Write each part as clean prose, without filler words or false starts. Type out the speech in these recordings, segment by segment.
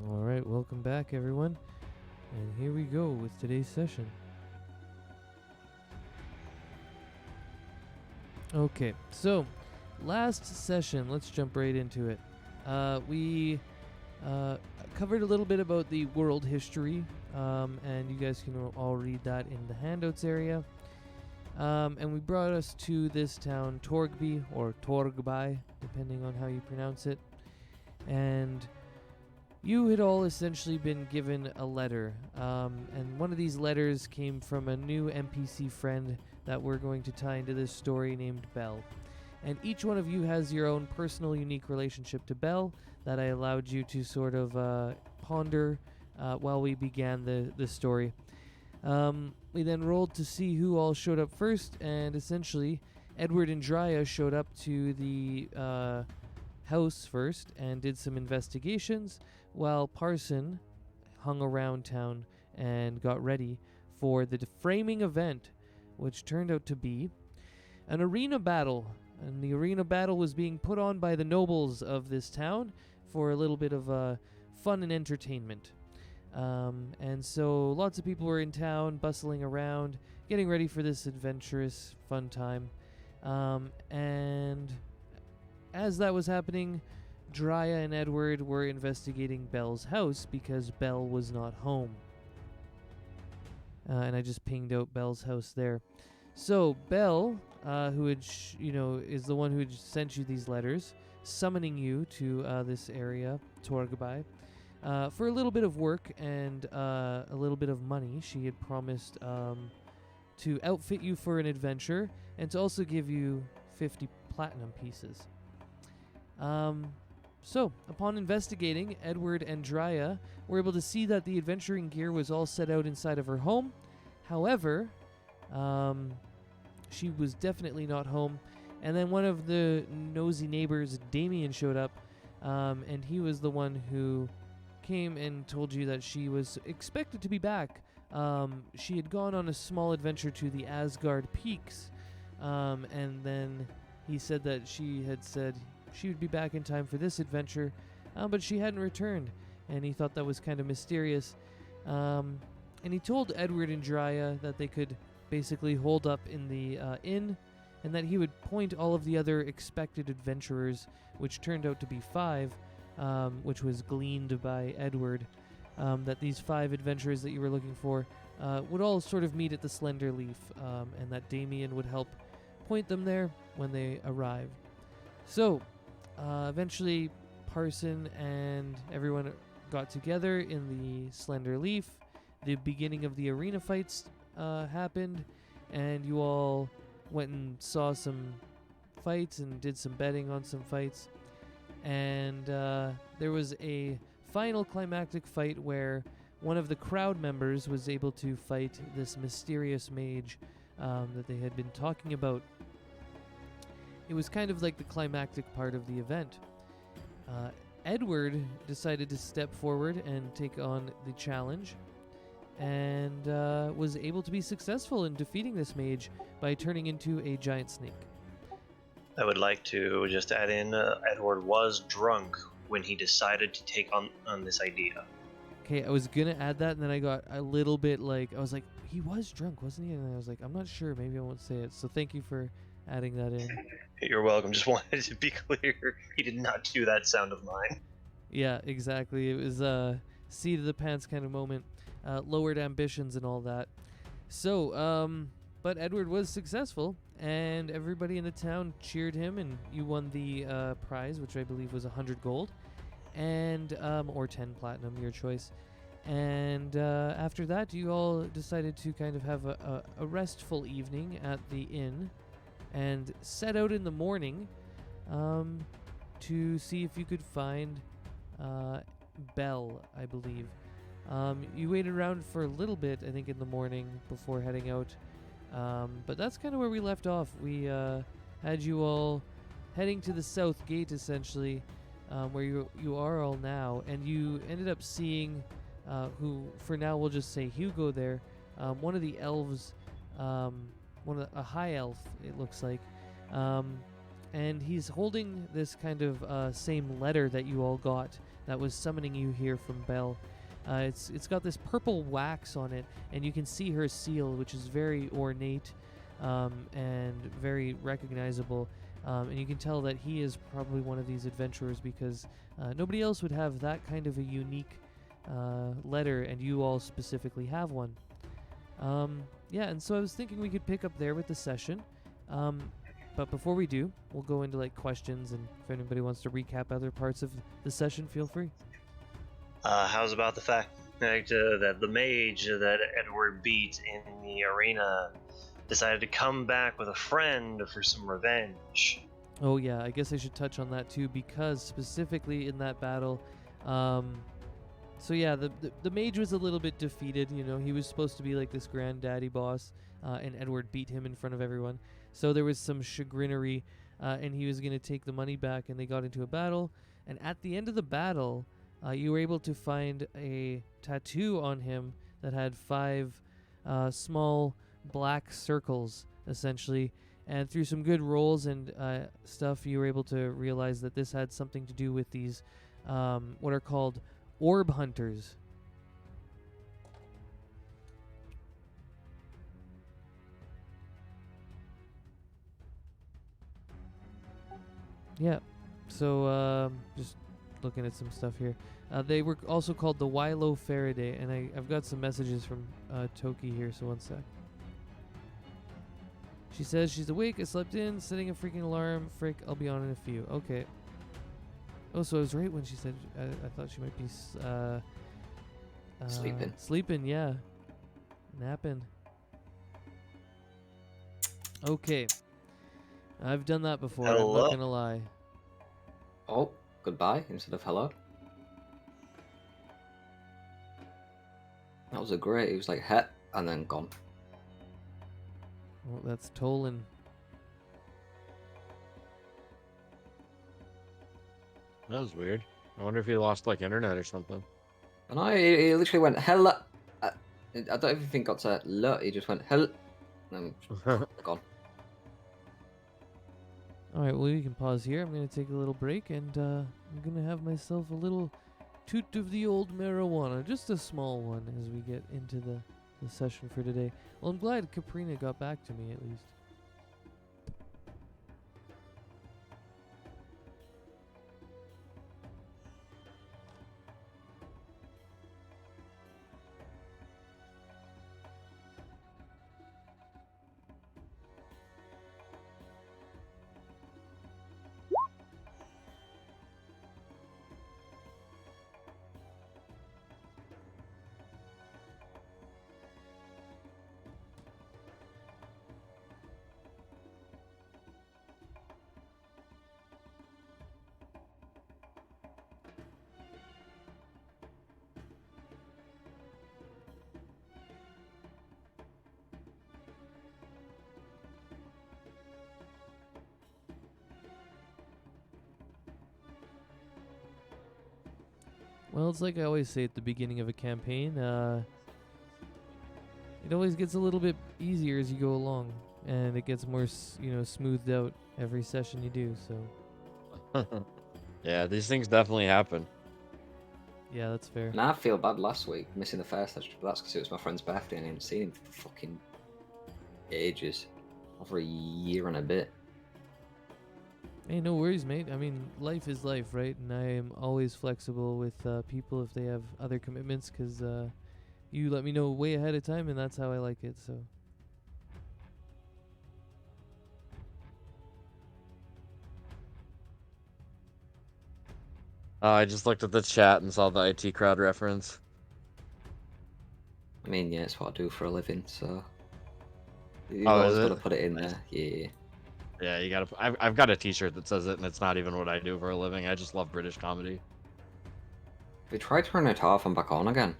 Alright, welcome back everyone. And here we go with today's session. Okay, so last session, let's jump right into it. We covered a little bit about the world history, and you guys can all read that in the handouts area. And we brought us to this town, Torgby, or Torgby, depending on how you pronounce it. And you had all essentially been given a letter, and one of these letters came from a new NPC friend that we're going to tie into this story named Belle. And each one of you has your own personal unique relationship to Belle that I allowed you to sort of ponder while we began the story. We then rolled to see who all showed up first, and essentially Edward and Drea showed up to the house first and did some investigations, while Parson hung around town and got ready for the framing event, which turned out to be an arena battle. And the arena battle was being put on by the nobles of this town for a little bit of fun and entertainment. And so lots of people were in town, bustling around, getting ready for this adventurous, fun time. And as that was happening, Drea and Edward were investigating Belle's house because Belle was not home. And I just pinged out Belle's house there. So Belle, who had, is the one who had sent you these letters, summoning you to this area, Torgby, for a little bit of work and a little bit of money. She had promised to outfit you for an adventure and to also give you 50 platinum pieces. So, upon investigating, Edward and Drea were able to see that the adventuring gear was all set out inside of her home. However, she was definitely not home. And then one of the nosy neighbors, Damien, showed up, and he was the one who came and told you that she was expected to be back. She had gone on a small adventure to the Asgard Peaks, and then he said that she had said she would be back in time for this adventure, but she hadn't returned, and he thought that was kind of mysterious. And he told Edward and Drea that they could basically hold up in the inn, and that he would point all of the other expected adventurers, which turned out to be 5, which was gleaned by Edward, that these 5 adventurers that you were looking for would all sort of meet at the Slender Leaf, and that Damien would help point them there when they arrived. So, eventually, Parson and everyone got together in the Slender Leaf. The beginning of the arena fights happened, and you all went and saw some fights and did some betting on some fights. And there was a final climactic fight where one of the crowd members was able to fight this mysterious mage that they had been talking about. It was kind of like the climactic part of the event. Edward decided to step forward and take on the challenge, and was able to be successful in defeating this mage by turning into a giant snake. I would like to just add in, Edward was drunk when he decided to take on this idea. Okay, I was gonna add that, and then I got a little bit I was like, he was drunk, wasn't he? And I was like, I'm not sure, maybe I won't say it. So thank you for adding that in. You're welcome. Just wanted to be clear. He did not do that sound of mine. Yeah, exactly. It was a seat of the pants kind of moment. Lowered ambitions and all that. So, but Edward was successful, and everybody in the town cheered him, and you won the prize, which I believe was 100 gold, and or 10 platinum, your choice. And after that, you all decided to kind of have a restful evening at the inn, and set out in the morning to see if you could find Belle, I believe. You waited around for a little bit, I think, in the morning before heading out. But that's kind of where we left off. We had you all heading to the south gate, essentially, where you are all now. And you ended up seeing, who for now we'll just say Hugo there, one of the elves, a high elf, it looks like, and he's holding this kind of same letter that you all got that was summoning you here from Belle. It's got this purple wax on it, and you can see her seal, which is very ornate and very recognizable. And you can tell that he is probably one of these adventurers because nobody else would have that kind of a unique letter, and you all specifically have one. Yeah, and so I was thinking we could pick up there with the session. But before we do, we'll go into like questions, and if anybody wants to recap other parts of the session, feel free. How's about the fact that the mage that Edward beat in the arena decided to come back with a friend for some revenge? Oh yeah, I guess I should touch on that too, because specifically in that battle, so yeah, the mage was a little bit defeated. You know, he was supposed to be like this granddaddy boss, and Edward beat him in front of everyone. So there was some chagrinery, and he was going to take the money back, and they got into a battle. And at the end of the battle, you were able to find a tattoo on him that had 5 small black circles, essentially. And through some good rolls and stuff, you were able to realize that this had something to do with these, what are called Orb Hunters. Yeah, so just looking at some stuff here. They were also called the Wilo Faraday, and I've got some messages from Toki here, so one sec. She says she's awake, I slept in, setting a freaking alarm. Frick, I'll be on in a few. Okay. Oh, so I was right when she said I thought she might be Sleeping. Sleeping, yeah. Napping. Okay. I've done that before, I'm Hello? not gonna lie. Oh, goodbye instead of hello. That was a great. It was like het and then gone. Well, that's Tolan. That was weird. I wonder if he lost like internet or something. And he literally went hello. I don't even think got to lo. He just went hello. And then gone. Alright, well, we can pause here. I'm going to take a little break, and I'm going to have myself a little toot of the old marijuana. Just a small one as we get into the session for today. Well, I'm glad Caprina got back to me, at least. Well, it's like I always say at the beginning of a campaign, it always gets a little bit easier as you go along, and it gets more, smoothed out every session you do, so. Yeah, these things definitely happen. Yeah, that's fair. And I feel bad last week missing the first session, but that's because it was my friend's birthday and I hadn't seen him for fucking ages. Over a year and a bit. Hey, no worries, mate. I mean, life is life, right? And I am always flexible with people if they have other commitments, because you let me know way ahead of time, and that's how I like it, so. I just looked at the chat and saw the IT crowd reference. I mean, yeah, it's what I do for a living, so. You've Oh, always is got it? to put it in there. Yeah. Yeah, you gotta. I've got a T-shirt that says it, and it's not even what I do for a living. I just love British comedy. We tried to turn it off and back on again.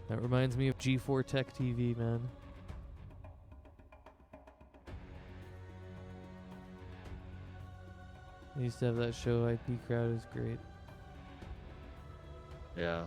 That reminds me of G4 Tech TV, man. I used to have that show, IP Crowd. It was great. Yeah.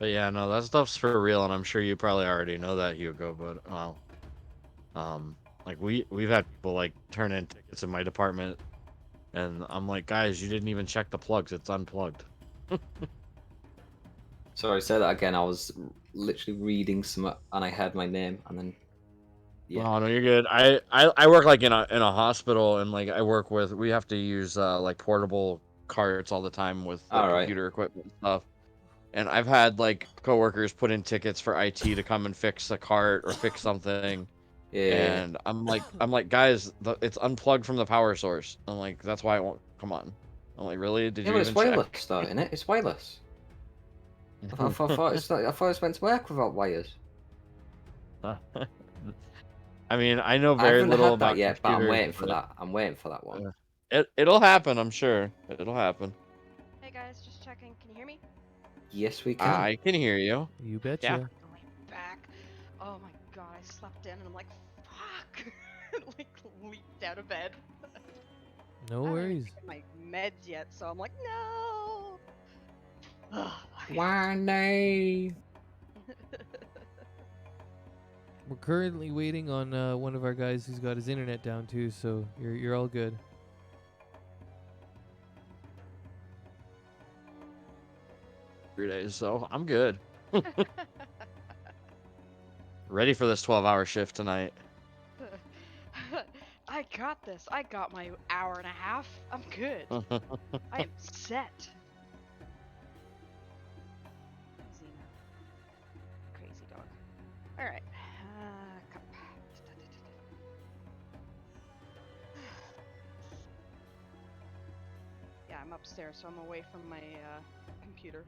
But yeah, no, that stuff's for real, and I'm sure you probably already know that, Hugo. But like we've had people like turn in tickets in my department, and I'm like, guys, you didn't even check the plugs. It's unplugged. Sorry, say that again. I was literally reading some, and I heard my name, and then yeah. Oh no, you're good. I work like in a hospital, and like we have to use like portable carts all the time with like All right. computer equipment and stuff. And I've had like coworkers put in tickets for IT to come and fix a cart or fix something. Yeah. And I'm like, guys, it's unplugged from the power source. I'm like, that's why I won't. Come on. I'm like, really? Did Yeah, you but even it's wireless, check? though, isn't it? It's wireless. I thought it was meant to work without wires. I mean, I know I very haven't little had that about yet, but I'm computers, waiting for but that. I'm waiting for that one. it'll happen. I'm sure it'll happen. Hey guys, just checking. Can you hear me? Yes, we can. I can hear you. You betcha. Yeah. Going back. Oh my god, I slept in and I'm like, fuck! Like, leaped out of bed. No I haven't even worries. taken my meds yet, so I'm like, no! Ugh, okay. One day. We're currently waiting on one of our guys who's got his internet down too, so you're all good. 3 days, so I'm good. Ready for this 12-hour shift tonight. I got this. I got my hour and a half. I'm good. I am set. Xena. Crazy dog. Alright. Cup. Yeah, I'm upstairs, so I'm away from my computer.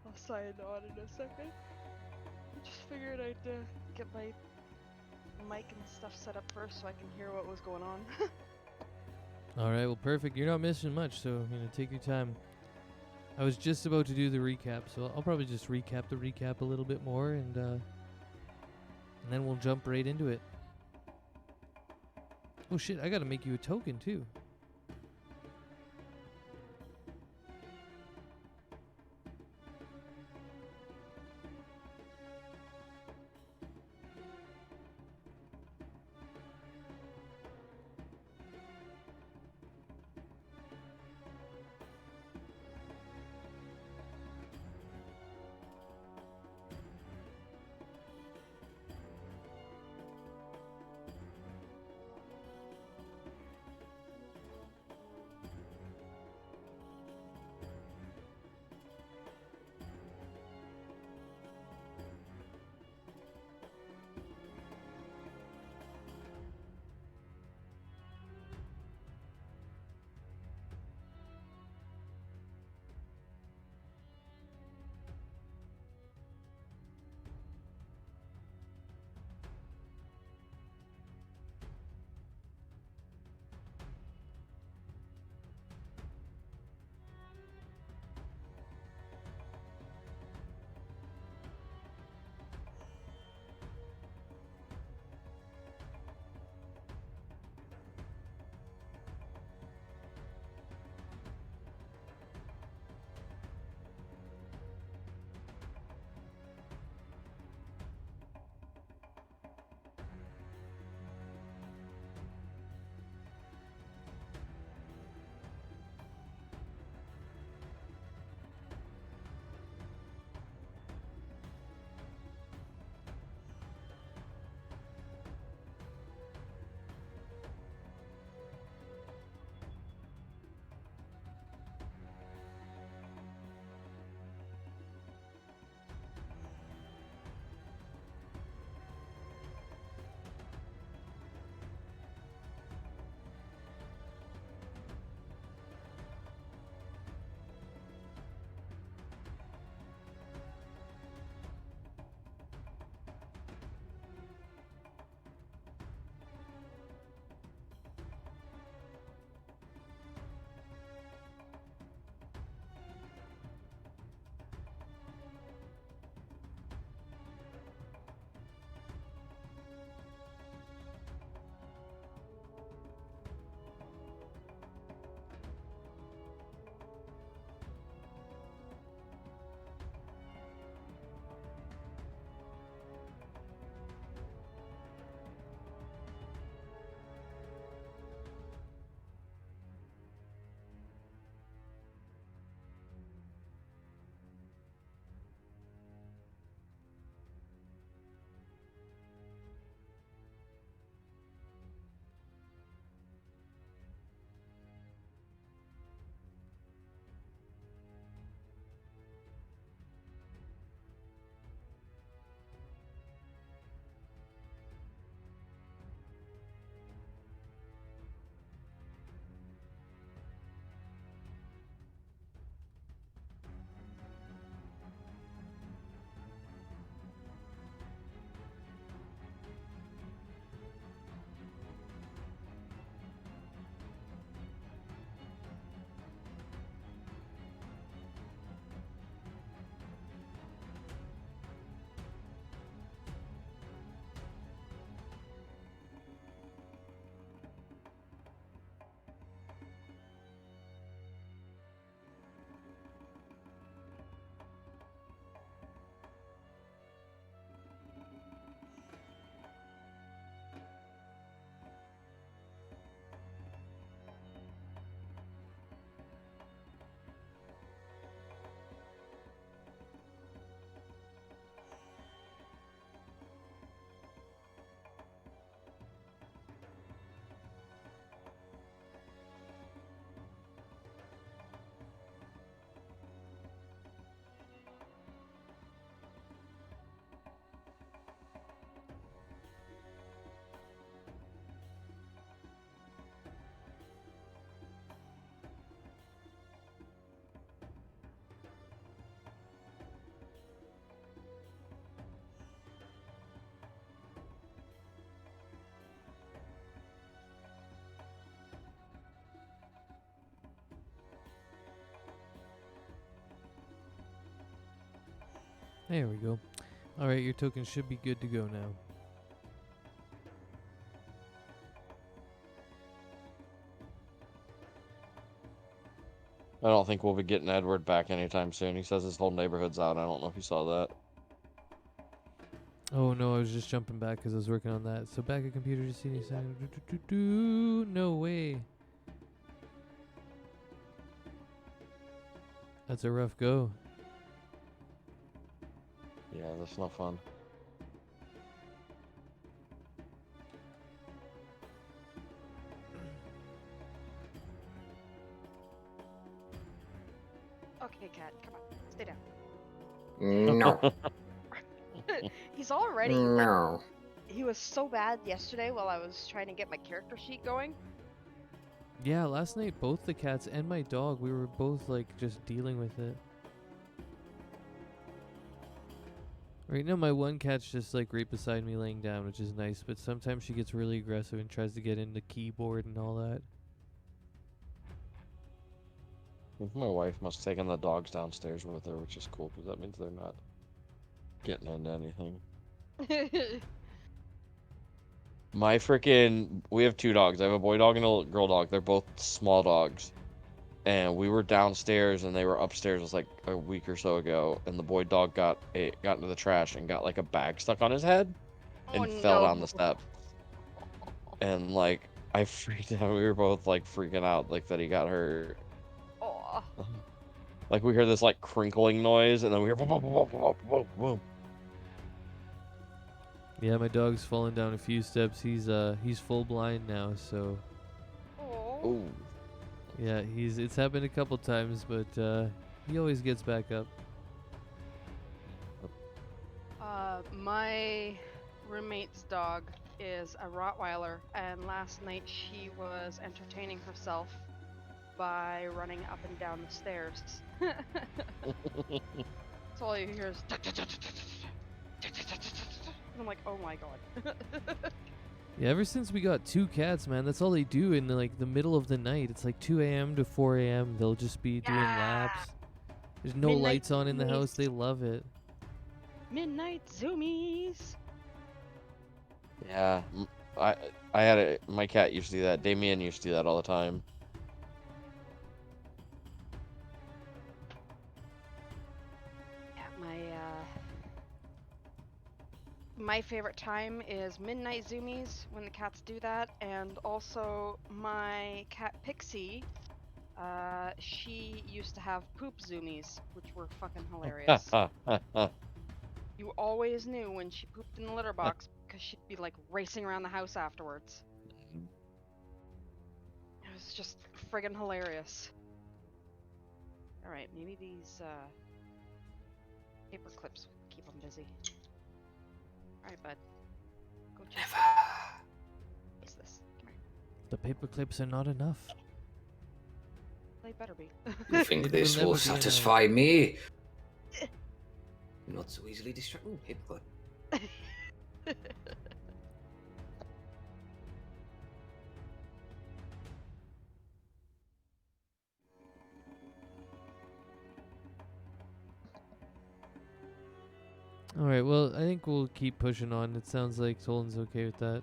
I'll sign on in a second. Just figured I'd get my mic and stuff set up first so I can hear what was going on. All right, well, perfect. You're not missing much, so take your time. I was just about to do the recap, so I'll probably just recap the recap a little bit more, and then we'll jump right into it. Oh shit! I gotta make you a token too. There we go. All right, your token should be good to go now. I don't think we'll be getting Edward back anytime soon. He says his whole neighborhood's out. I don't know if you saw that. Oh no, I was just jumping back because I was working on that. So back at computer to see any sign. No way. That's a rough go. Yeah, that's no fun. Okay, cat, come on, stay down. No. He's already. No. He was so bad yesterday while I was trying to get my character sheet going. Yeah, last night both the cats and my dog, we were both like just dealing with it. Right now my one cat's just like right beside me laying down, which is nice, but sometimes she gets really aggressive and tries to get in the keyboard and all that. My wife must have taken the dogs downstairs with her, which is cool because that means they're not getting into anything. We have two dogs. I have a boy dog and a girl dog. They're both small dogs. And we were downstairs and they were upstairs. It was like a week or so ago. And the boy dog got into the trash and got like a bag stuck on his head and fell down the steps. And like, I freaked out. We were both like freaking out like that he got hurt. Aw. Like we hear this like crinkling noise and then we hear boom, boom, boom, boom, boom, boom. Yeah, my dog's fallen down a few steps. He's full blind now, so Aw. Ooh. yeah, it's happened a couple times, but he always gets back up. My roommate's dog is a Rottweiler, and last night she was entertaining herself by running up and down the stairs. So all you hear is and I'm like, oh my god. Yeah, ever since we got two cats, man, that's all they do in like the middle of the night. It's like 2 a.m. to 4 a.m. They'll just be doing laps. There's no Midnight lights on in the zoomies. house. They love it. Midnight zoomies. Yeah, I had my cat used to do that. Damien used to do that all the time. Yeah, my favorite time is midnight zoomies when the cats do that, and also my cat Pixie. She used to have poop zoomies, which were fucking hilarious. You always knew when she pooped in the litter box because she'd be like racing around the house afterwards. It was just friggin' hilarious. Alright, maybe these paper clips will keep them busy. Alright, bud. Go check. What's this? Come here. The paper clips are not enough. They better be. You think It this will will never be enough. satisfy me? Not so easily distracted. Ooh, paperclip. All right, well, I think we'll keep pushing on. It sounds like Tolan's okay with that.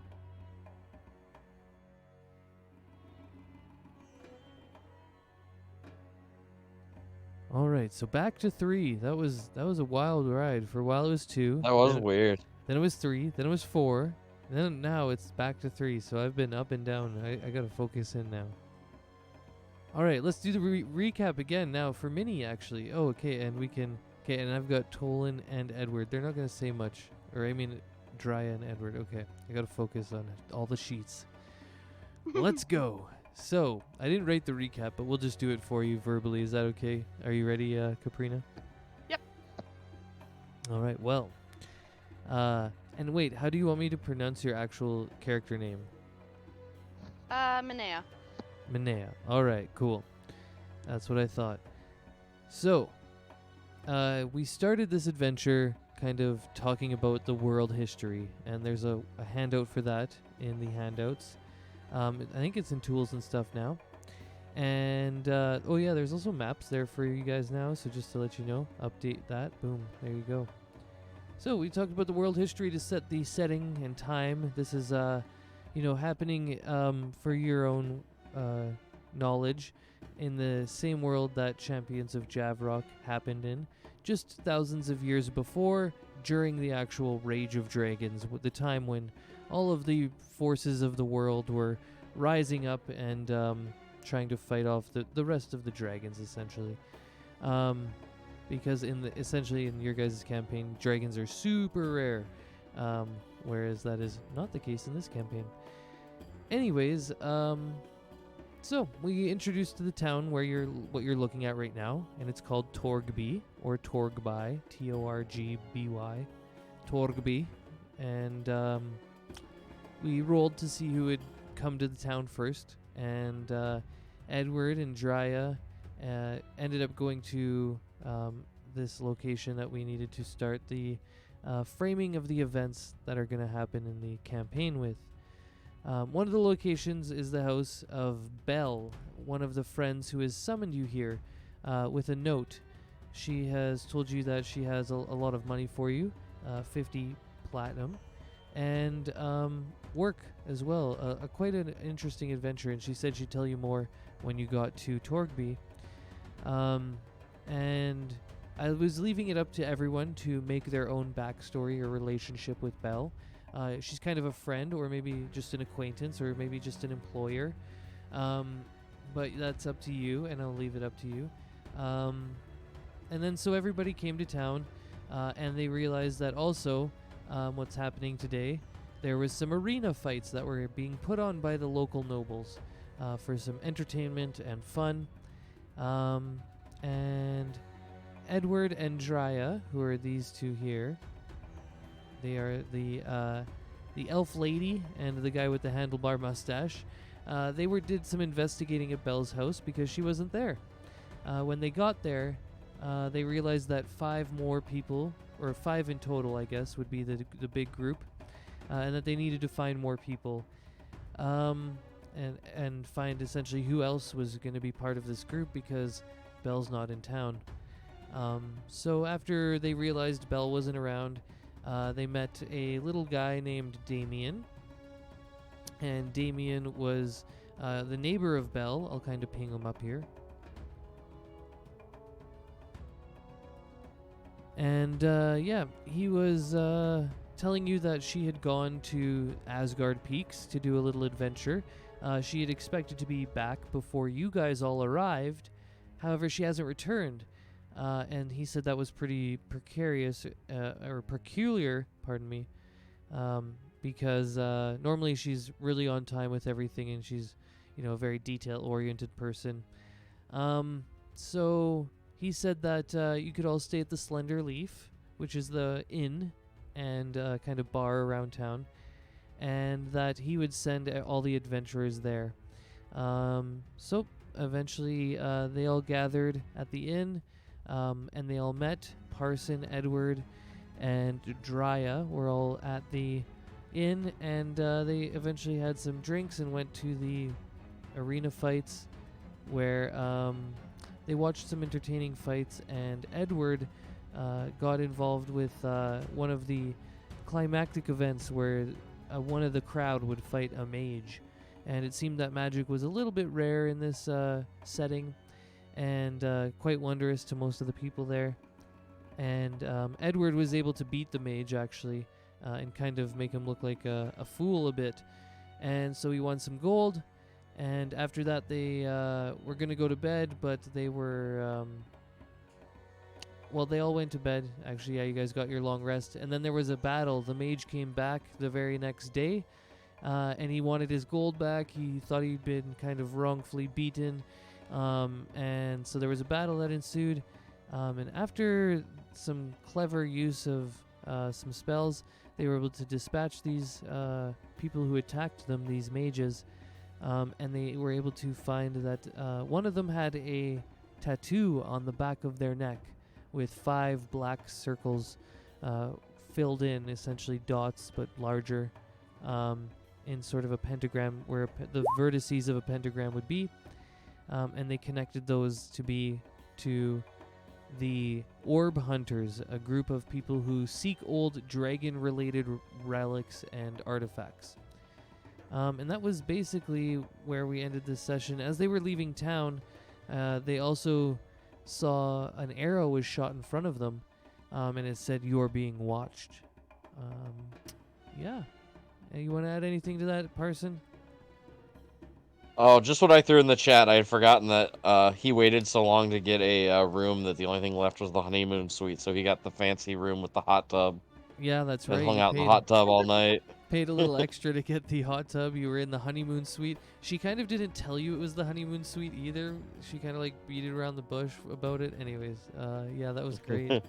All right, so back to 3. That was a wild ride. For a while it was 2. That was then, weird. Then it was 3. Then it was 4. And then now it's back to 3. So I've been up and down. I gotta focus in now. All right, let's do the recap again now for Minnie, actually. Oh, okay, and we can... Okay, and I've got Tolan and Edward. They're not going to say much. Or, I mean, Drya and Edward. Okay, I got to focus on all the sheets. Let's go. So, I didn't write the recap, but we'll just do it for you verbally. Is that okay? Are you ready, Caprina? Yep. All right, well. And wait, how do you want me to pronounce your actual character name? Minea. Minea. All right, cool. That's what I thought. So, we started this adventure kind of talking about the world history, and there's a handout for that in the handouts. I think it's in tools and stuff now. And, oh yeah, there's also maps there for you guys now, so just to let you know, update that. Boom, there you go. So we talked about the world history to set the setting and time. This is, happening for your own knowledge in the same world that Champions of Javrock happened in, just thousands of years before, during the actual Rage of Dragons, the time when all of the forces of the world were rising up and trying to fight off the rest of the dragons, essentially. Because essentially in your guys' campaign, dragons are super rare, whereas that is not the case in this campaign. Anyways, so we introduced to the town what you're looking at right now, and it's called Torgby, or Torgby, Torgby, Torgby, and we rolled to see who would come to the town first, and Edward and Drya ended up going to this location that we needed to start the framing of the events that are going to happen in the campaign with. One of the locations is the house of Belle, one of the friends who has summoned you here with a note. She has told you that she has a lot of money for you, 50 platinum, and work as well, quite an interesting adventure, and she said she'd tell you more when you got to Torgby. And I was leaving it up to everyone to make their own backstory or relationship with Belle. She's kind of a friend, or maybe just an acquaintance, or maybe just an employer. But that's up to you, and I'll leave it up to you. And then so everybody came to town, and they realized that also what's happening today, there was some arena fights that were being put on by the local nobles for some entertainment and fun. And Edward and Drya, who are these two here, they are the elf lady and the guy with the handlebar mustache. They did some investigating at Belle's house because she wasn't there. When they got there, they realized that 5 more people, or 5 in total, I guess, would be the big group, and that they needed to find more people, and find essentially who else was going to be part of this group because Belle's not in town. So after they realized Belle wasn't around, they met a little guy named Damien, and Damien was the neighbor of Belle. I'll kind of ping him up here. And he was telling you that she had gone to Asgard Peaks to do a little adventure. She had expected to be back before you guys all arrived. However, she hasn't returned. And he said that was pretty precarious, or peculiar, pardon me, because normally she's really on time with everything, and she's, a very detail-oriented person. So he said that you could all stay at the Slender Leaf, which is the inn and kind of bar around town, and that he would send all the adventurers there. So eventually they all gathered at the inn. And they all met. Parson, Edward, and Drya were all at the inn, and they eventually had some drinks and went to the arena fights, where they watched some entertaining fights, and Edward got involved with one of the climactic events where one of the crowd would fight a mage, and it seemed that magic was a little bit rare in this setting, and quite wondrous to most of the people there. And Edward was able to beat the mage, actually, and kind of make him look like a fool a bit. And so he won some gold, and after that they were going to go to bed, but they were... they all went to bed. Actually, yeah, you guys got your long rest. And then there was a battle. The mage came back the very next day, and he wanted his gold back. He thought he'd been kind of wrongfully beaten. And so there was a battle that ensued, and after some clever use of some spells, they were able to dispatch these people who attacked them, these mages, and they were able to find that one of them had a tattoo on the back of their neck with 5 black circles filled in, essentially dots but larger, in sort of a pentagram where the vertices of a pentagram would be. And they connected those to be to the Orb Hunters, a group of people who seek old dragon-related relics and artifacts. And that was basically where we ended this session. As they were leaving town, they also saw an arrow was shot in front of them, and it said, "You're being watched." Yeah. You want to add anything to that, Parson? Oh, just what I threw in the chat. I had forgotten that he waited so long to get a room that the only thing left was the honeymoon suite. So he got the fancy room with the hot tub. Yeah, that's And right. hung You out in the hot tub all night. paid a little extra to get the hot tub. You were in the honeymoon suite. She kind of didn't tell you it was the honeymoon suite either. She kind of like beat it around the bush about it. Anyways, yeah, that was great.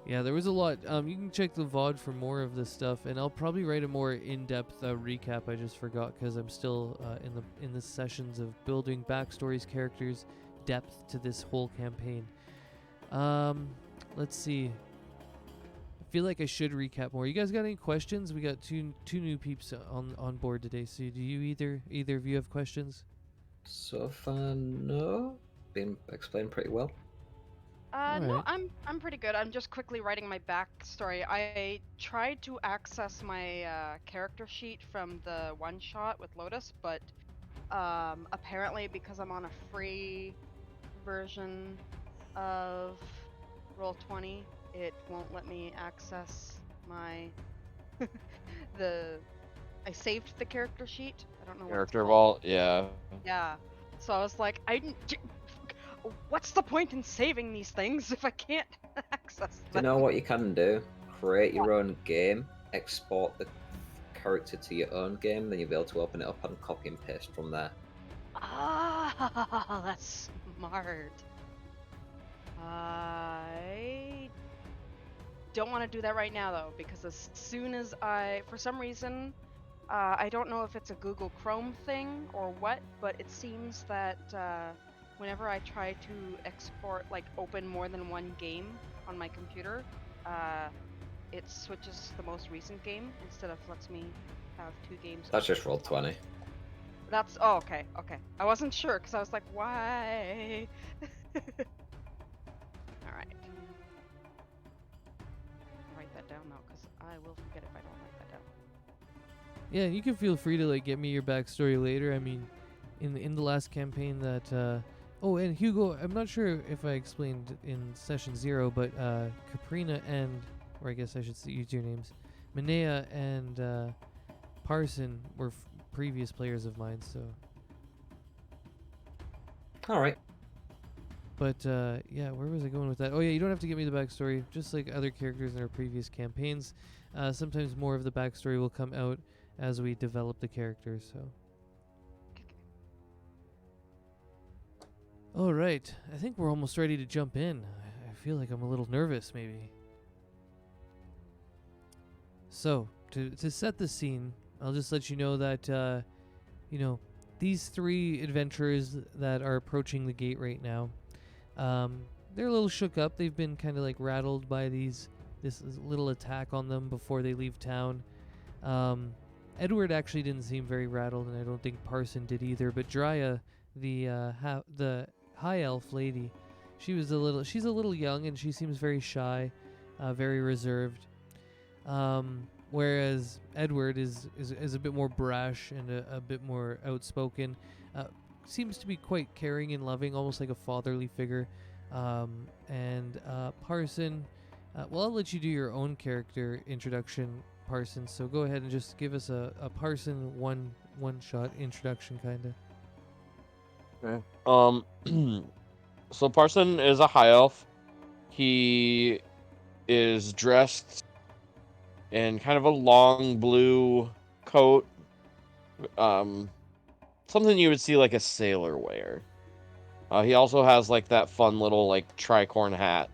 Yeah, there was a lot. You can check the VOD for more of this stuff, and I'll probably write a more in-depth recap. I just forgot because I'm still in the sessions of building backstories, characters, depth to this whole campaign. Let's see. I feel like I should recap more. You guys got any questions? We got two new peeps on board today. So do you either of you have questions? So far, no. Been explained pretty well. No, I'm pretty good. I'm just quickly writing my backstory. I tried to access my character sheet from the one shot with Lotus, but apparently because I'm on a free version of Roll20, it won't let me access my I saved the character sheet. I don't know what it's Character called. vault, yeah. Yeah. So I was like, what's the point in saving these things if I can't access them? Do you know what you can do? Create your own game, export the character to your own game, then you'll be able to open it up and copy and paste from there. Ah, that's smart. I don't want to do that right now though, because as soon as for some reason, I don't know if it's a Google Chrome thing or what, but it seems that whenever I try to export, like open more than one game on my computer, it switches to the most recent game instead of lets me have two games. That's just Roll20. That's, oh, okay. I wasn't sure because I was like, why? Alright. Write that down though, because I will forget if I don't write that down. Yeah, you can feel free to like get me your backstory later. I mean, in the last campaign that oh, and Hugo, I'm not sure if I explained in session 0, but Caprina and, or I guess I should use your names, Minea and Parson were previous players of mine, so. Alright. But yeah, where was I going with that? Oh yeah, you don't have to give me the backstory, just like other characters in our previous campaigns. Sometimes more of the backstory will come out as we develop the characters, so. All right, I think we're almost ready to jump in. I feel like I'm a little nervous, maybe. So, to set the scene, I'll just let you know that, you know, these three adventurers that are approaching the gate right now, they're a little shook up. They've been kind of like rattled by this little attack on them before they leave town. Edward actually didn't seem very rattled, and I don't think Parson did either. But Drya, the high elf lady, she's a little young, and she seems very shy, very reserved. Whereas Edward is a bit more brash and a bit more outspoken. Seems to be quite caring and loving, almost like a fatherly figure. And Parson, well, I'll let you do your own character introduction, Parson. So go ahead and just give us a Parson one-shot introduction, kind of. Okay. So Parson is a high elf. He is dressed in kind of a long blue coat. Something you would see like a sailor wear. He also has like that fun little like tricorn hat.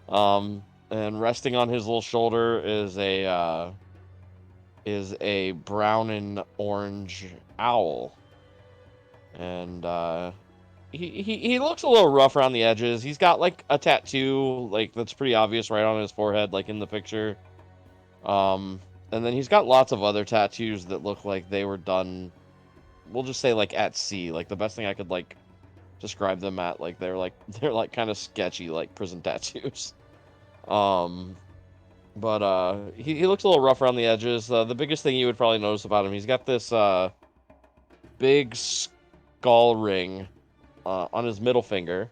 And resting on his little shoulder is a brown and orange owl. And he looks a little rough around the edges. He's got like a tattoo like that's pretty obvious right on his forehead, like in the picture. And then he's got lots of other tattoos that look like they were done, we'll just say like at sea. Like the best thing I could like describe them at. Like they're like kind of sketchy, like prison tattoos. But he looks a little rough around the edges. The biggest thing you would probably notice about him, he's got this big skull ring on his middle finger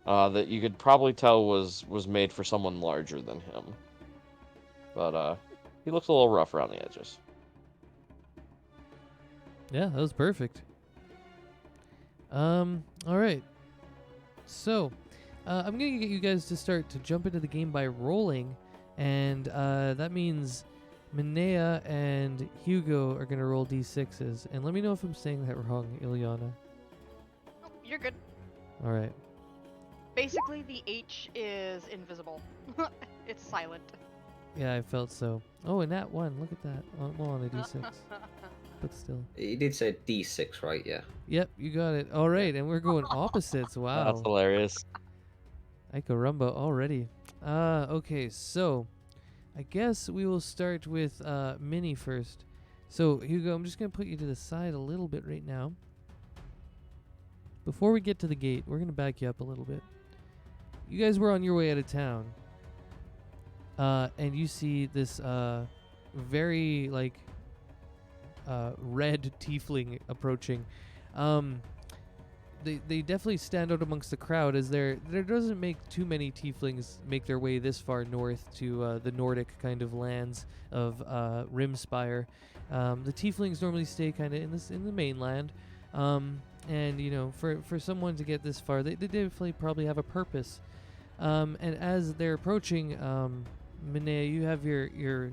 that you could probably tell was made for someone larger than him. But he looks a little rough around the edges. Yeah, that was perfect. All right. So, I'm gonna get you guys to start to jump into the game by rolling, and that means Minea and Hugo are gonna roll d6s. And let me know if I'm saying that wrong, Ilyana. Oh, you're good. All right. Basically, the H is invisible. It's silent. Yeah, I felt so. Oh, and that one. Look at that. Well, on a d6, but still. You did say D6, right? Yeah. Yep, you got it. All right, and we're going opposites. Wow. That's hilarious. Ay caramba already. Okay, so I guess we will start with Minnie first. So, Hugo, I'm just going to put you to the side a little bit right now. Before we get to the gate, we're going to back you up a little bit. You guys were on your way out of town. And you see this very, like, red tiefling approaching. They definitely stand out amongst the crowd, as there doesn't make too many tieflings make their way this far north to the Nordic kind of lands of Rimspire. The tieflings normally stay kind of in the mainland, and you know, for someone to get this far, they definitely probably have a purpose. And as they're approaching, Minea, you have your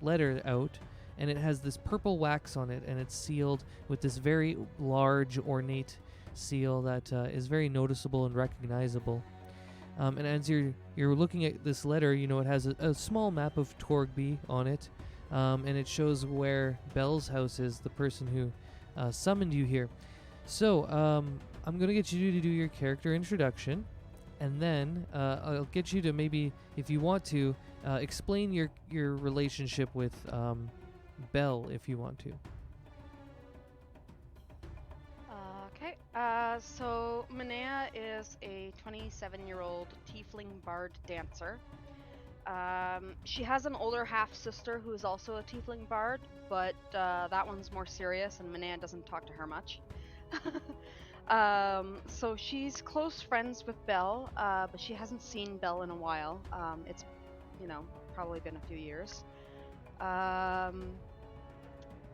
letter out, and it has this purple wax on it, and it's sealed with this very large, ornate seal that is very noticeable and recognizable. And as you're looking at this letter, you know, it has a small map of Torgby on it, and it shows where Belle's house is, the person who summoned you here. So I'm going to get you to do your character introduction, and then I'll get you to maybe, if you want to, explain your relationship with Belle, if you want to. Okay. So Minea is a 27-year-old tiefling bard dancer. She has an older half-sister who is also a tiefling bard, but that one's more serious, and Minea doesn't talk to her much. So she's close friends with Belle, but she hasn't seen Belle in a while. It's, you know, probably been a few years.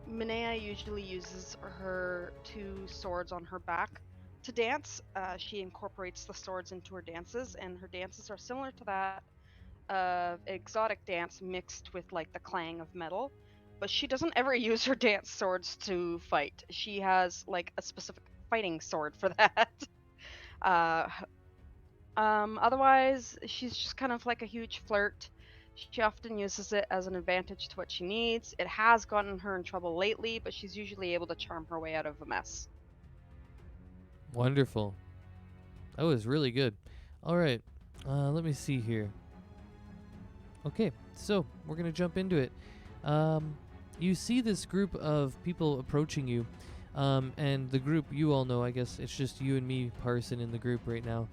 Minea usually uses her two swords on her back to dance. She incorporates the swords into her dances, and her dances are similar to that of exotic dance mixed with like the clang of metal. But she doesn't ever use her dance swords to fight. She has like a specific fighting sword for that. Otherwise, she's just kind of like a huge flirt. She often uses it as an advantage to what she needs. It has gotten her in trouble lately, but she's usually able to charm her way out of a mess. Wonderful. That was really good. All right, let me see here. Okay, so we're going to jump into it. You see this group of people approaching you, and the group, you all know, I guess it's just you and me, Parson, in the group right now.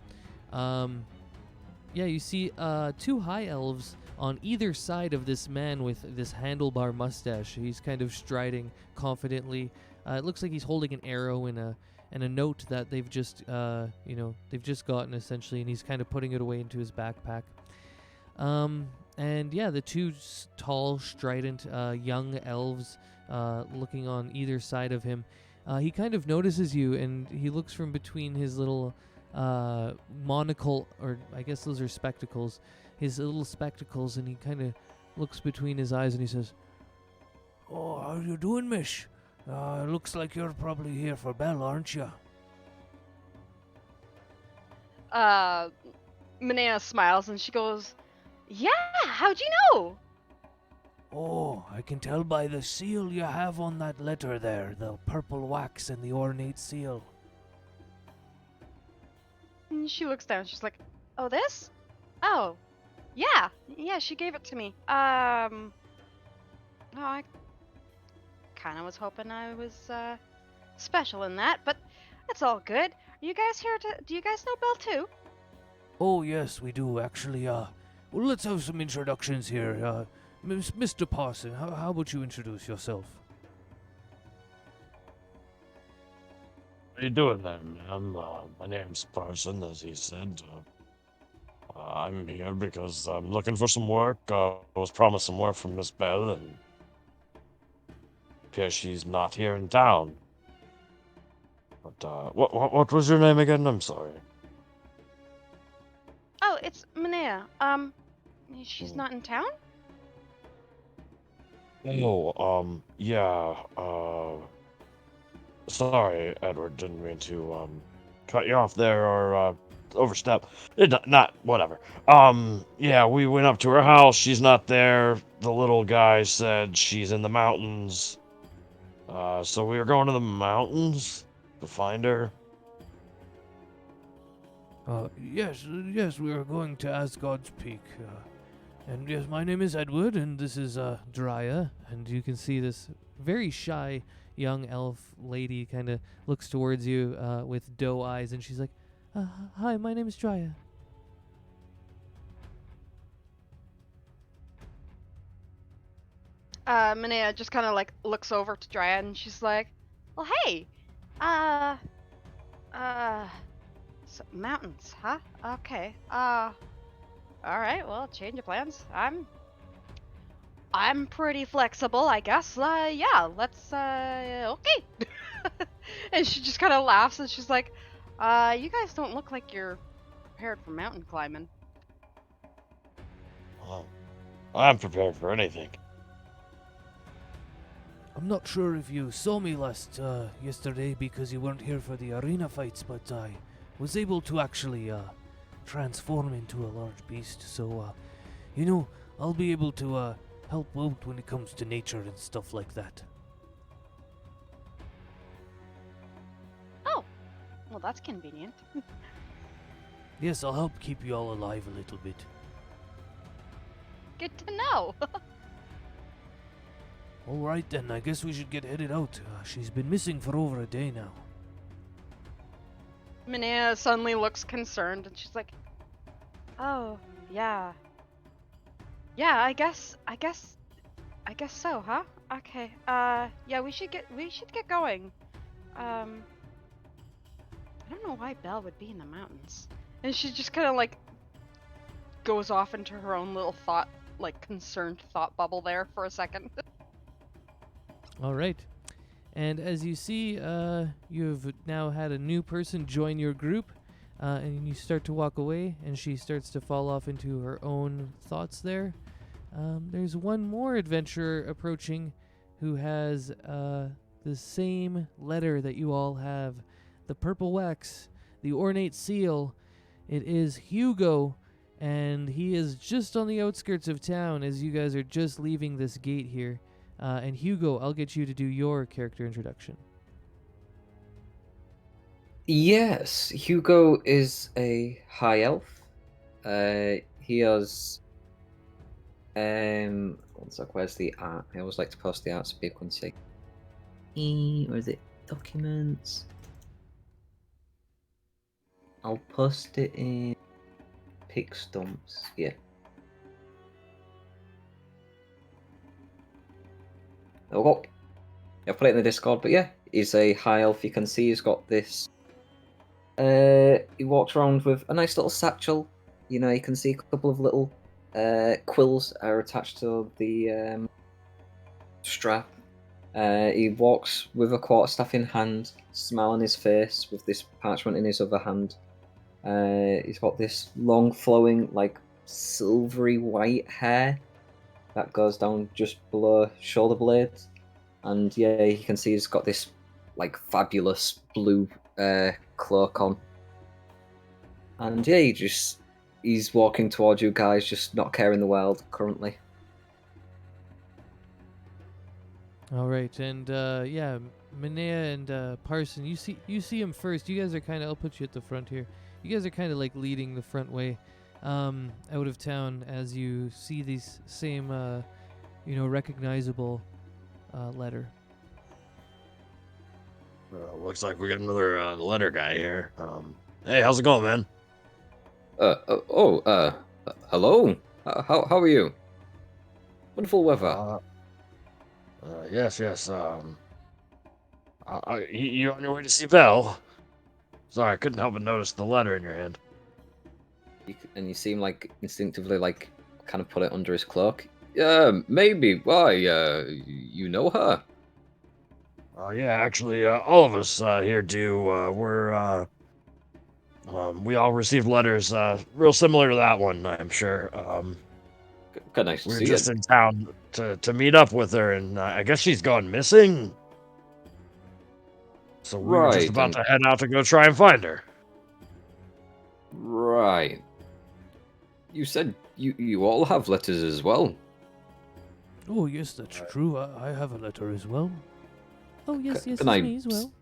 Yeah, you see two high elves on either side of this man with this handlebar mustache. He's kind of striding confidently. It looks like he's holding an arrow and a note that they've just they've just gotten, essentially, and he's kind of putting it away into his backpack. And yeah, the two tall, strident young elves looking on either side of him. He kind of notices you, and he looks from between his little monocle, or I guess those are spectacles, his little spectacles, and he kind of looks between his eyes and he says, "Oh, how you doing, miss? Looks like you're probably here for Belle, aren't you?" Minea smiles and she goes, "Yeah, how'd you know?" "Oh, I can tell by the seal you have on that letter there, the purple wax and the ornate seal." And she looks down. She's like, "Oh, this? Oh, yeah, she gave it to me. Oh, I kind of was hoping I was special in that, but that's all good. you guys here to? Do you guys know Belle too? Oh, yes, we do, actually. Well, let's have some introductions here. Mr. Parson, how about you introduce yourself? How you doing there, ma'am? My name's Parson, as he said. I'm here because I'm looking for some work. I was promised some work from Miss Bell, and appears she's not here in town. But what was your name again? I'm sorry. Oh, it's Manea. She's not in town? Oh, yeah. Sorry, Edward. Didn't mean to cut you off there or overstep. Not whatever. Yeah, we went up to her house. She's not there. The little guy said she's in the mountains. So we were going to the mountains to find her. Yes, we are going to Asgard's Peak. And yes, my name is Edward, and this is Drya. And you can see this very shy young elf lady kind of looks towards you with doe eyes, and she's like, "Hi, my name is Drya." Manea just kind of like looks over to Dryad and she's like, "Well, hey, so mountains, huh? Okay. All right. Well, change of plans. I'm pretty flexible, I guess. Yeah. Let's. Okay." And she just kind of laughs and she's like, "You guys don't look like you're prepared for mountain climbing." Oh, I'm prepared for anything. I'm not sure if you saw me yesterday because you weren't here for the arena fights, but I was able to actually transform into a large beast. So, I'll be able to help out when it comes to nature and stuff like that. Oh, well, that's convenient. Yes, I'll help keep you all alive a little bit. Good to know. All right then, I guess we should get headed out. She's been missing for over a day now. Manea suddenly looks concerned and she's like, "Oh, yeah. Yeah, I guess so, huh? Okay. Yeah, we should get going. I don't know why Belle would be in the mountains." And she just kind of like goes off into her own little concerned thought bubble there for a second. All right. And as you see, you've now had a new person join your group, and you start to walk away, and she starts to fall off into her own thoughts there. There's one more adventurer approaching who has the same letter that you all have, the purple wax, the ornate seal. It is Hugo, and he is just on the outskirts of town as you guys are just leaving this gate here. And Hugo, I'll get you to do your character introduction. Yes, Hugo is a high elf. He has one sec, where's the art? I always like to post the art so people can see. Where is it? Documents. I'll post it in pick stumps. Yeah. Oh, I'll put it in the Discord, but yeah, he's a high elf. You can see he's got this. He walks around with a nice little satchel. You can see a couple of little quills are attached to the strap. He walks with a quarterstaff in hand, smile on his face, with this parchment in his other hand. He's got this long, flowing, silvery white hair that goes down just below shoulder blades. And yeah, you can see he's got this fabulous blue cloak on. And yeah, he's walking towards you guys, just not caring the world currently. All right, and yeah, Manea and Parson, you see him first. You guys are kind of, I'll put you at the front here. You guys are kind of leading the front way out of town as you see these same, recognizable letter. Looks like we got another letter guy here. Hey, how's it going, man? Hello. How are you? Wonderful weather. Yes. You on your way to see Belle? Sorry, I couldn't help but notice the letter in your hand. And you seem like instinctively like kind of put it under his cloak. Yeah, maybe. Why? You know her? Yeah, actually, all of us here do. We all received letters real similar to that one, I'm sure. Kind of nice to We're see just you. in town to meet up with her, and I guess she's gone missing. So we were just Right, about and to head out to go try and find her. right. You said you all have letters as well. Oh, yes, that's true. I have a letter as well. Oh, yes, Ca- yes, can it's I me as well.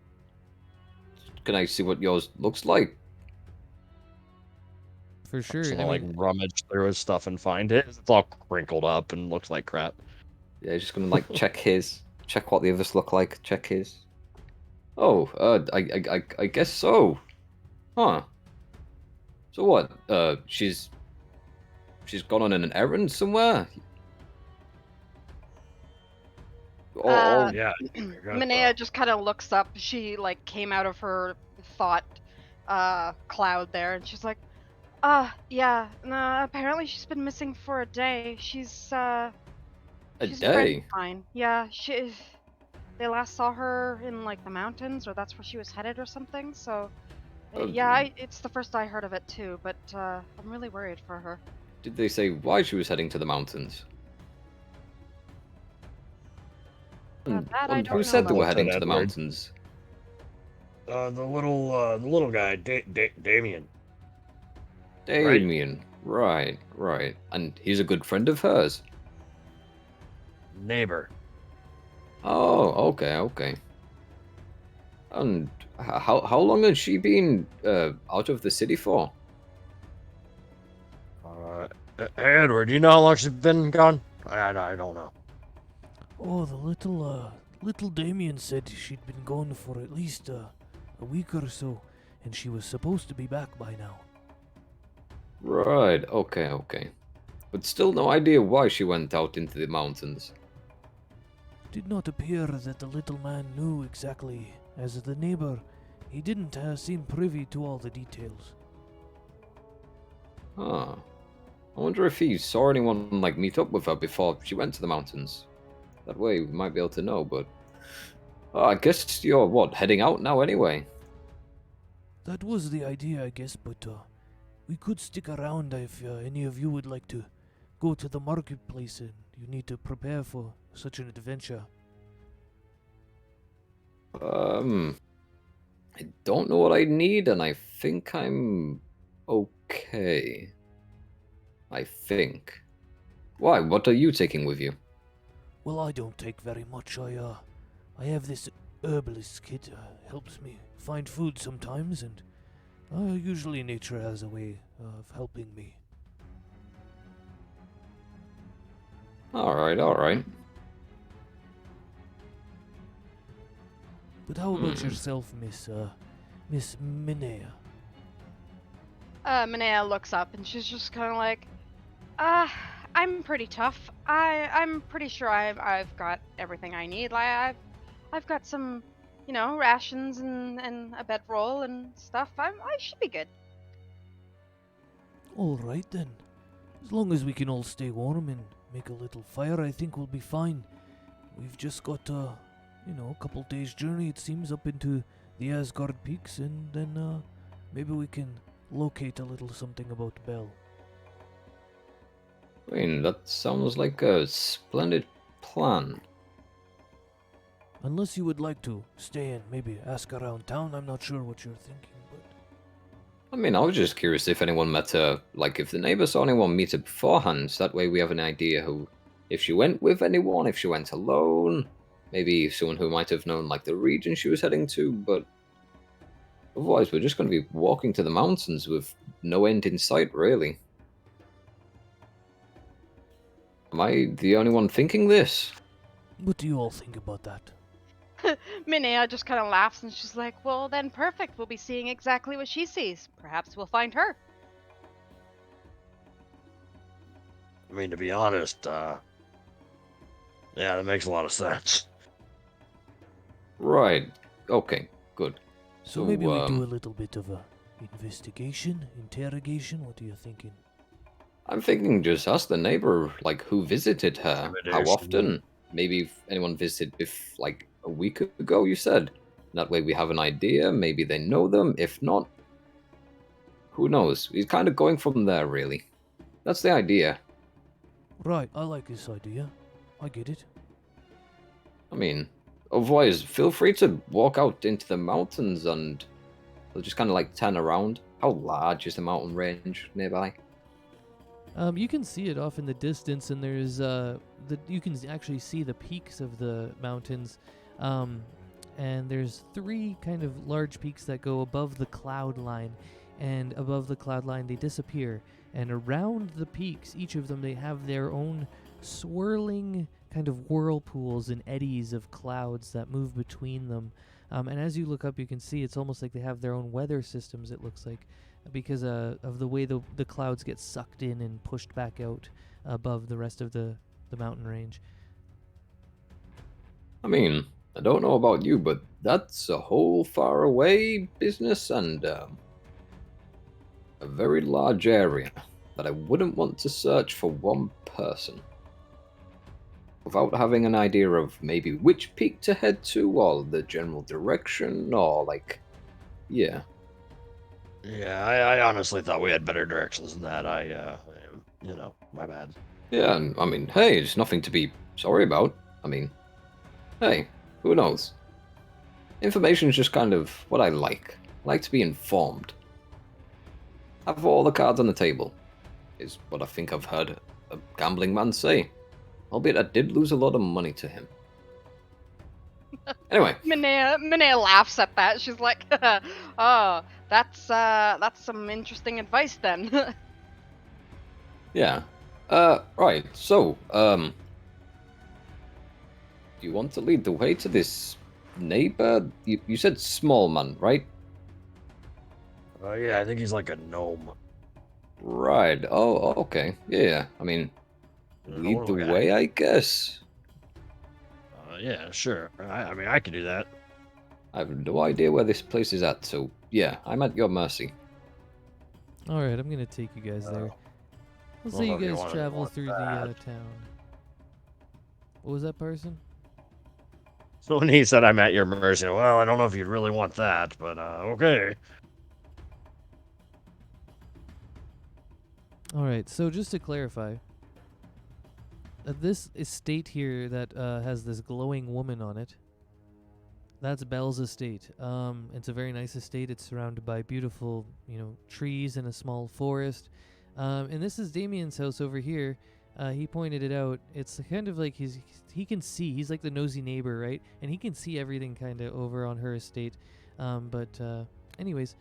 Can I see what yours looks like? For sure. So I like mean, rummage through his stuff and find it. It's all crinkled up and looks like crap. Yeah, just gonna like check what the others look like, check his. Oh, I guess so. Huh. So what? She's gone on an errand somewhere. Uh, Yeah. Minea just kind of looks up. She like came out of her thought cloud there, and she's like, yeah, no, apparently she's been missing for a day. She's a she's a friend day. of mine. Yeah, they last saw her in like the mountains, or that's where she was headed or something. So Oh, yeah, it's the first I heard of it too, but I'm really worried for her. did they say why she was heading to the mountains? That I And don't who know said they about. were What's heading that, to the Edward? mountains? The little guy, Damien. Damien. Right, right. And he's a good friend of hers. Neighbor. Oh, okay. And how long has she been out of the city for? Hey, Edward, do you know how long she's been gone? I don't know. oh, the little Damien said she'd been gone for at least a week or so, and she was supposed to be back by now. Right, okay. But still no idea why she went out into the mountains. Did not appear that the little man knew exactly. As the neighbor, he didn't seem privy to all the details. Huh. I wonder if he saw anyone like meet up with her before she went to the mountains. That way we might be able to know, but I guess you're what, heading out now anyway? That was the idea, I guess, but we could stick around if any of you would like to go to the marketplace and you need to prepare for such an adventure. I don't know what I need, and I think I'm okay. I think. Why? What are you taking with you? Well, I don't take very much. I have this herbalist kit. Helps me find food sometimes, and usually nature has a way of helping me. All right. But how about yourself, Miss Minea? Minea looks up and she's just kind of like, I'm pretty tough. I'm pretty sure I've got everything I need. Like I've got some, rations and a bedroll and stuff. I should be good. All right then. As long as we can all stay warm and make a little fire, I think we'll be fine. We've just got a couple days' journey, it seems, up into the Asgard peaks, and then maybe we can locate a little something about Belle. I mean, that sounds like a splendid plan. Unless you would like to stay and maybe ask around town, I'm not sure what you're thinking, but... I mean, I was just curious if anyone met her, like if the neighbor saw anyone meet her beforehand, so that way we have an idea who, if she went with anyone, if she went alone, maybe someone who might have known like the region she was heading to, but otherwise we're just going to be walking to the mountains with no end in sight, really. Am I the only one thinking this? What do you all think about that? Minea just kind of laughs and she's like, well, then perfect. We'll be seeing exactly what she sees. Perhaps we'll find her. I mean, to be honest, yeah, that makes a lot of sense. Right. Okay. Good. So maybe we do a little bit of a investigation, interrogation. What are you thinking? I'm thinking just ask the neighbor, like, who visited her, how Intimidation. often. Maybe if anyone visited like a week ago, you said. That way we have an idea. Maybe they know them. If not, who knows? He's kind of going from there, really. That's the idea. Right, I like this idea. I get it. I mean, otherwise, feel free to walk out into the mountains and they'll just kind of like turn around. How large is the mountain range nearby? You can see it off in the distance, and there's you can actually see the peaks of the mountains, and there's 3 kind of large peaks that go above the cloud line, and above the cloud line they disappear, and around the peaks, each of them, they have their own swirling kind of whirlpools and eddies of clouds that move between them, and as you look up, you can see it's almost like they have their own weather systems, it looks like, because of the way the clouds get sucked in and pushed back out above the rest of the mountain range. I mean, I don't know about you, but that's a whole far away business and a very large area that I wouldn't want to search for one person. Without having an idea of maybe which peak to head to, or the general direction, or like, yeah. Yeah, I honestly thought we had better directions than that. My bad. Yeah, and I mean, hey, it's nothing to be sorry about. I mean, hey, who knows? Information's just kind of what I like. I like to be informed. Have all the cards on the table, is what I think I've heard a gambling man say. Albeit I did lose a lot of money to him. Anyway. Minea laughs at that. She's like, oh, that's some interesting advice then. Yeah. Right, so, do you want to lead the way to this neighbor? You said small man, right? Yeah, I think he's like a gnome. Right, oh, okay. Yeah, I mean, lead the way, I guess. Yeah, sure. I mean, I can do that. I have no idea where this place is at, so yeah, I'm at your mercy. Alright, I'm gonna take you guys there. Let's say you guys travel through the town. What was that, person? So when he said I'm at your mercy, well, I don't know if you'd really want that, but okay. Alright, so just to clarify, this estate here that has this glowing woman on it, that's Belle's estate. It's a very nice estate. It's surrounded by beautiful, trees and a small forest. And this is Damien's house over here. He pointed it out. It's kind of like he can see. He's like the nosy neighbor, right? And he can see everything kind of over on her estate. Anyways,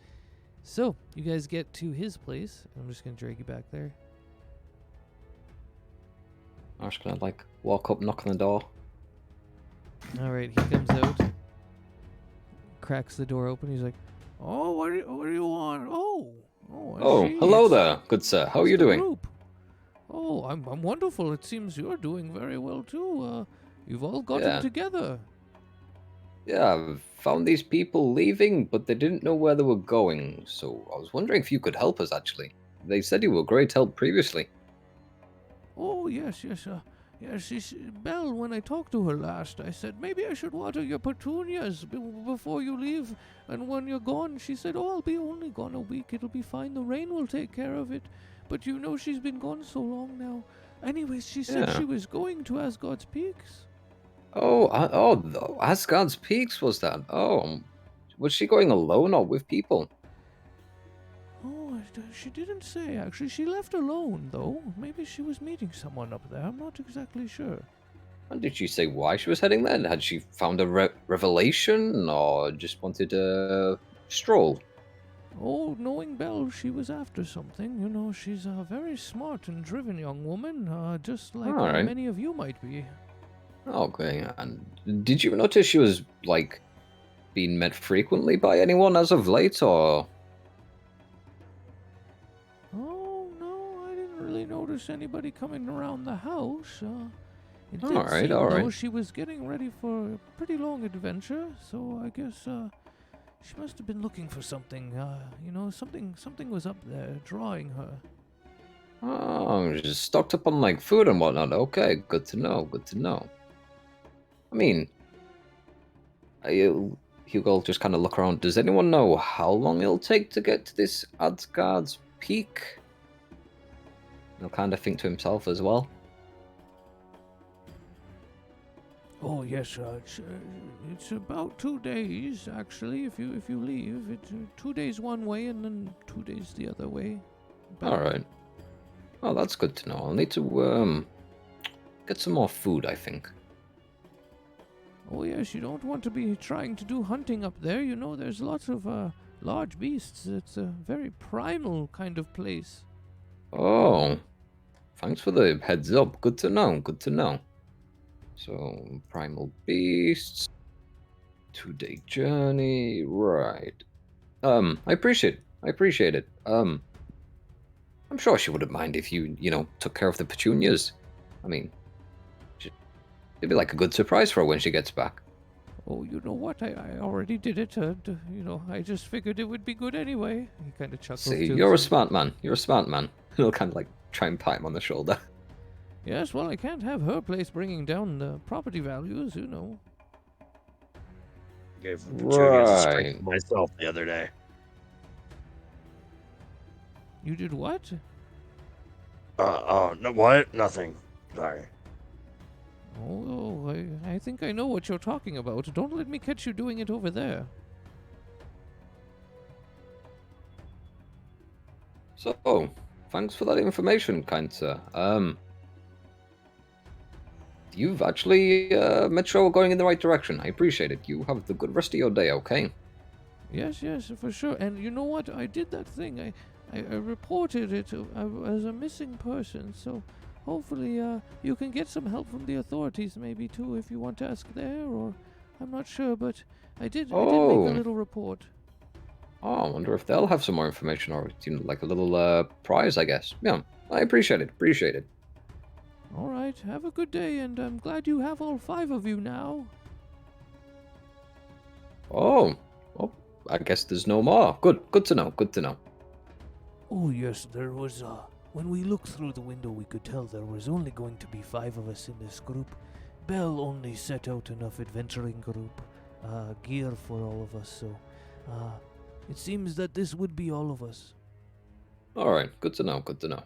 so you guys get to his place. I'm just gonna drag you back there. I'm just gonna like walk up, knock on the door. All right, he comes out, cracks the door open. He's like, "Oh, what do you want? Oh, hello there, good sir. How are you doing?" Group. Oh, I'm wonderful. It seems you're doing very well too. You've all gotten together. Yeah, I've found these people leaving, but they didn't know where they were going. So I was wondering if you could help us. Actually, they said you were great help previously. Oh yes. Belle, when I talked to her last, I said maybe I should water your petunias before you leave, and when you're gone, she said, "Oh, I'll be only gone a week. It'll be fine. The rain will take care of it." But she's been gone so long now. Anyways, she said she was going to Asgard's Peaks. Oh, Asgard's Peaks was that? Oh, was she going alone or with people? Oh, she didn't say, actually. She left alone, though. Maybe she was meeting someone up there. I'm not exactly sure. And did she say why she was heading there? Had she found a revelation or just wanted a stroll? Oh, knowing Belle, she was after something. She's a very smart and driven young woman, just like many of you might be. Okay, and did you notice she was, like, being met frequently by anyone as of late, or... Oh, no, I didn't really notice anybody coming around the house. It did Alright, seem, though, alright. she was getting ready for a pretty long adventure, so I guess, she must have been looking for something, something was up there drawing her. Oh, just stocked up on, like, food and whatnot. Okay, good to know, good to know. I mean, Hugo will just kind of look around. Does anyone know how long it'll take to get to this Asgard's peak? He'll kind of think to himself as well. Oh yes, it's about 2 days actually. If you leave, it's 2 days one way and then 2 days the other way. All right. Well, that's good to know. I'll need to get some more food, I think. Oh yes, you don't want to be trying to do hunting up there. You know, there's lots of large beasts. It's a very primal kind of place. Oh, thanks for the heads up. Good to know. Good to know. So, primal beasts, 2-day journey, right? I appreciate it. I'm sure she wouldn't mind if you took care of the petunias. I mean, it'd be like a good surprise for her when she gets back. Oh, you know what? I already did it. I just figured it would be good anyway. He kind of chuckles. See, to you're a himself. smart man. You're a smart man. He'll kind of like try and pat him on the shoulder. Yes, well, I can't have her place bringing down the property values, you know. Gave the petunias a strike Right. to myself the other day. You did what? No, what? Nothing. Sorry. Oh, I think I know what you're talking about. Don't let me catch you doing it over there. So, thanks for that information, kind sir. You've actually made sure we're going in the right direction. I appreciate it. You have the good rest of your day, okay? Yes, for sure. And you know what? I did that thing. I reported it as a missing person. So hopefully you can get some help from the authorities maybe too if you want to ask there, or I'm not sure, but I did make Oh. a little report. Oh, I wonder if they'll have some more information or like a little prize, I guess. Yeah, I appreciate it. Appreciate it. All right, have a good day, and I'm glad you have all 5 of you now. Oh, well, I guess there's no more. Good to know. Good to know. Oh yes, there was when we looked through the window we could tell there was only going to be 5 of us in this group. Bell only set out enough adventuring group gear for all of us, so it seems that this would be all of us. All right, good to know. Good to know.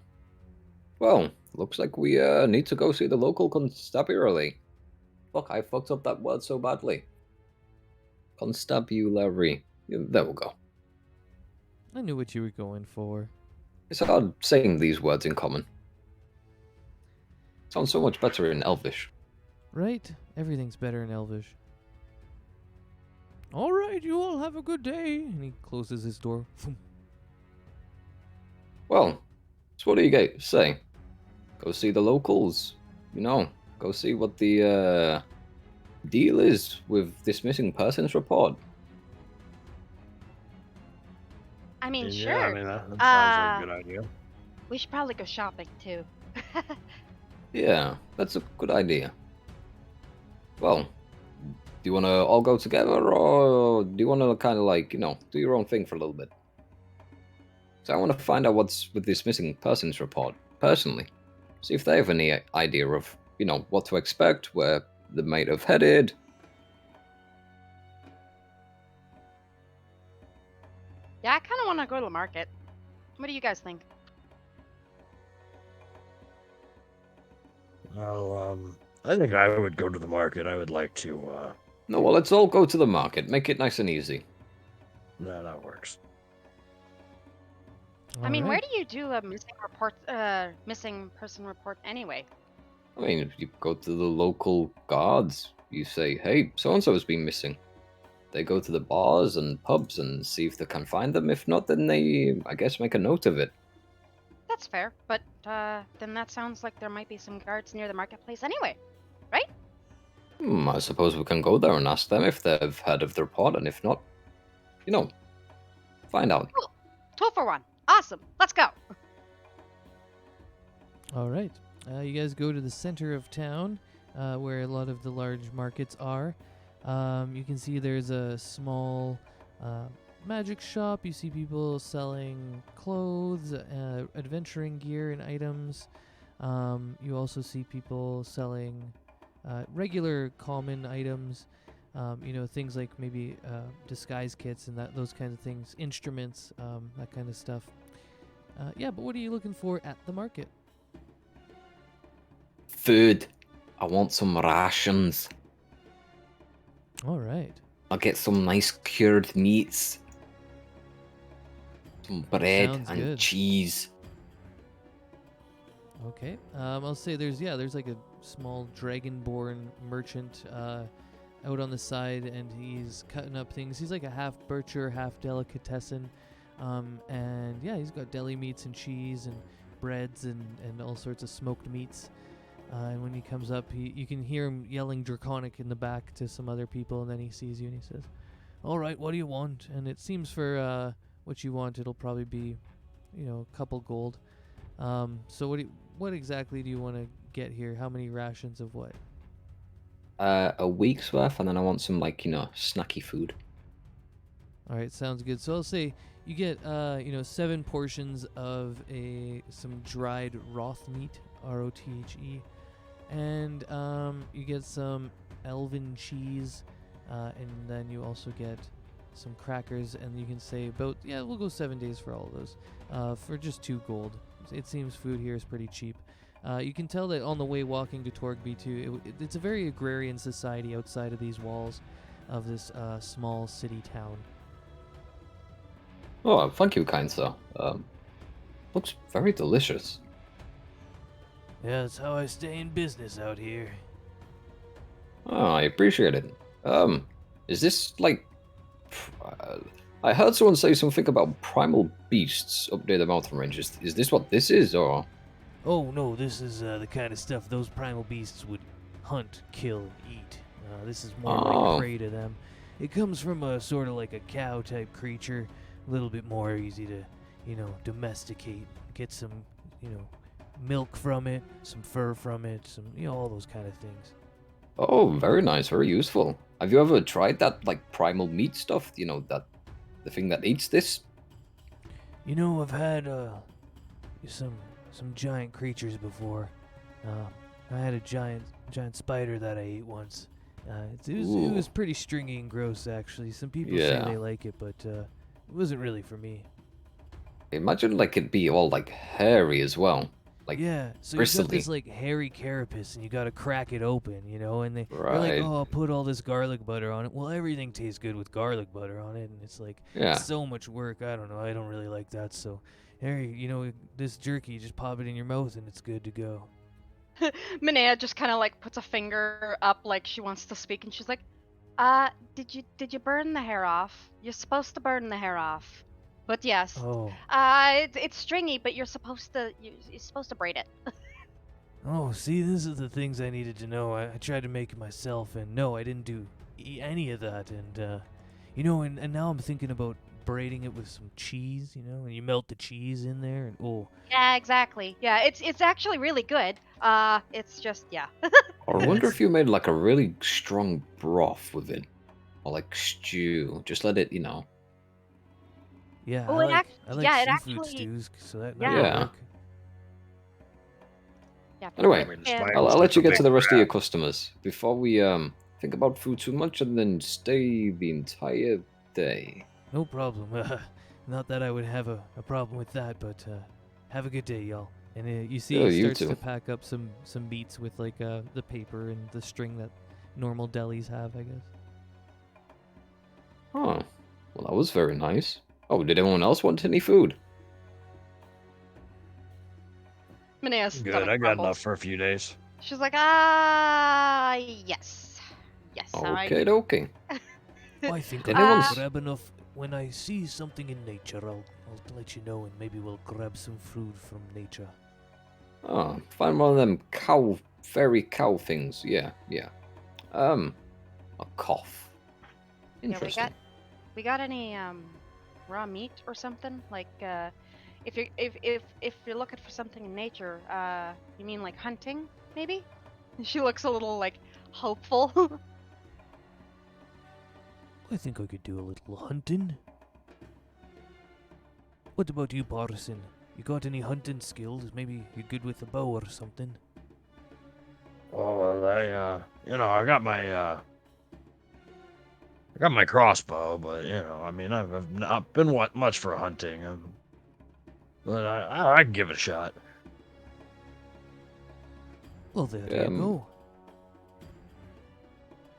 Well, looks like we need to go see the local constabulary. Fuck, I fucked up that word so badly. Constabulary. Yeah, there we go. I knew what you were going for. It's hard saying these words in common. Sounds so much better in Elvish. Right? Everything's better in Elvish. All right, you all have a good day. And he closes his door. Well, so what do you guys say? Go see the locals. Go see what the deal is with this missing persons report. I mean, Yeah, sure. I mean, that sounds like a good idea. We should probably go shopping too. Yeah, that's a good idea. Well, do you want to all go together, or do you want to kind of like, do your own thing for a little bit? So I want to find out what's with this missing persons report, personally. See if they have any idea of, what to expect, where they might have headed. Yeah, I kind of want to go to the market. What do you guys think? Well, I think I would go to the market. I would like to, No, well, let's all go to the market. Make it nice and easy. yeah, that works. I mean, All where right. do you do a missing person report anyway? I mean, if you go to the local guards, you say, hey, so-and-so has been missing. They go to the bars and pubs and see if they can find them. If not, then they, I guess, make a note of it. That's fair, but then that sounds like there might be some guards near the marketplace anyway, right? I suppose we can go there and ask them if they've heard of the report, and if not, find out. Cool. 2 for 1. Awesome. Let's go. All right. You guys go to the center of town, where a lot of the large markets are. You can see there's a small magic shop. You see people selling clothes, adventuring gear and items. You also see people selling regular common items. Things like maybe disguise kits and those kinds of things, instruments, that kind of stuff. But what are you looking for at the market? Food. I want some rations. All right. I'll get some nice cured meats. Some bread Sounds and good. cheese. Okay. I'll say there's like a small dragonborn merchant out on the side, and he's cutting up things. He's like a half butcher, half delicatessen. And yeah, he's got deli meats and cheese and breads and all sorts of smoked meats. And when he comes up, you can hear him yelling Draconic in the back to some other people, and then he sees you and he says, "All right, what do you want?" And it seems for what you want, it'll probably be, a couple gold. So what exactly do you want to get here? How many rations of what? A week's worth, and then I want some snacky food. All right, sounds good. So I'll say you get 7 portions of some dried roth meat, ROTHE, and you get some elven cheese, and then you also get some crackers, and you can say we'll go 7 days for all of those, for just 2 gold. It seems food here is pretty cheap. You can tell that on the way walking to Torgby too, it's a very agrarian society outside of these walls of this small city town. Oh, thank you, kind sir. Looks very delicious. Yeah, that's how I stay in business out here. Oh, I appreciate it. Is this I heard someone say something about primal beasts up near the mountain ranges. Is this what this is, or? Oh no, this is the kind of stuff those primal beasts would hunt, kill, and eat. This is more like prey to them. It comes from a sort of like a cow type creature, a little bit more easy to, domesticate, get some, milk from it, some fur from it, some, all those kind of things. Oh, very nice, very useful. Have you ever tried that primal meat stuff? That the thing that eats this? I've had some giant creatures before. I had a giant spider that I ate once. It was pretty stringy and gross, actually. Some people say they like it, but it wasn't really for me. Imagine it'd be all hairy as well. So bristly. you got this hairy carapace, and you got to crack it open, and they're like, Right. "Oh, put all this garlic butter on it." Well, everything tastes good with garlic butter on it, and it's so much work. I don't know. I don't really like that. So, Harry, this jerky, just pop it in your mouth, and it's good to go. Minea just kind of puts a finger up like she wants to speak, and she's like, did you burn the hair off? You're supposed to burn the hair off. But yes. Oh. It's stringy, but you're supposed to braid it. Oh, see, this is the things I needed to know. I tried to make it myself, and no, I didn't do any of that. And and now I'm thinking about braiding it with some cheese. And you melt the cheese in there, and oh. Yeah, exactly. Yeah, it's actually really good. It's just Or I wonder if you made a really strong broth with it, or stew. Just let it, Yeah, Oh, I it like seafood actually- stews, so that Yeah. might Yeah. work. Yeah. Anyway, Yeah. I'll let you get to the rest of your customers before we think about food too much and then stay the entire day. No problem. Not that I would have a problem with that, but have a good day, y'all. And you see Yeah, he you starts too. to pack up some meats with the paper and the string that normal delis have, I guess. Oh, well, that was very nice. Oh, did anyone else want any food? Minea's Good, stomach I got grumbles. enough for a few days. She's like, yes. Yes, Okay, okay. I think Did I'll anyone's- grab enough. When I see something in nature, I'll let you know, and maybe we'll grab some food from nature. Oh, find one of them fairy cow things. Yeah. A cough. Yeah, Interesting. we got any raw meat or something? Like if you're looking for something in nature, you mean like hunting, maybe? She looks a little like hopeful. I think I could do a little hunting. What about you, Parson? You got any hunting skills? Maybe you're good with a bow or something. Well, I got my crossbow, but I mean, I've not been much for hunting, but I can give it a shot. Well, there you go.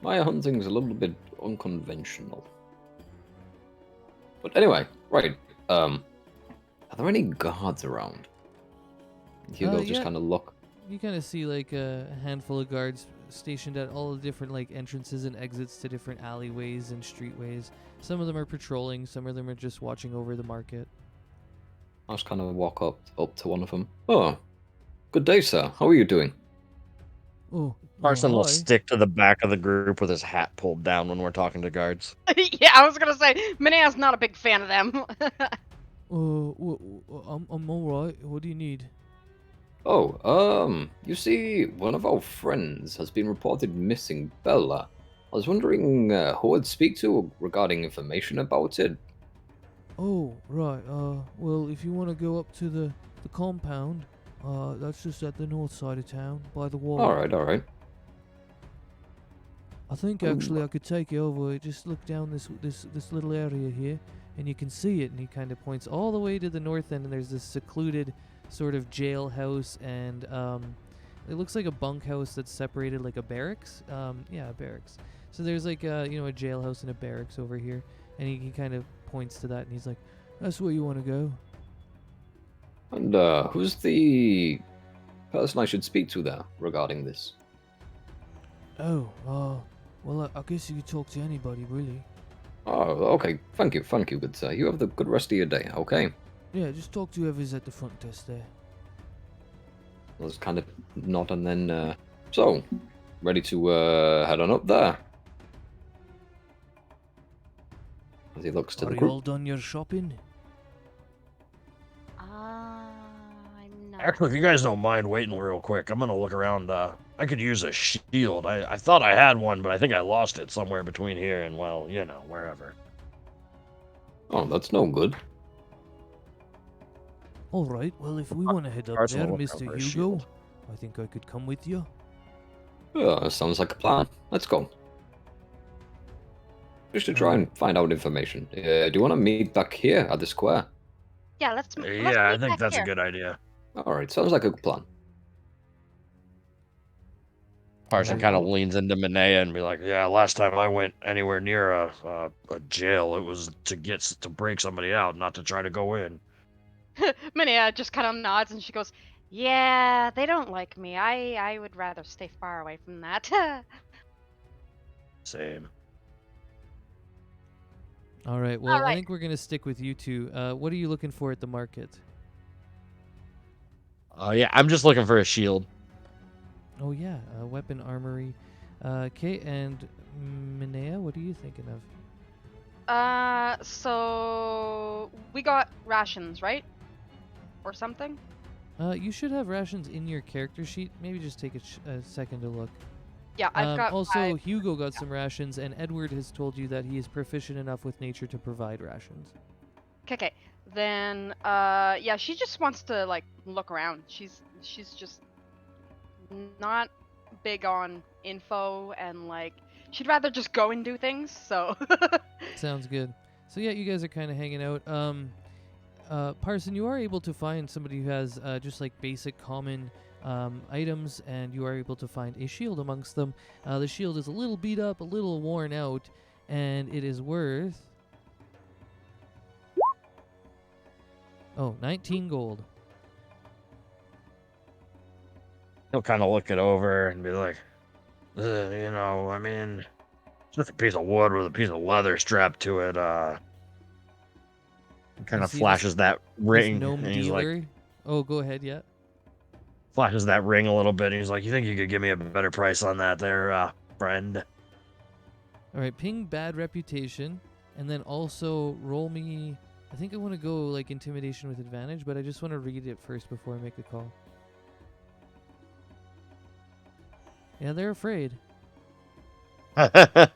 My hunting's a little bit unconventional. But anyway, right. Are there any guards around? Hugo just Yeah. kind of look. You kind of see like a handful of guards stationed at all the different like entrances and exits to different alleyways and streetways. Some of them are patrolling, some of them are just watching over the market. I just kind of walk up to one of them. Oh, good day, sir. How are you doing? Oh, Parson will hi. stick to the back of the group with his hat pulled down when we're talking to guards. Yeah, I was gonna say Manea's not a big fan of them. I'm all right. What do you need? Oh, you see, one of our friends has been reported missing, Bella. I was wondering who I'd speak to regarding information about it. Oh, right. Well, if you want to go up to the compound, that's just at the north side of town by the wall. All right. I think actually I could take you over. Just look down this little area here, and you can see it. And he kind of points all the way to the north end, and there's this secluded sort of jailhouse, and it looks like a bunkhouse that's separated like a barracks. Yeah, a barracks. So there's like a jailhouse and a barracks over here, and he kind of points to that, and he's like, "That's where you want to go." And who's the person I should speak to there regarding this? Oh, well, I guess you could talk to anybody, really. Oh, okay. Thank you, good sir. You have the good rest of your day, okay? Yeah, just talk to whoever's at the front desk there. I was kind of nod and then, so, ready to head on up there? As he looks to Are the you group. all done your shopping? I'm not. Actually, if you guys don't mind waiting real quick, I'm gonna look around. I could use a shield. I thought I had one, but I think I lost it somewhere between here and, well, wherever. Oh, that's no good. All right. Well, if we want to head up Carson there, will look Mr. over a Hugo, shield. I think I could come with you. Yeah, sounds like a plan. Let's go. Just to try and find out information. Do you want to meet back here at the square? Yeah, let's. Yeah, I meet think back that's here. a good idea. Alright, sounds like a good plan. Parson Alright, kind of well- leans into Manea and be like, "Yeah, last time I went anywhere near a jail, it was to break somebody out, not to try to go in." Manea just kind of nods and she goes, "Yeah, they don't like me. I would rather stay far away from that." Same. All right. Well, I Alright. think we're gonna stick with you two. What are you looking for at the market? Yeah, I'm just looking for a shield. Oh yeah, weapon armory. Okay, and Minea, what are you thinking of? So we got rations, right? Or something? You should have rations in your character sheet. Maybe just take a second to look. Yeah, I've got Also, 5. Hugo got some rations, and Edward has told you that he is proficient enough with nature to provide rations. Okay. Then yeah, she just wants to like look around. She's just not big on info and like she'd rather just go and do things. So Sounds good. So yeah, you guys are kind of hanging out. Parson, you are able to find somebody who has just like basic common items, and you are able to find a shield amongst them. The shield is a little beat up, a little worn out, and it is worth 19 gold. He'll kind of look it over and be like, I mean, it's just a piece of wood with a piece of leather strapped to it. Kind of see flashes that ring, This gnome and he's like, dealer. Oh, go ahead. Yeah. flashes that ring a little bit. And he's like, "You think you could give me a better price on that there, friend. All right, ping bad reputation, and then also roll me. I think I want to go like intimidation with advantage, but I just want to read it first before I make the call. Yeah, they're afraid. And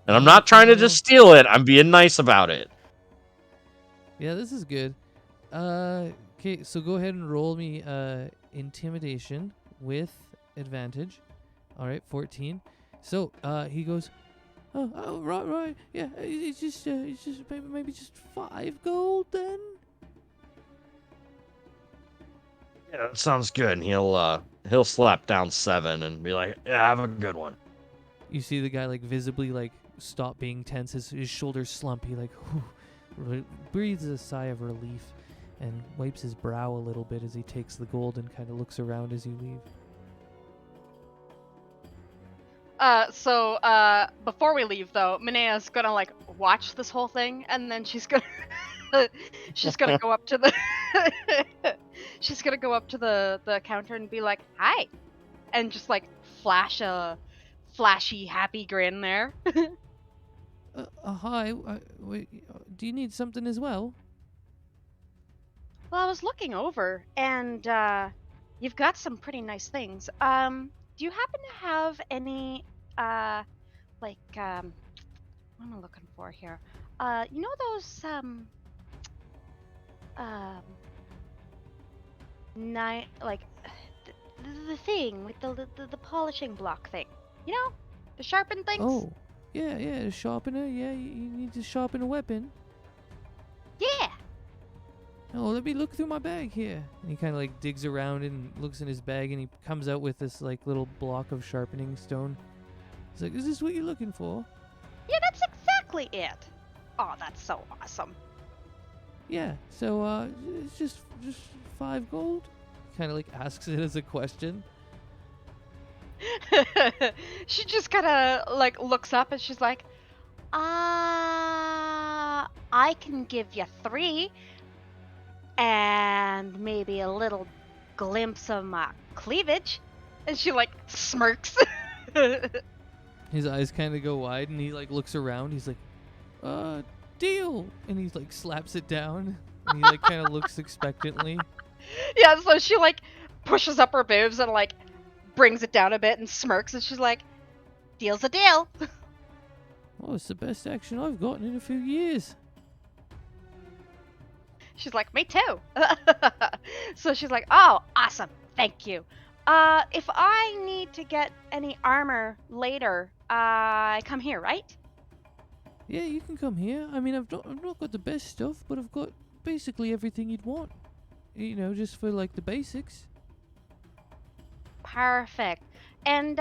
I'm not trying to just steal it. I'm being nice about it. Yeah, this is good. Okay, so go ahead and roll me intimidation with advantage. All right, 14. So he goes, oh, right, yeah. It's just maybe just 5 gold then. Yeah, that sounds good. And he'll slap down 7 and be like, yeah, have a good one. You see the guy like visibly like stop being tense. His shoulders slump. He like breathes a sigh of relief and wipes his brow a little bit as he takes the gold and kind of looks around as you leave. So before we leave though, Minea's gonna like watch this whole thing, and then she's gonna go up to the she's gonna go up to the counter and be like, "Hi," and just like flash a flashy happy grin there. Hi. Wait, do you need something as well? Well, I was looking over, and you've got some pretty nice things. Do you happen to have any what am I looking for here? You know those like the thing with the polishing block thing. You know, the sharpen things. Oh, yeah, the sharpener. Yeah, you need to sharpen a weapon. Yeah. Oh, let me look through my bag here. And he kind of like digs around and looks in his bag, and he comes out with this like little block of sharpening stone. He's like, "Is this what you're looking for?" Yeah, that's exactly it. Oh, that's so awesome. Yeah. So it's just 5 gold. Kind of like asks it as a question. She just kind of like looks up and she's like, I can give you 3 and maybe a little glimpse of my cleavage. And she like smirks. His eyes kind of go wide, and he like looks around. He's like, deal. And he like slaps it down, and he like kind of looks expectantly. Yeah, so she like pushes up her boobs and like brings it down a bit and smirks, and she's like, deal's a deal. Oh, it's the best action I've gotten in a few years. She's like, me too. So she's like, oh, awesome, thank you. If I need to get any armor later, I come here, right? Yeah, you can come here. I mean, I've not got the best stuff, but I've got basically everything you'd want. You know, just for like the basics. Perfect. And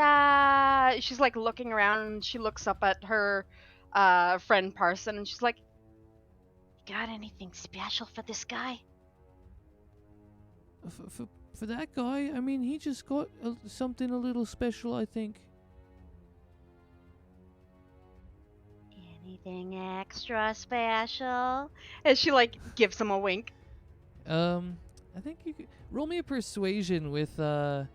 she's like looking around, and she looks up at her friend Parson, and she's like, got anything special for this guy? For that guy, I mean, he just got something a little special, I think. Anything extra special? And she like gives him a wink. I think you could roll me a persuasion with well,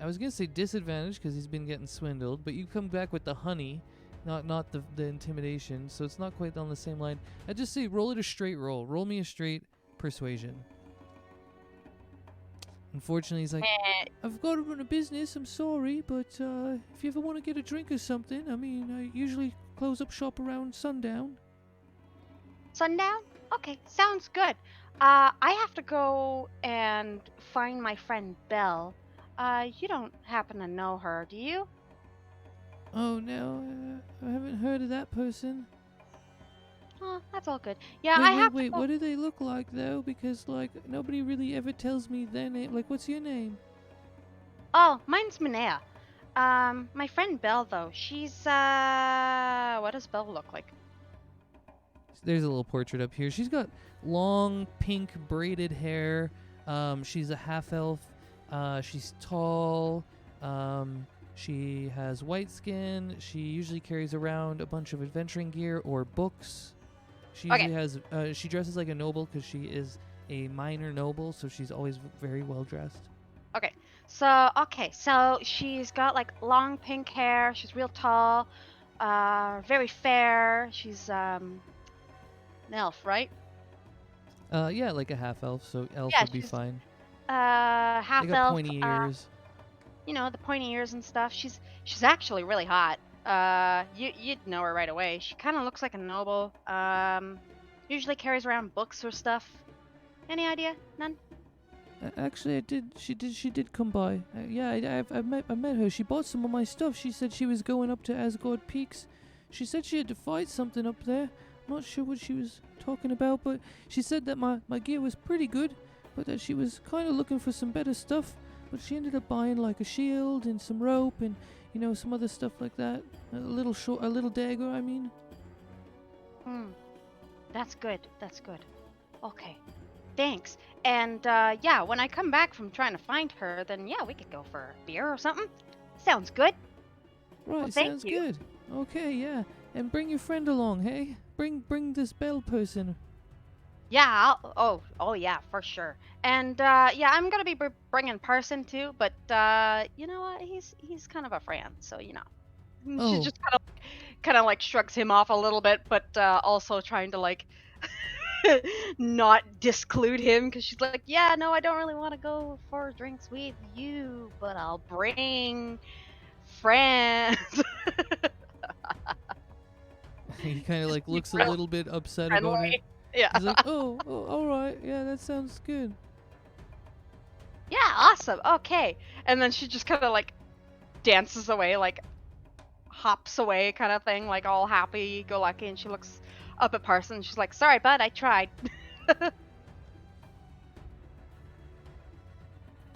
I was gonna say disadvantage because he's been getting swindled, but you come back with the honey, not the intimidation, so it's not quite on the same line. I just say roll it a straight roll. Roll me a straight persuasion. Unfortunately, he's like, I've got to run a business, I'm sorry, but if you ever want to get a drink or something, I mean, I usually close up shop around sundown. Sundown? Okay, sounds good. I have to go and find my friend Belle. You don't happen to know her, do you? Oh, no, I haven't heard of that person. Oh, that's all good. Yeah, Wait, what do they look like, though? Because, like, nobody really ever tells me their name. Like, what's your name? Oh, mine's Minea. My friend Belle, though, she's, what does Belle look like? There's a little portrait up here. She's got long, pink, braided hair. She's a half-elf. She's tall. She has white skin. She usually carries around a bunch of adventuring gear or books. She usually has. She dresses like a noble because she is a minor noble, so she's always very well dressed. Okay, So, okay, so she's got like long pink hair. She's real tall, very fair. She's an elf, right? Yeah, like a half elf, so elf Yeah, would be she's fine. They half got elf. pointy ears. You know, the pointy ears and stuff. She's actually really hot. You'd know her right away. She kind of looks like a noble. Usually carries around books or stuff. Any idea? None? Actually, I did. She did come by. Yeah, I met her. She bought some of my stuff. She said she was going up to Asgard Peaks. She said she had to fight something up there. Not sure what she was talking about, but she said that my gear was pretty good, but that she was kind of looking for some better stuff. But she ended up buying like a shield and some rope and some other stuff like that. A little dagger. I mean. That's good. That's good. Okay. Thanks. And yeah, when I come back from trying to find her, then yeah, we could go for a beer or something. Sounds good. Right, Well, thank sounds you. good. Okay, yeah. And bring your friend along, hey? Bring this bell person. Yeah. Oh yeah, for sure. And yeah, I'm gonna be bringing Parson too. But you know what? He's kind of a friend, so you know. And she Oh. just kind of like shrugs him off a little bit, but also trying to like not disclude him because she's like, yeah, no, I don't really want to go for drinks with you, but I'll bring friends. He kind of Just like be looks a real little bit upset about it. friendly. Yeah. He's like, oh, all right, yeah, that sounds good. Yeah, awesome. Okay. And then she just kind of like dances away, like hops away kind of thing, like all happy go lucky, and she looks up at Parson and she's like, sorry bud, I tried.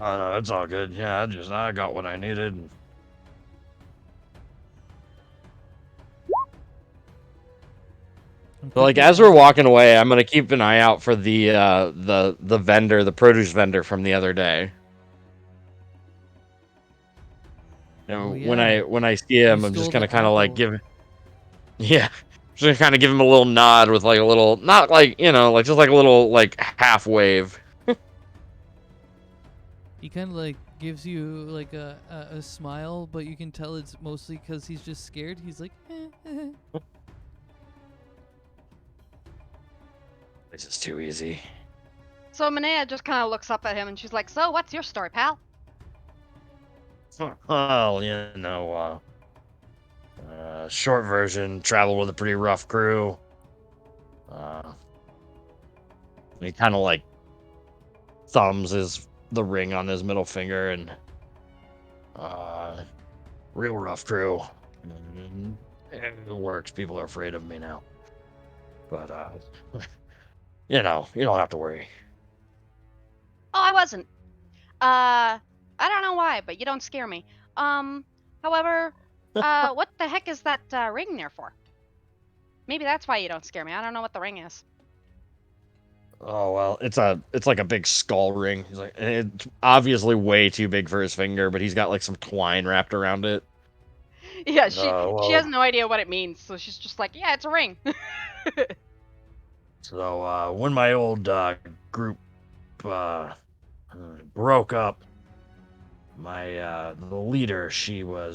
Oh, no, it's all good. Yeah, I got what I needed. So like as we're walking away, I'm gonna keep an eye out for the vendor, the produce vendor from the other day. And Oh, when yeah. I see him, I'm stole just the gonna kind of like apple. give, yeah, just gonna kind of give him a little nod with like a little, not like like just like a little like half wave. He kind of like gives you like a smile, but you can tell it's mostly because he's just scared. He's like, This is too easy. So Manea just kind of looks up at him and she's like, so what's your story, pal? Well, short version, traveled with a pretty rough crew. He kind of like thumbs the ring on his middle finger and real rough crew. It works. People are afraid of me now. But you don't have to worry. Oh, I wasn't. I don't know why, but you don't scare me. However, what the heck is that ring there for? Maybe that's why you don't scare me. I don't know what the ring is. Oh well, it's like a big skull ring. He's like, it's obviously way too big for his finger, but he's got like some twine wrapped around it. Yeah, she well, has no idea what it means, so she's just like, yeah, it's a ring. So when my old group broke up, the leader, she kind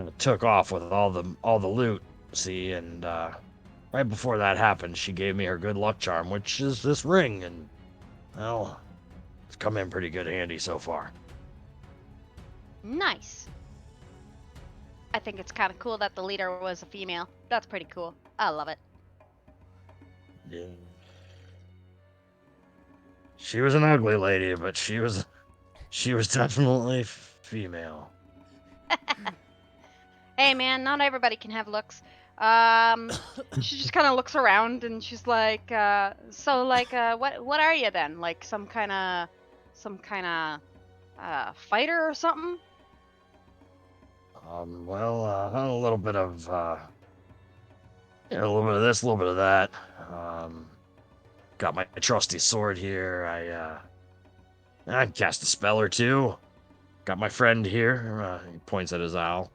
of took off with all the loot. See, and right before that happened, she gave me her good luck charm, which is this ring, and well, it's come in pretty good handy so far. Nice. I think it's kind of cool that the leader was a female. That's pretty cool. I love it. Yeah. She was an ugly lady, but she was definitely female. Hey man, not everybody can have looks. She just kind of looks around and she's like, so like, what are you then? Like some kind of fighter or something? Well, a little bit of a little bit of this, a little bit of that. Got my trusty sword here. I cast a spell or two. Got my friend here. He points at his owl.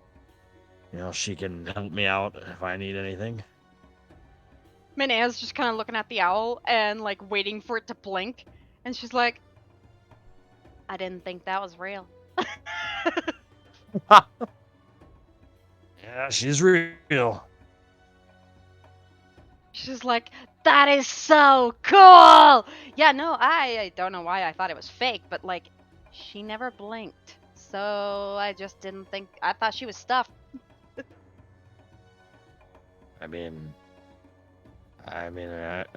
She can help me out if I need anything. Manea's just kind of looking at the owl and like waiting for it to blink, and she's like, I didn't think that was real. Yeah, she's real. She's like, that is so cool! Yeah, no, I don't know why I thought it was fake, but like, she never blinked. So I just didn't think, I thought she was stuffed. I mean, that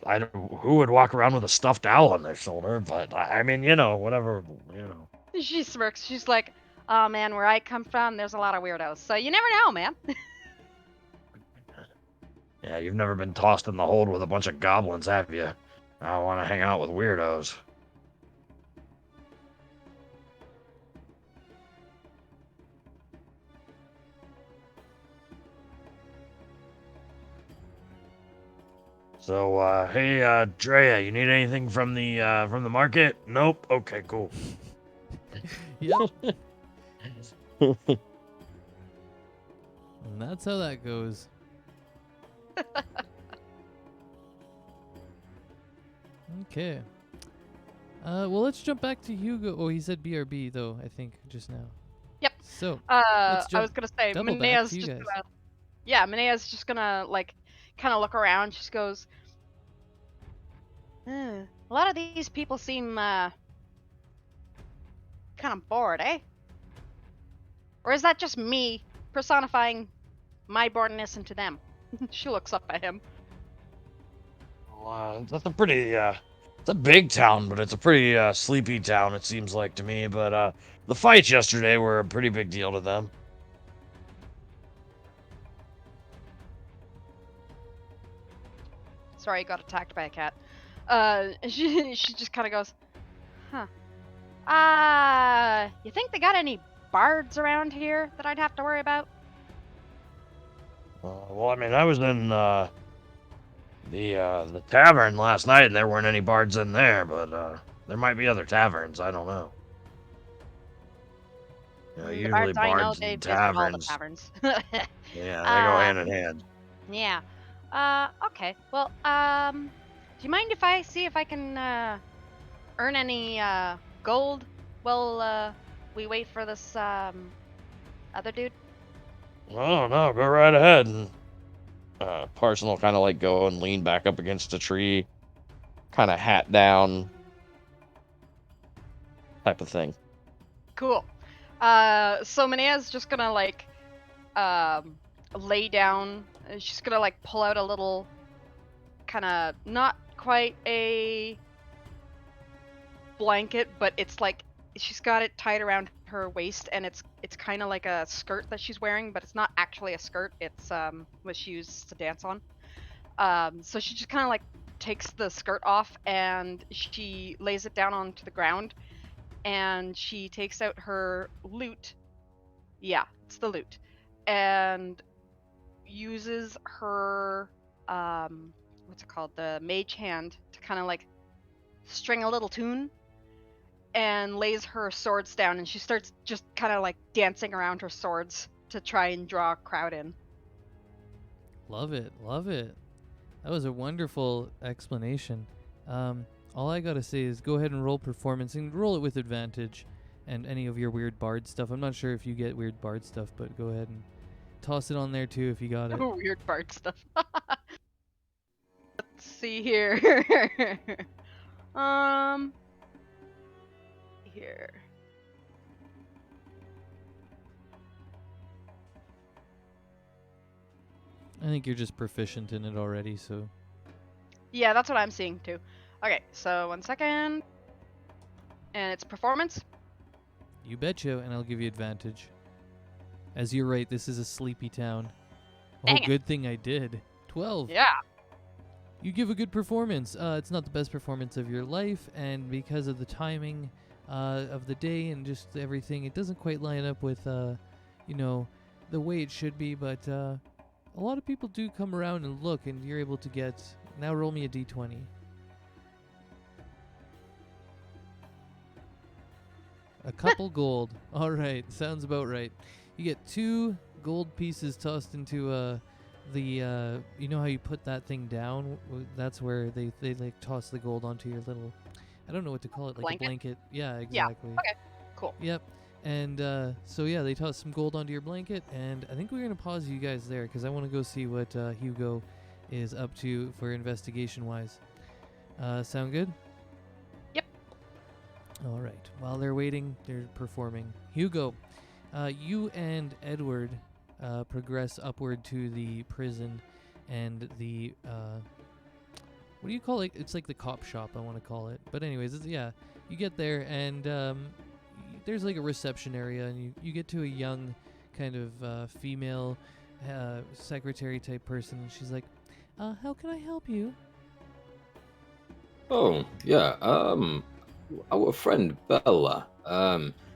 I don't. Who would walk around with a stuffed owl on their shoulder? But I mean, whatever, She smirks. She's like, oh man, where I come from, there's a lot of weirdos. So you never know, man. Yeah, you've never been tossed in the hold with a bunch of goblins, have you? I want to hang out with weirdos. So, hey, Drea, you need anything from the market? Nope. Okay, cool. Yep. And that's how that goes. Okay. Well, let's jump back to Hugo. Oh, he said BRB though, I think just now. Yep. So I jump was gonna say, double back Manea's to you just guys. gonna, yeah, Manea's just gonna like, kind of look around. She just goes, a lot of these people seem kind of bored, eh? Or is that just me personifying my boredness into them? She looks up at him. Well, that's a pretty, it's a big town, but it's a pretty sleepy town, it seems like to me. But the fights yesterday were a pretty big deal to them. Sorry, I got attacked by a cat. She just kind of goes, huh. You think they got any bards around here that I'd have to worry about? Well, I mean, I was in the tavern last night, and there weren't any bards in there, but there might be other taverns. I don't know. The Usually bards I know, bards they and visit all the taverns. taverns. Yeah, they go hand in hand. Yeah. Okay. Well, do you mind if I see if I can earn any gold while we wait for this other dude? Oh no, go right ahead. And Parson will kind of like go and lean back up against a tree, kind of hat down, type of thing. Cool. So Manea's just gonna like lay down. She's gonna like pull out a little, kind of not quite a blanket, but it's like she's got it tied around her waist, and it's kind of like a skirt that she's wearing, but it's not actually a skirt. It's what she uses to dance on. So she just kind of like takes the skirt off and she lays it down onto the ground, and she takes out her lute. Yeah, it's the lute, and uses her what's it called, the mage hand, to kind of like string a little tune, and lays her swords down, and she starts just kind of like dancing around her swords to try and draw a crowd in. Love it, love it. That was a wonderful explanation. All I gotta say is go ahead and roll performance and roll it with advantage, and any of your weird bard stuff. I'm not sure if you get weird bard stuff, but go ahead and toss it on there too if you got it. Oh, weird bard stuff. Let's see here. Here. I think you're just proficient in it already, so. Yeah, that's what I'm seeing too. Okay, so 1 second. And it's performance. You betcha, and I'll give you advantage. As you're right, this is a sleepy town. Dang Oh, it. good thing I did. 12. Yeah. You give a good performance. It's not the best performance of your life, and because of the timing of the day and just everything, it doesn't quite line up with, you know, the way it should be, but a lot of people do come around and look, and you're able to get... Now roll me a d20. A couple gold. All right, sounds about right. You get 2 gold pieces tossed into the you know how you put that thing down? That's where they like toss the gold onto your little I don't know what to call it, like Blanket? a blanket. Yeah, Yeah, exactly. okay. Cool. Yep. And so yeah, they toss some gold onto your blanket, and I think we're gonna pause you guys there because I want to go see what Hugo is up to for investigation wise. Sound good? Yep. All right. While they're waiting, they're performing. Hugo, you and Edward progress upward to the prison and the what do you call it? It's like the cop shop, I want to call it. But anyways, yeah, you get there and there's like a reception area, and you get to a young kind of female secretary type person. And she's like, how can I help you? Oh, yeah, our friend Bella,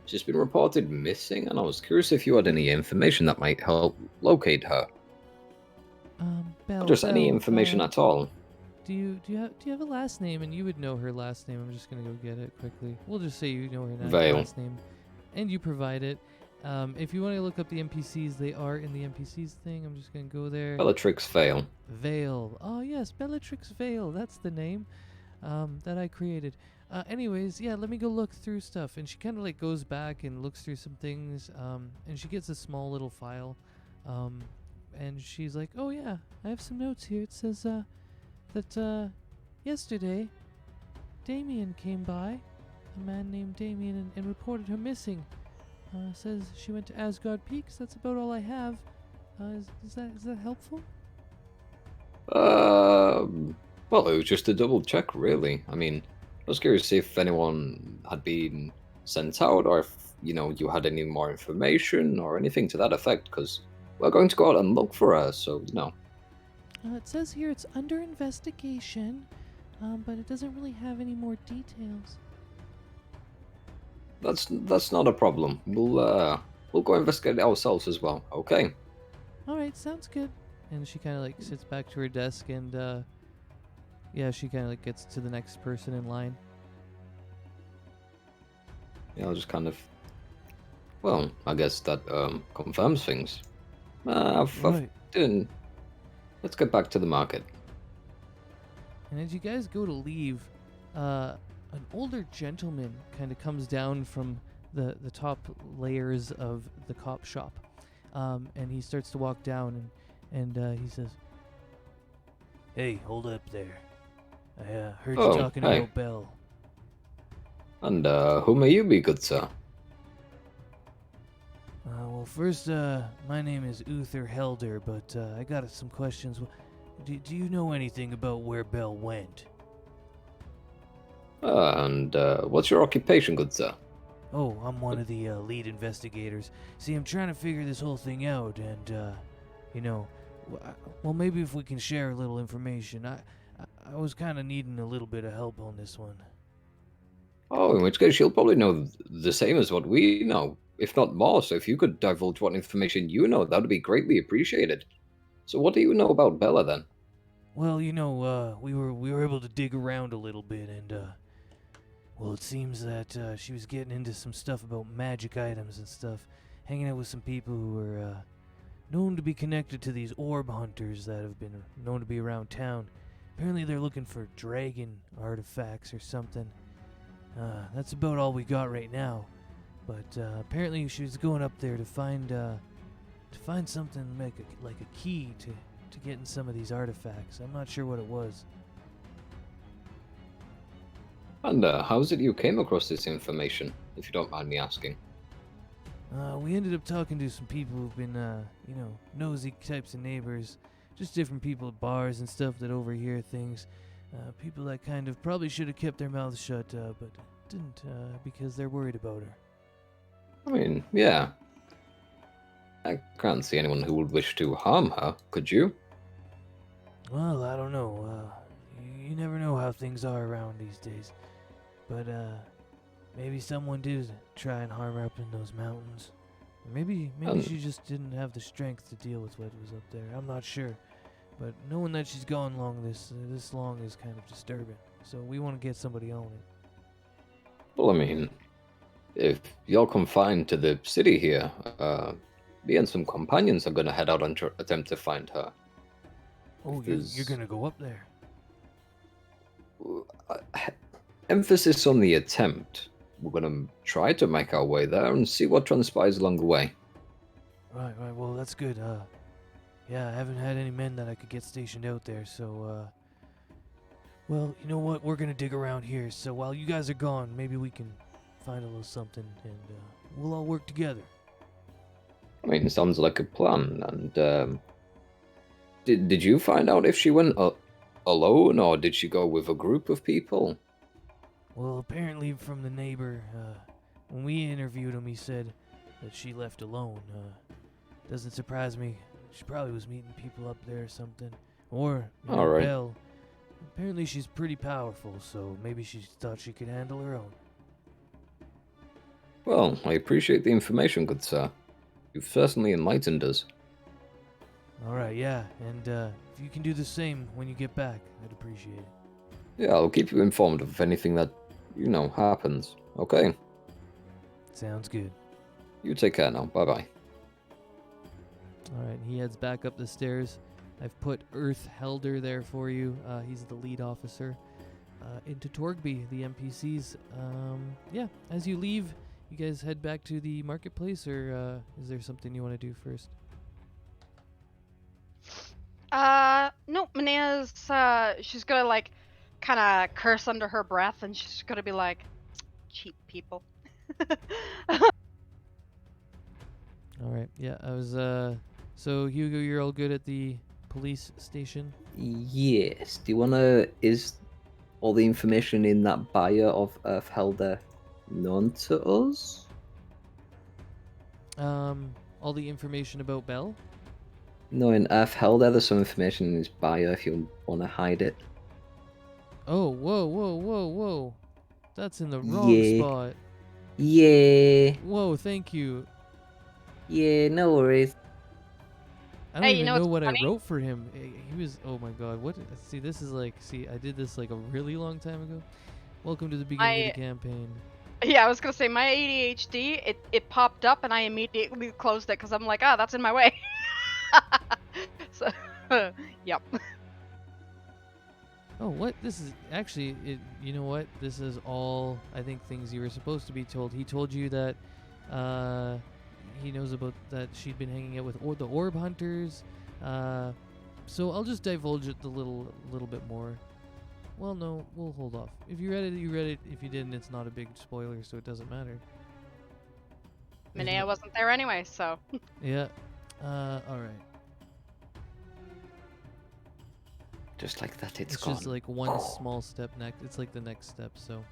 she's been reported missing, and I was curious if you had any information that might help locate her. Belle, Or just any Belle, information at all. Do you have a last name? And you would know her last name. I'm just gonna go get it quickly. We'll just say you know her Vale. last name, and you provide it. If you want to look up the NPCs, they are in the NPCs thing. I'm just gonna go there. Bellatrix Vale. Vale. Oh yes, Bellatrix Vale. That's the name that I created. Anyways, yeah, let me go look through stuff. And she kind of like goes back and looks through some things. And she gets a small little file. And she's like, oh yeah, I have some notes here. It says that yesterday Damien came by, a man named Damien, and reported her missing. Says she went to Asgard Peaks. That's about all I have. Is that helpful? Well, it was just a double check, really. I mean, I was curious if anyone had been sent out, or if, you had any more information, or anything to that effect, because we're going to go out and look for her, so, It says here it's under investigation, but it doesn't really have any more details. That's not a problem. We'll go investigate it ourselves as well, okay? Alright, sounds good. And she kind of like sits back to her desk and, yeah, she kind of like gets to the next person in line. Yeah, I'll just kind of... Well, I guess that confirms things. Right. Let's get back to the market. And as you guys go to leave, an older gentleman kind of comes down from the top layers of the cop shop. And he starts to walk down and he says, "Hey, hold up there. I heard you talking hey. about Belle." And who may you be, good sir? Well, first, my name is Uther Helder, but I got some questions. Do you know anything about where Belle went? And what's your occupation, good sir? Oh, I'm one of the lead investigators. See, I'm trying to figure this whole thing out, and, well, maybe if we can share a little information. I was kind of needing a little bit of help on this one. Oh, in which case she'll probably know the same as what we know, if not more. So if you could divulge what information you know, that would be greatly appreciated. So what do you know about Bella, then? Well, we were able to dig around a little bit, and well, it seems that she was getting into some stuff about magic items and stuff, hanging out with some people who were known to be connected to these Orb Hunters that have been known to be around town. Apparently, they're looking for dragon artifacts or something. That's about all we got right now. But apparently, she was going up there to find something like a key to getting some of these artifacts. I'm not sure what it was. And how is it you came across this information, if you don't mind me asking? We ended up talking to some people who've been, nosy types of neighbors. Just different people at bars and stuff that overhear things. People that kind of probably should have kept their mouths shut, but didn't, because they're worried about her. I mean, yeah. I can't see anyone who would wish to harm her, could you? Well, I don't know. You never know how things are around these days. But, maybe someone did try and harm her up in those mountains. Or maybe she just didn't have the strength to deal with what was up there. I'm not sure. But knowing that she's gone this long is kind of disturbing. So we want to get somebody on it. Well, I mean, if you're confined to the city here, me and some companions are going to head out and attempt to find her. Oh, you're going to go up there? emphasis on the attempt. We're gonna try to make our way there and see what transpires along the way. Right. Well, that's good. Yeah, I haven't had any men that I could get stationed out there, so, well, you know what? We're gonna dig around here, so while you guys are gone, maybe we can find a little something, and, we'll all work together. I mean, it sounds like a plan. And did you find out if she went alone or did she go with a group of people? Well, apparently from the neighbor, when we interviewed him, he said that she left alone. Doesn't surprise me. She probably was meeting people up there or something. Or, All right. Belle. Apparently she's pretty powerful, so maybe she thought she could handle her own. Well, I appreciate the information, good sir. You've certainly enlightened us. Alright, yeah, and if you can do the same when you get back, I'd appreciate it. Yeah, I'll keep you informed of anything that, happens. Okay, Sounds good. you take care now. Bye-bye. Alright, he heads back up the stairs. I've put Earth Helder there for you. He's the lead officer. Into Torgby, the NPCs. Yeah, as you leave, you guys head back to the marketplace, or is there something you want to do first? No, Manea's, she's gonna, like, kind of curse under her breath, and she's gonna be like, cheap people. Alright, yeah, I was, so Hugo, you're all good at the police station? Yes. Do you wanna? Is all the information in that bio of Earth Helder known to us? All the information about Belle? No, in Earth Helder, there's some information in his bio if you wanna hide it. Oh, whoa. That's in the wrong Yeah. spot. Yeah. Whoa, thank you. Yeah. No worries. I don't Hey, you even know know what's what funny? I wrote for him. He was, oh my god, what? See, this is like, I did this like a really long time ago. Welcome to the beginning of the campaign. Yeah, I was gonna say, my ADHD, it popped up, and I immediately closed it, because I'm like, that's in my way. So, yep. Oh, what? This is actually, you know what? This is all, I think, things you were supposed to be told. He told you that he knows about that she'd been hanging out with the Orb Hunters. So I'll just divulge it a little bit more. Well, no, we'll hold off. If you read it, you read it. If you didn't, it's not a big spoiler, so it doesn't matter. Manea wasn't there anyway, so. Yeah. All right. Just like that, It's gone. just like one small step next. It's like the next step. So,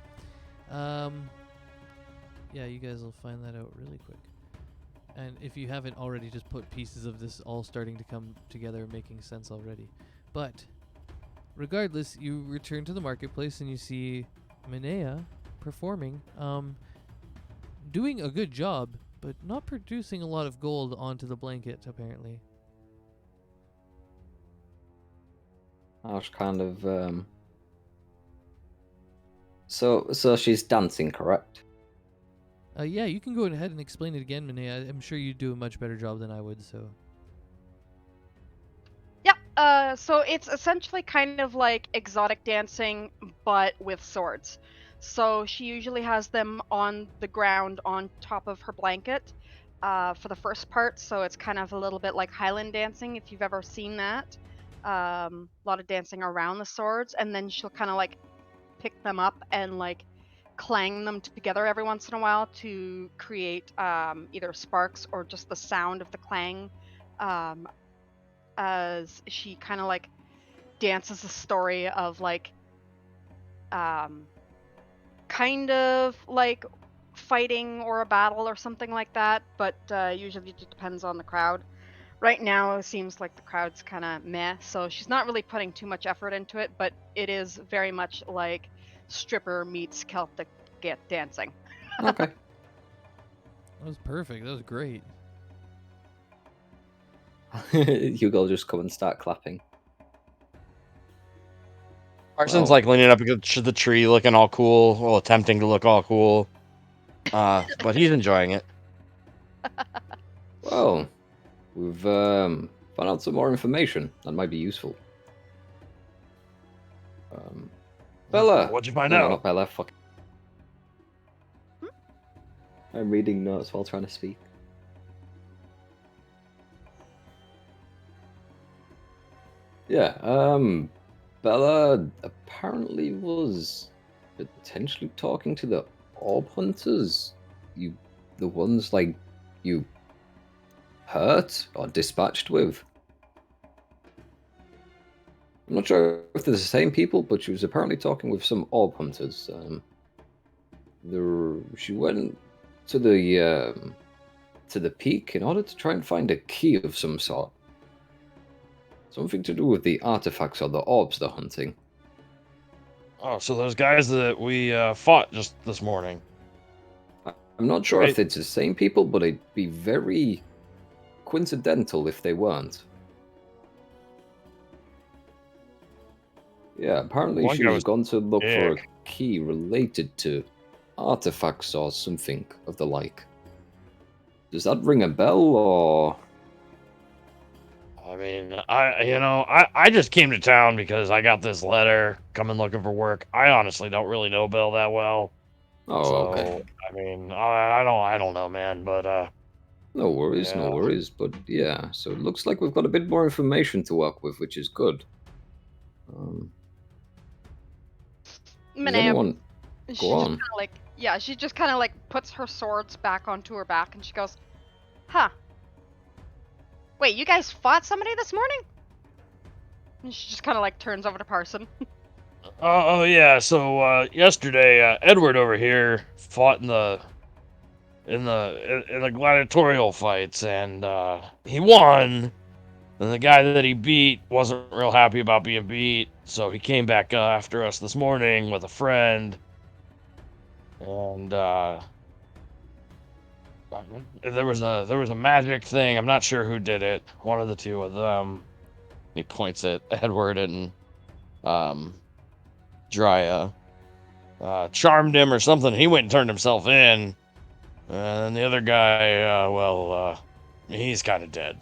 yeah, you guys will find that out really quick. And if you haven't already, just put pieces of this all starting to come together, making sense already. But regardless, you return to the marketplace and you see Manea performing, doing a good job, but not producing a lot of gold onto the blanket, apparently. I was kind of So she's dancing, correct? Yeah, you can go ahead and explain it again, Manea. I'm sure you'd do a much better job than I would, so. Yeah, so it's essentially kind of like exotic dancing, but with swords. So she usually has them on the ground on top of her blanket for the first part, so it's kind of a little bit like Highland dancing, if you've ever seen that. A lot of dancing around the swords, and then she'll kind of like pick them up and like clang them together every once in a while to create either sparks or just the sound of the clang, as she kind of like dances a story of like kind of like fighting or a battle or something like that, but usually it depends on the crowd. Right now, it seems like the crowd's kind of meh, so she's not really putting too much effort into it, but it is very much like stripper meets Celtic dancing. Okay. That was perfect. That was great. Hugo will just come and start clapping. Carson's Wow. like leaning up against the tree, looking all cool, well, attempting to look all cool. But he's enjoying it. Well, we've found out some more information that might be useful. Bella! What'd you find No, out? not Bella. Fuck. I'm reading notes while trying to speak. Yeah, Bella apparently was potentially talking to the Orb Hunters. The ones like you hurt or dispatched with. I'm not sure if they're the same people, but she was apparently talking with some Orb Hunters. She went to the peak in order to try and find a key of some sort. Something to do with the artifacts or the orbs they're hunting. Oh, so those guys that we fought just this morning. I'm not sure Right. if it's the same people, but it'd be very coincidental if they weren't. Yeah, apparently One she guy was was gone to look for a big. key related to artifacts or something of the like. Does that ring a bell, or... I mean, I just came to town because I got this letter coming looking for work. I honestly don't really know Bill that well. Oh, So, okay. I mean, I don't know, man, but No worries, no yeah. worries. But yeah, so it looks like we've got a bit more information to work with, which is good. Does Manea, anyone she go just on? kind of like, yeah, she just kind of like puts her swords back onto her back and she goes, huh. Wait, you guys fought somebody this morning? And she just kind of like turns over to Parson. Oh yeah, so yesterday Edward over here fought in the gladiatorial fights and he won. And the guy that he beat wasn't real happy about being beat, so he came back after us this morning with a friend. And there was a magic thing. I'm not sure who did it. One of the two of them. He points at Edward and Dryia. Charmed him or something. He went and turned himself in. And the other guy, he's kind of dead.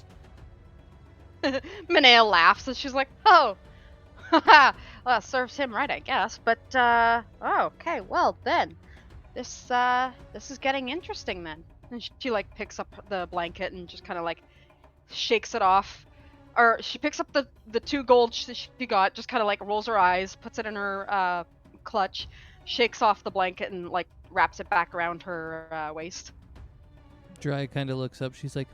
Manea laughs and she's like, oh, haha, well, serves him right, I guess. But, oh, okay, well, then. This is getting interesting then. And she like picks up the blanket and just kind of like shakes it off. Or she picks up the 2 gold she got, just kind of like rolls her eyes, puts it in her clutch, shakes off the blanket and like wraps it back around her waist. Dry kind of looks up. She's like,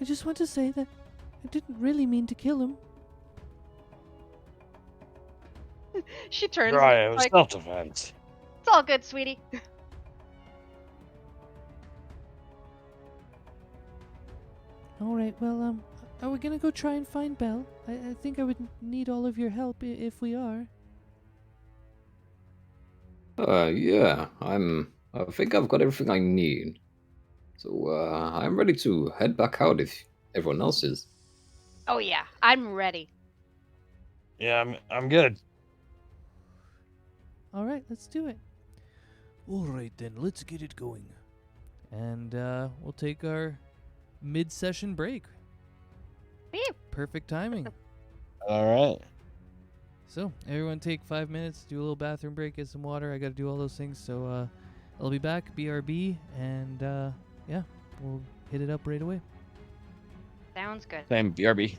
I just want to say that I didn't really mean to kill him. She turns Right, and it is was like, self-defense. it's all good, sweetie. All right, well, are we gonna go try and find Belle? I think I would need all of your help if we are. Yeah, I think I've got everything I need. So, I'm ready to head back out if everyone else is. Oh yeah, I'm ready. Yeah, I'm good. All right, let's do it. All right, then, let's get it going. And we'll take our mid-session break. Whew. Perfect timing. All right. So, everyone take 5 minutes, do a little bathroom break, get some water. I got to do all those things. So, I'll be back, BRB, and yeah, we'll hit it up right away. Sounds good. Same, BRB.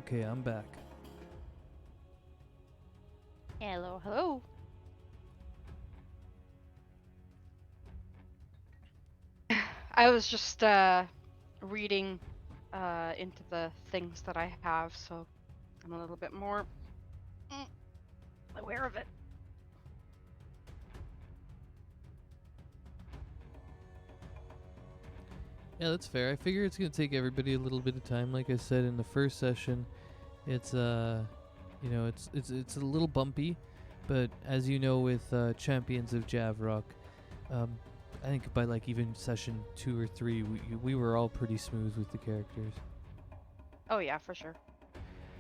Okay, I'm back. Hello, hello. I was just reading into the things that I have, so I'm a little bit more aware of it. Yeah, that's fair. I figure it's gonna take everybody a little bit of time. Like I said in the first session, it's you know, it's a little bumpy, but as you know, with Champions of Javrock, I think by like even session 2 or 3, we were all pretty smooth with the characters. Oh yeah, for sure.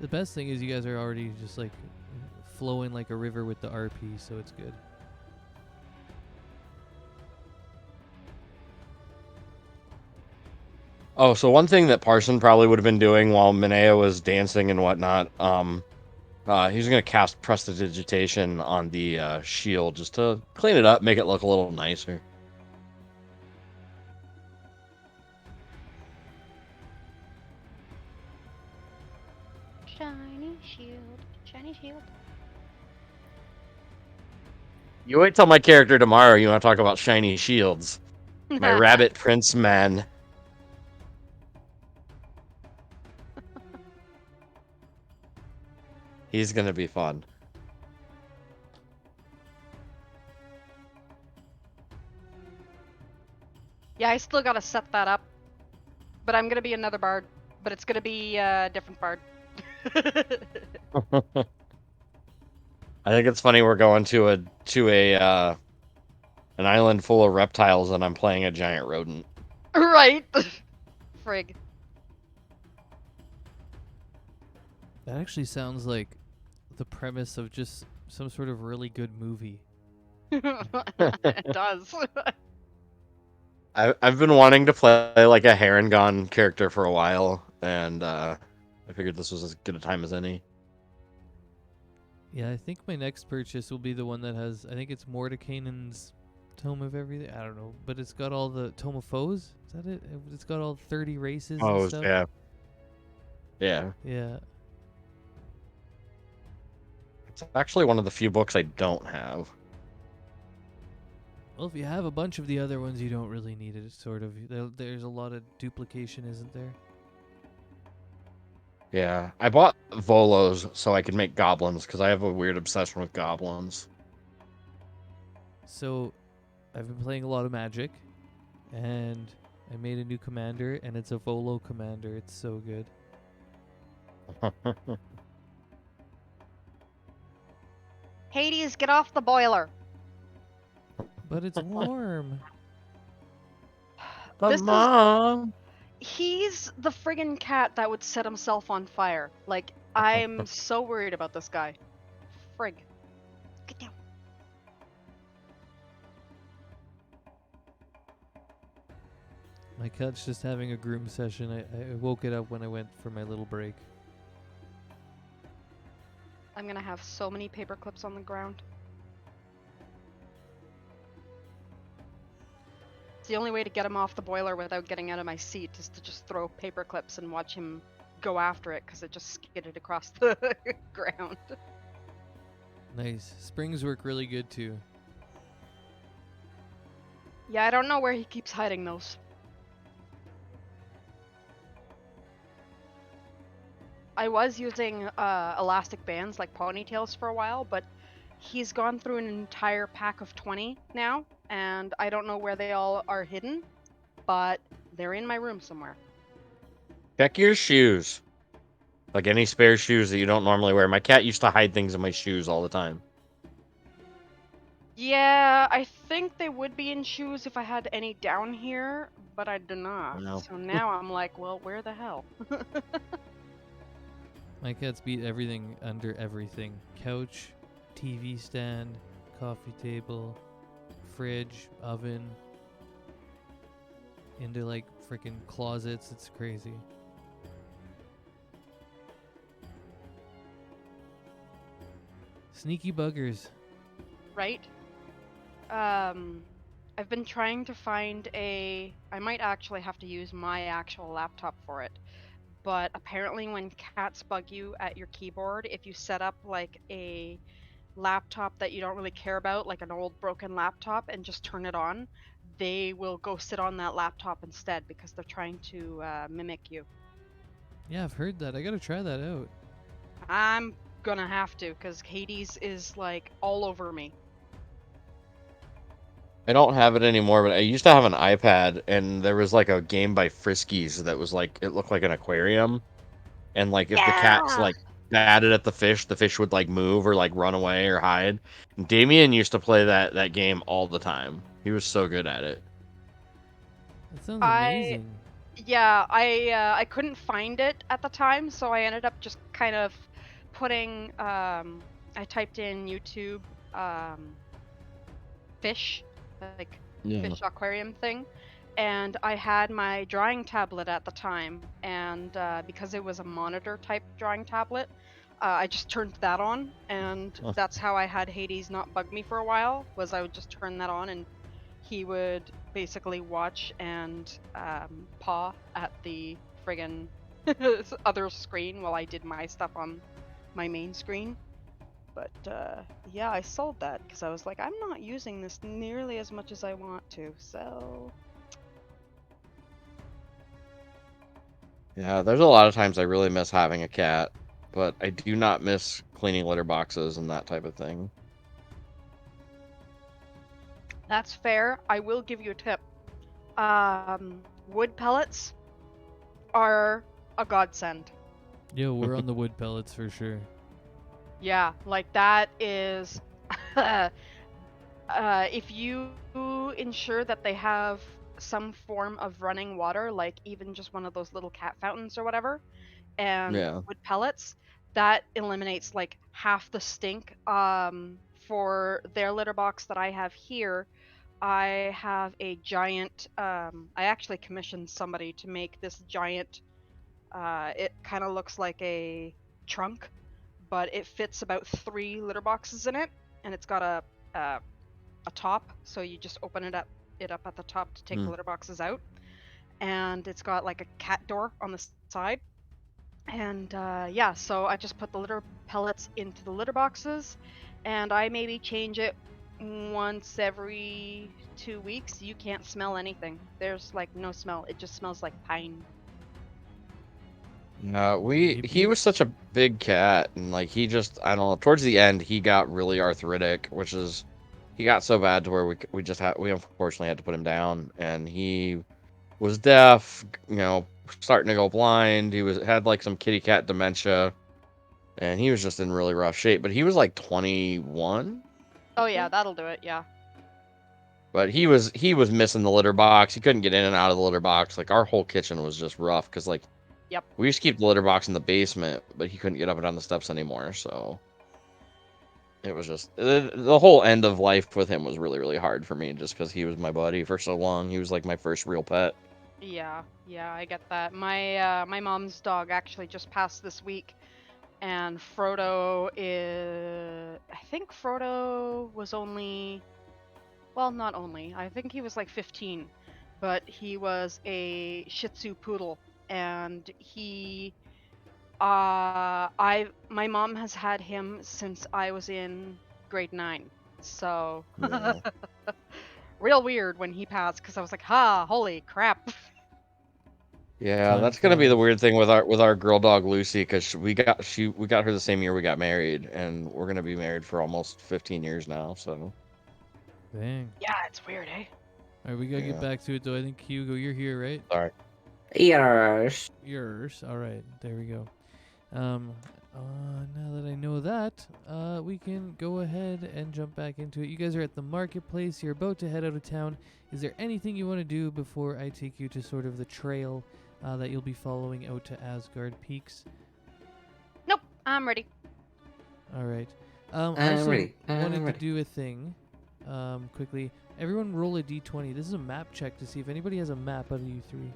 The best thing is you guys are already just like flowing like a river with the RP, so it's good. Oh, so one thing that Parson probably would have been doing while Minea was dancing and whatnot, he's gonna cast Prestidigitation on the shield just to clean it up, make it look a little nicer. Shiny shield, shiny shield. You wait till my character tomorrow. You want to talk about shiny shields? My rabbit prince man. He's gonna be fun. Yeah, I still gotta set that up. But I'm gonna be another bard. But it's gonna be a different bard. I think it's funny we're going to an island full of reptiles and I'm playing a giant rodent. Right? Frig. That actually sounds like the premise of just some sort of really good movie. It does. I've been wanting to play like a Harengon character for a while, and I figured this was as good a time as any. Yeah, I think my next purchase will be the one that has, I think it's Mordekainen's Tome of Everything. I don't know, but it's got all the Tome of Foes. Is that it? It's got all 30 races and Oh, stuff. yeah. Yeah. Yeah. It's actually one of the few books I don't have. Well, if you have a bunch of the other ones, you don't really need it, sort of. There's a lot of duplication, isn't there? Yeah. I bought Volos so I could make goblins, because I have a weird obsession with goblins. So, I've been playing a lot of Magic, and I made a new commander, and it's a Volo commander. It's so good. Hades, get off the boiler. But it's warm. This is- Mom! He's the friggin' cat that would set himself on fire. Like, I'm so worried about this guy. Frig. Get down. My cat's just having a groom session. I woke it up when I went for my little break. I'm gonna have so many paper clips on the ground. It's the only way to get him off the boiler without getting out of my seat is to just throw paper clips and watch him go after it because it just skidded across the ground. Nice. Springs work really good too. Yeah, I don't know where he keeps hiding those. I was using elastic bands like ponytails for a while, but he's gone through an entire pack of 20 now, and I don't know where they all are hidden, but they're in my room somewhere. Check your shoes. Like any spare shoes that you don't normally wear. My cat used to hide things in my shoes all the time. Yeah, I think they would be in shoes if I had any down here, but I do not. No. So now I'm like, well, where the hell? My cat's beat everything under everything. Couch, TV stand, coffee table, fridge, oven, into like freaking closets. It's crazy. Sneaky buggers. Right? I've been trying to find I might actually have to use my actual laptop for it, but apparently when cats bug you at your keyboard, if you set up like a laptop that you don't really care about, like an old broken laptop, and just turn it on, they will go sit on that laptop instead because they're trying to mimic you. Yeah, I've heard that. I gotta try that out. I'm gonna have to, because Hades is like all over me. I don't have it anymore, but I used to have an iPad, and there was like a game by Friskies that was like, it looked like an aquarium, and like if the cats Yeah! like batted at the fish would like move or like run away or hide. And Damien used to play that game all the time. He was so good at it. That sounds I amazing. Yeah, I couldn't find it at the time, so I ended up just kind of putting I typed in YouTube fish, like Yeah. fish aquarium thing, and I had my drawing tablet at the time, and because it was a monitor type drawing tablet, I just turned that on, and Huh. that's how I had Hades not bug me for a while. Was I would just turn that on, and he would basically watch and paw at the friggin' other screen while I did my stuff on my main screen. But yeah, I sold that because I was like, I'm not using this nearly as much as I want to, so... Yeah, there's a lot of times I really miss having a cat, but I do not miss cleaning litter boxes and that type of thing. That's fair. I will give you a tip. Wood pellets are a godsend. Yo, we're on the wood pellets for sure. Yeah, like that is... if you ensure that they have some form of running water, like even just one of those little cat fountains or whatever, and Yeah. wood pellets, that eliminates like half the stink. For their litter box that I have here, I have a giant, I actually commissioned somebody to make this giant, it kind of looks like a trunk, but it fits about 3 litter boxes in it, and it's got a top, so you just open it up at the top to take the litter boxes out, and it's got like a cat door on the side, and yeah, so I just put the litter pellets into the litter boxes, and I maybe change it once every 2 weeks. You can't smell anything. There's like no smell. It just smells like pine. No, he Yippee. was such a big cat, and like he just, I don't know, towards the end he got really arthritic, which is, he got so bad to where we unfortunately had to put him down, and he was deaf, starting to go blind. He had like some kitty cat dementia, and he was just in really rough shape. But he was like 21. Oh yeah, that'll do it. Yeah. But he was missing the litter box. He couldn't get in and out of the litter box. Like our whole kitchen was just rough because like Yep. we used to keep the litter box in the basement, but he couldn't get up and down the steps anymore. So it was just the whole end of life with him was really, really hard for me just because he was my buddy for so long. He was like my first real pet. Yeah, I get that. My mom's dog actually just passed this week, and Frodo is... I think Frodo was only... Well, not only. I think he was like 15, but he was a Shih Tzu poodle, and he... my mom has had him since I was in grade 9, so... Yeah. Real weird when he passed, because I was like, holy crap. Yeah, Time that's gonna be the flies. weird thing with our girl dog Lucy, because we got her the same year we got married, and we're gonna be married for almost 15 years now. So Dang. Yeah, it's weird, eh? All right, we gotta Yeah. get back to it though. I think Hugo, you're here, right? sorry. Yes. Yours. All right, there we go. Now that I know that, we can go ahead and jump back into it. You guys are at the marketplace. You're about to head out of town. Is there anything you want to do before I take you to sort of the trail that you'll be following out to Asgard Peaks? Nope, I'm ready. All right. I'm I also ready. I'm wanted to ready. do a thing quickly. Everyone roll a d20. This is a map check to see if anybody has a map out of you three.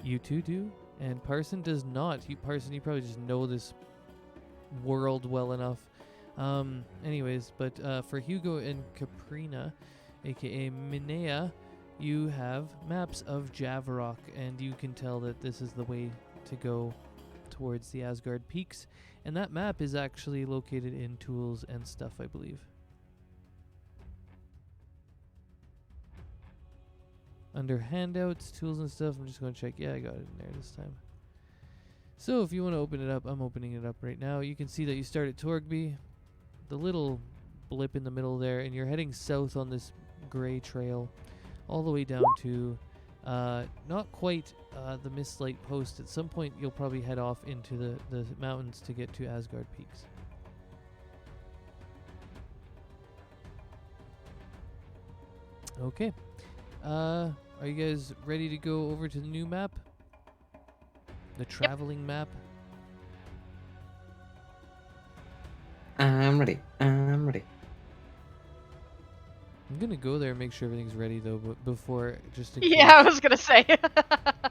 You two do, and Parson does not. Parson, you probably just know this world well enough. Anyways, but for Hugo and Caprina, aka Minea, you have maps of Javarok, and you can tell that this is the way to go towards the Asgard peaks. And that map is actually located in tools and stuff, I believe. Under handouts, tools and stuff, I'm just going to check. Yeah, I got it in there this time. So if you want to open it up, I'm opening it up right now. You can see that you start at Torgby, the little blip in the middle there, and you're heading south on this gray trail all the way down to not quite the Mistlight Post. At some point, you'll probably head off into the mountains to get to Asgard Peaks. Okay. Are you guys ready to go over to the new map? The traveling map? I'm ready. I'm gonna go there and make sure everything's ready though, but before, just in Yeah, I case. was gonna say.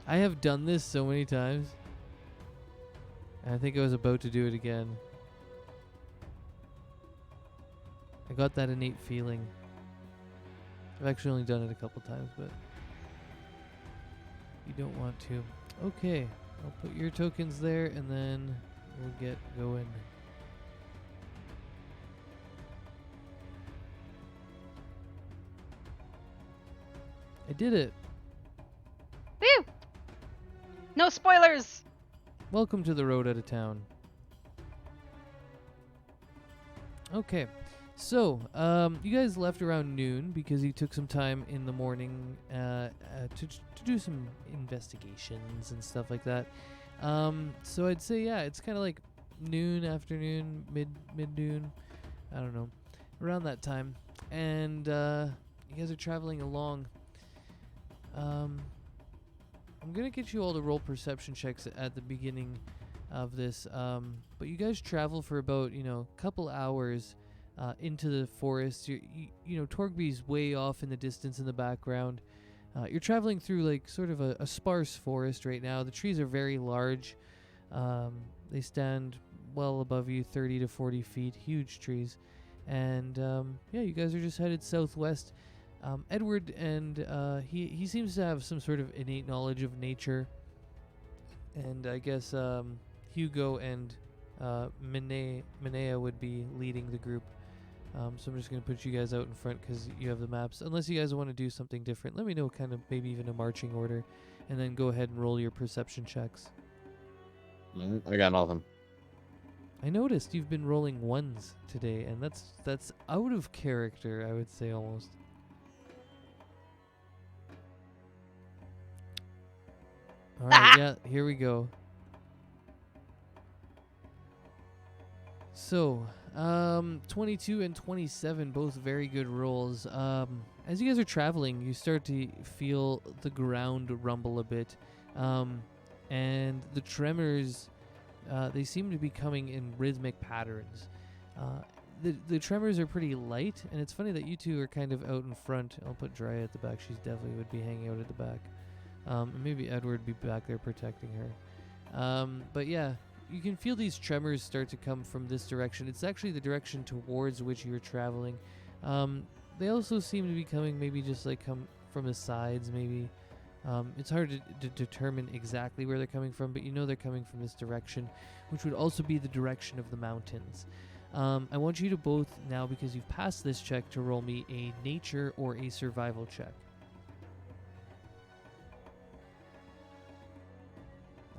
I have done this so many times, and I think I was about to do it again. I got that innate feeling. I've actually only done it a couple times, but you don't want to. Okay, I'll put your tokens there, and then we'll get going. I did it. Woo! No spoilers. Welcome to the road out of town. Okay, so you guys left around noon because you took some time in the morning to do some investigations and stuff like that. So I'd say, yeah, it's kind of like noon, afternoon, mid-noon, I don't know, around that time. And you guys are traveling along. I'm gonna get you all to roll perception checks at the beginning of this, but you guys travel for about, a couple hours into the forest. You know, Torgby's way off in the distance in the background. You're traveling through like sort of a sparse forest right now. The trees are very large. They stand well above you, 30 to 40 feet, huge trees. And yeah, you guys are just headed southwest. Edward and he seems to have some sort of innate knowledge of nature, and I guess Hugo and Minea would be leading the group. So I'm just going to put you guys out in front because you have the maps. Unless you guys want to do something different, let me know, kind of maybe even a marching order, and then go ahead and roll your perception checks. I got nothing. I noticed you've been rolling ones today, and that's out of character, I would say, almost. Alright, yeah, here we go. So, 22 and 27, both very good rolls. As you guys are traveling, you start to feel the ground rumble a bit. And the tremors, they seem to be coming in rhythmic patterns. The tremors are pretty light, and it's funny that you two are kind of out in front. I'll put Dry at the back. She definitely would be hanging out at the back. And maybe Edward be back there protecting her. But yeah, you can feel these tremors start to come from this direction. It's actually the direction towards which you're traveling. They also seem to be coming maybe just like come from the sides, maybe. It's hard to determine exactly where they're coming from, but you know they're coming from this direction, which would also be the direction of the mountains. I want you to both now, because you've passed this check, to roll me a nature or a survival check.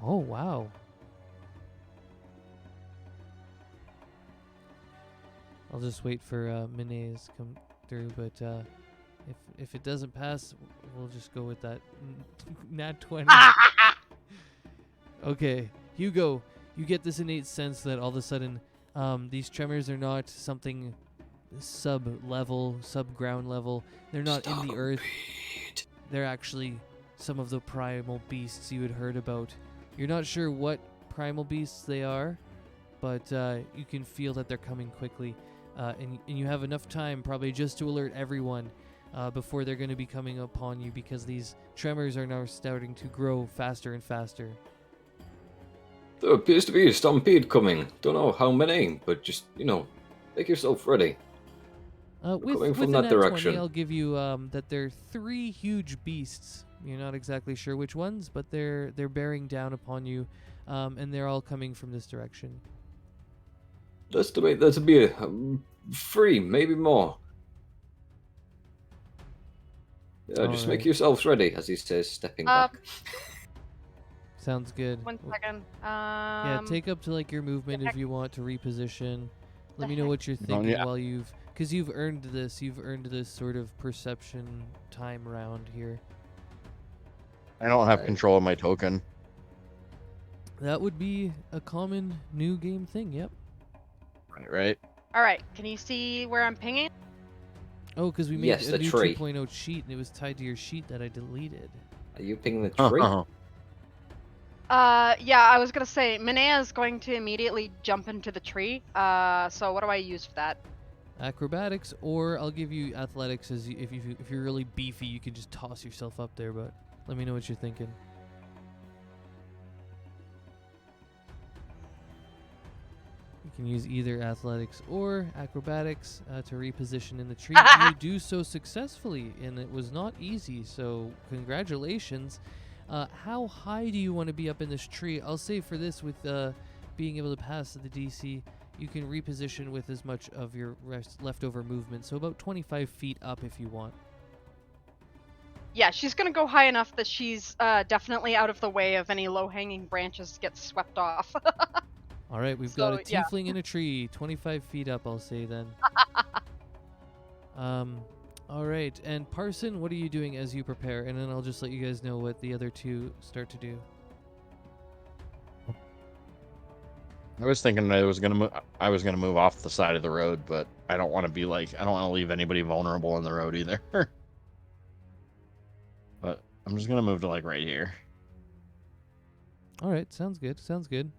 Oh, wow. I'll just wait for Mine's to come through, but if it doesn't pass, we'll just go with that nat 20. Okay, Hugo, you get this innate sense that all of a sudden these tremors are not something sub-level, sub-ground level. They're not in the earth. They're actually some of the primal beasts you had heard about. You're not sure what primal beasts they are, but you can feel that they're coming quickly. And you have enough time probably just to alert everyone before they're going to be coming upon you, because these tremors are now starting to grow faster and faster. There appears to be a stampede coming. Don't know how many, but just, make yourself ready. Coming With from a that nat direction. 20, I'll give you that there are 3 huge beasts. You're not exactly sure which ones, but they're bearing down upon you, and they're all coming from this direction. Estimate there to be 3, maybe more. Just make Alright. yourselves ready, as he says, stepping Um, back. Sounds good. 1 second. Yeah, take up to like your movement heck- if you want to reposition. Let the me know heck? what you're Oh, thinking yeah. while because you've earned this. You've earned this sort of perception time round here. I don't have control of my token. That would be a common new game thing. Yep. Right? All right. Can you see where I'm pinging? Oh, because we made Yes, a the new tree. 2.0 sheet and it was tied to your sheet that I deleted. Are you pinging the tree? Yeah, I was gonna say Minea is going to immediately jump into the tree. So what do I use for that? Acrobatics, or I'll give you athletics as if you're really beefy, you can just toss yourself up there. But let me know what you're thinking. You can use either athletics or acrobatics to reposition in the tree. You do so successfully, and it was not easy. So congratulations. How high do you want to be up in this tree? I'll say for this, with being able to pass the DC, you can reposition with as much of your leftover movement. So about 25 feet up if you want. Yeah, she's gonna go high enough that she's definitely out of the way of any low-hanging branches to get swept off. All right, we've got a So, yeah. tiefling in a tree, 25 feet up, I'll say then. All right, and Parson, what are you doing as you prepare? And then I'll just let you guys know what the other two start to do. I was thinking I was gonna move off the side of the road, but I don't want to be like, I don't want to leave anybody vulnerable on the road either. But I'm just gonna move to like right here. All right, sounds good. Sounds good.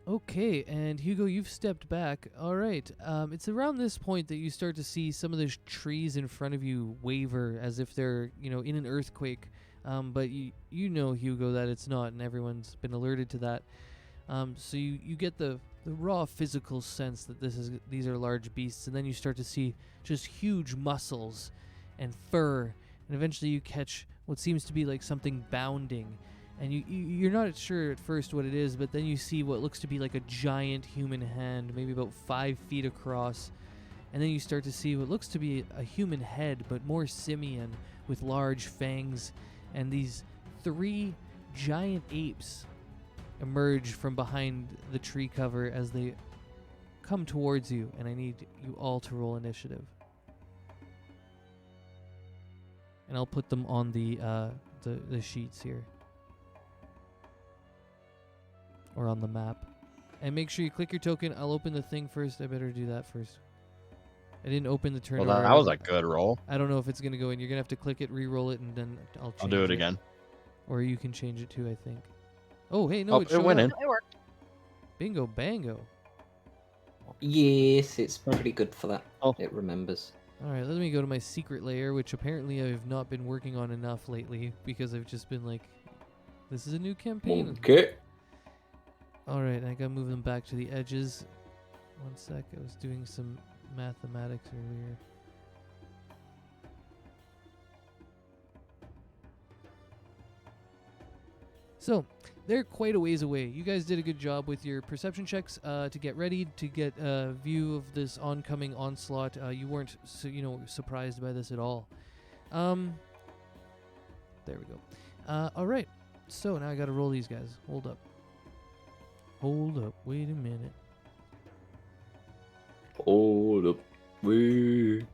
Okay, and Hugo, you've stepped back. All right, it's around this point that you start to see some of those trees in front of you waver as if they're, in an earthquake. But you know, Hugo, that it's not, and everyone's been alerted to that. So you get the raw physical sense that these are large beasts, and then you start to see just huge muscles and fur, and eventually you catch what seems to be like something bounding. And you're not sure at first what it is, but then you see what looks to be like a giant human hand, maybe about 5 feet across. And then you start to see what looks to be a human head, but more simian, with large fangs. And these 3 giant apes emerge from behind the tree cover as they come towards you. And I need you all to roll initiative. And I'll put them on the sheets here. Or on the map. And make sure you click your token. I'll open the thing first. I better do that first. I didn't open the turnover. Well, that was a good roll. I don't know if it's going to go in. You're going to have to click it, re-roll it, and then I'll change it. I'll do it again. Or you can change it too, I think. Oh, hey, no, It went in. It worked. Bingo, bango. Yes, it's pretty good for that. Oh. It remembers. All right, let me go to my secret layer, which apparently I've not been working on enough lately because I've just been like, this is a new campaign. Okay. All right, I got to move them back to the edges. 1 sec, I was doing some mathematics earlier. So, they're quite a ways away. You guys did a good job with your perception checks to get ready, to get a view of this oncoming onslaught. You weren't, surprised by this at all. There we go. All right, so now I got to roll these guys. Hold up. Wait a minute. Hold up. Wait.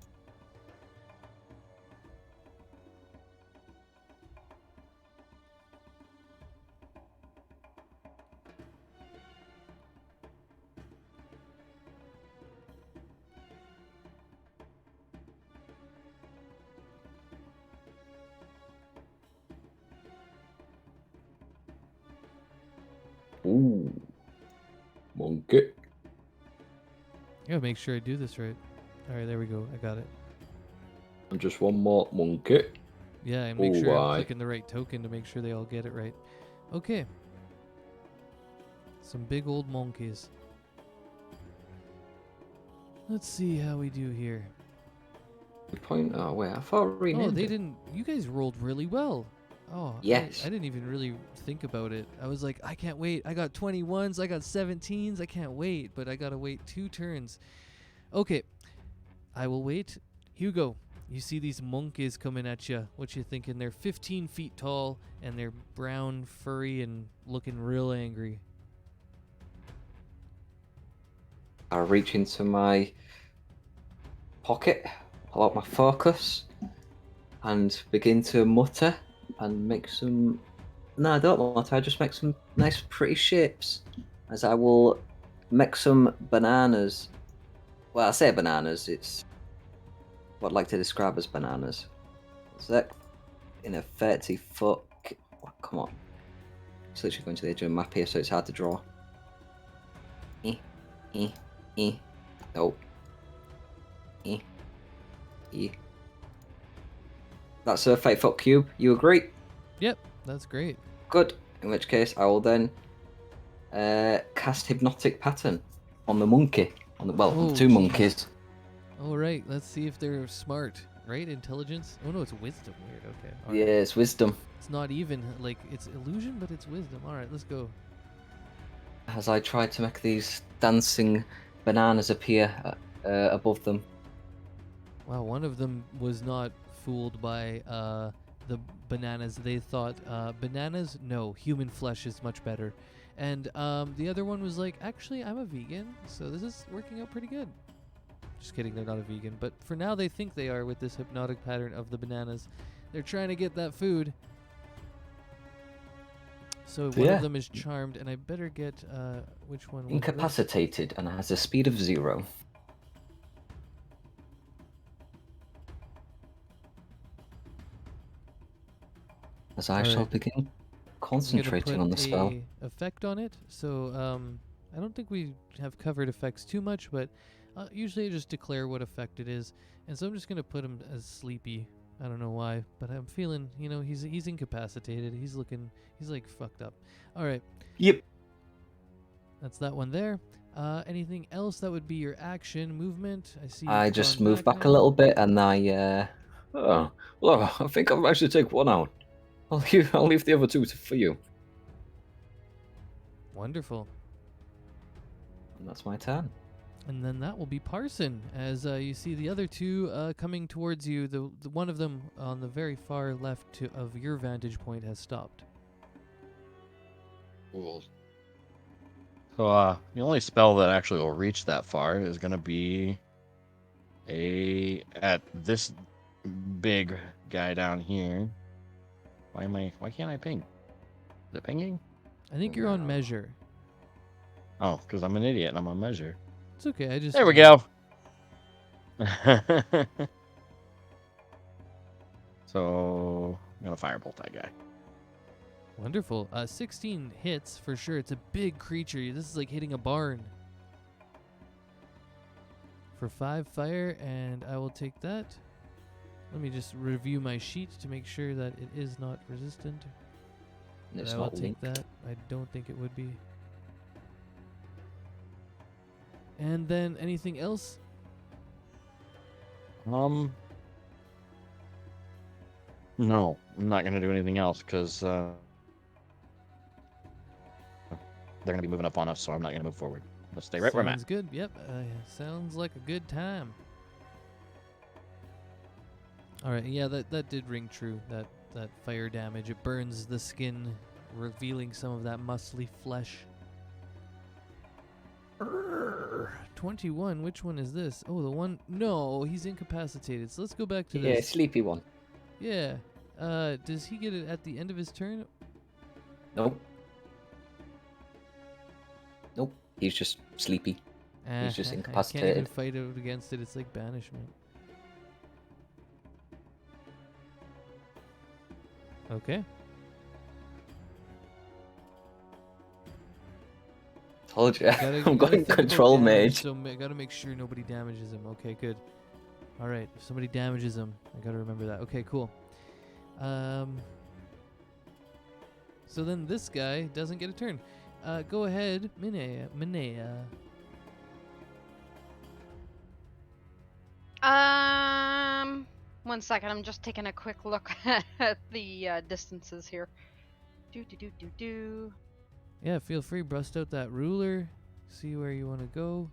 Ooh. Monkey. I gotta make sure I do this right. All right, there we go. I got it. And just one more monkey. Yeah, and make sure I'm why? clicking the right token to make sure they all get it right. Okay. Some big old monkeys. Let's see how we do here. Good point. Oh, wait, I thought I Oh, renamed they it. didn't. You guys rolled really well. Oh, Yes. I didn't even really think about it. I was like, I can't wait. I got 21s, I got 17s. I can't wait, but I gotta wait 2 turns. Okay, I will wait. Hugo, you see these monkeys coming at you. What you thinking? They're 15 feet tall and they're brown, furry, and looking real angry. I reach into my pocket, pull out my focus, and begin to mutter and make some. No, I don't mutter. I just make some nice, pretty shapes. As I will make some bananas. Well, I say bananas. It's what I'd like to describe as bananas. Is that in a 30-foot? Oh, come on. It's literally going to the edge of the map here, so it's hard to draw. No. That's a 30-foot cube. You agree? Yep, that's great. Good. In which case, I will then cast Hypnotic Pattern on the monkey. On the Oh, 2 geez. monkeys. All right, let's see if they're smart. Right? Intelligence? Oh no, it's wisdom. Weird. Okay. All right. Yeah, it's wisdom. It's not even like it's illusion, but it's wisdom. All right, let's go. As I try to make these dancing bananas appear above them. Wow, one of them was not fooled by the bananas. They thought bananas? No, human flesh is much better. And the other one was like, actually, I'm a vegan, so this is working out pretty good. Just kidding, they're not a vegan. But for now, they think they are with this hypnotic pattern of the bananas. They're trying to get that food. So one of them is charmed, and I better get which one? was this? Incapacitated and has a speed of 0. As I shall Alright. begin I'm gonna concentrating on the put spell. a effect on it. So I don't think we have covered effects too much, but usually I just declare what effect it is. And so I'm just gonna put him as sleepy. I don't know why, but I'm feeling, he's incapacitated. He's like fucked up. All right. Yep. That's that one there. Anything else that would be your action movement? I see. I you've just gone move back a now. little bit and I Oh, well, I think I've managed to take one out. I'll leave the other 2 for you. Wonderful. And that's my turn. And then that will be Parson, as you see the other 2 coming towards you. The one of them on the very far left of your vantage point has stopped. Cool. So the only spell that actually will reach that far is gonna be at this big guy down here. Why can't I ping? Is it pinging? I think you're on measure. Oh, because I'm an idiot and I'm on measure. It's okay. I just There we go. So I'm gonna firebolt that guy. Wonderful. 16 hits for sure. It's a big creature. This is like hitting a barn. For 5 fire, and I will take that. Let me just review my sheet to make sure that it is not resistant. But It's I will not take linked. that. I don't think it would be. And then anything else? No, I'm not gonna do anything else because they're gonna be moving up on us, so I'm not gonna move forward. Let's stay right where I'm Sounds at. good. Yep. Sounds like a good time. All right. Yeah, that did ring true. That fire damage. It burns the skin, revealing some of that muscly flesh. 21. Which one is this? Oh, the one. No, he's incapacitated. So let's go back to Yeah, this. sleepy one. Yeah. Does he get it at the end of his turn? Nope. Nope. He's just sleepy. He's just I can't even incapacitated. fight out against it. It's like banishment. Okay. Told you. Gotta I'm going think about control damage, mage. So gotta make sure nobody damages him. Okay, good. All right, if somebody damages him, I gotta remember that. Okay, cool. So then this guy doesn't get a turn. Go ahead, Minea. One second. I'm just taking a quick look at the distances here. Do. Yeah, feel free, bust out that ruler, see where you want to go.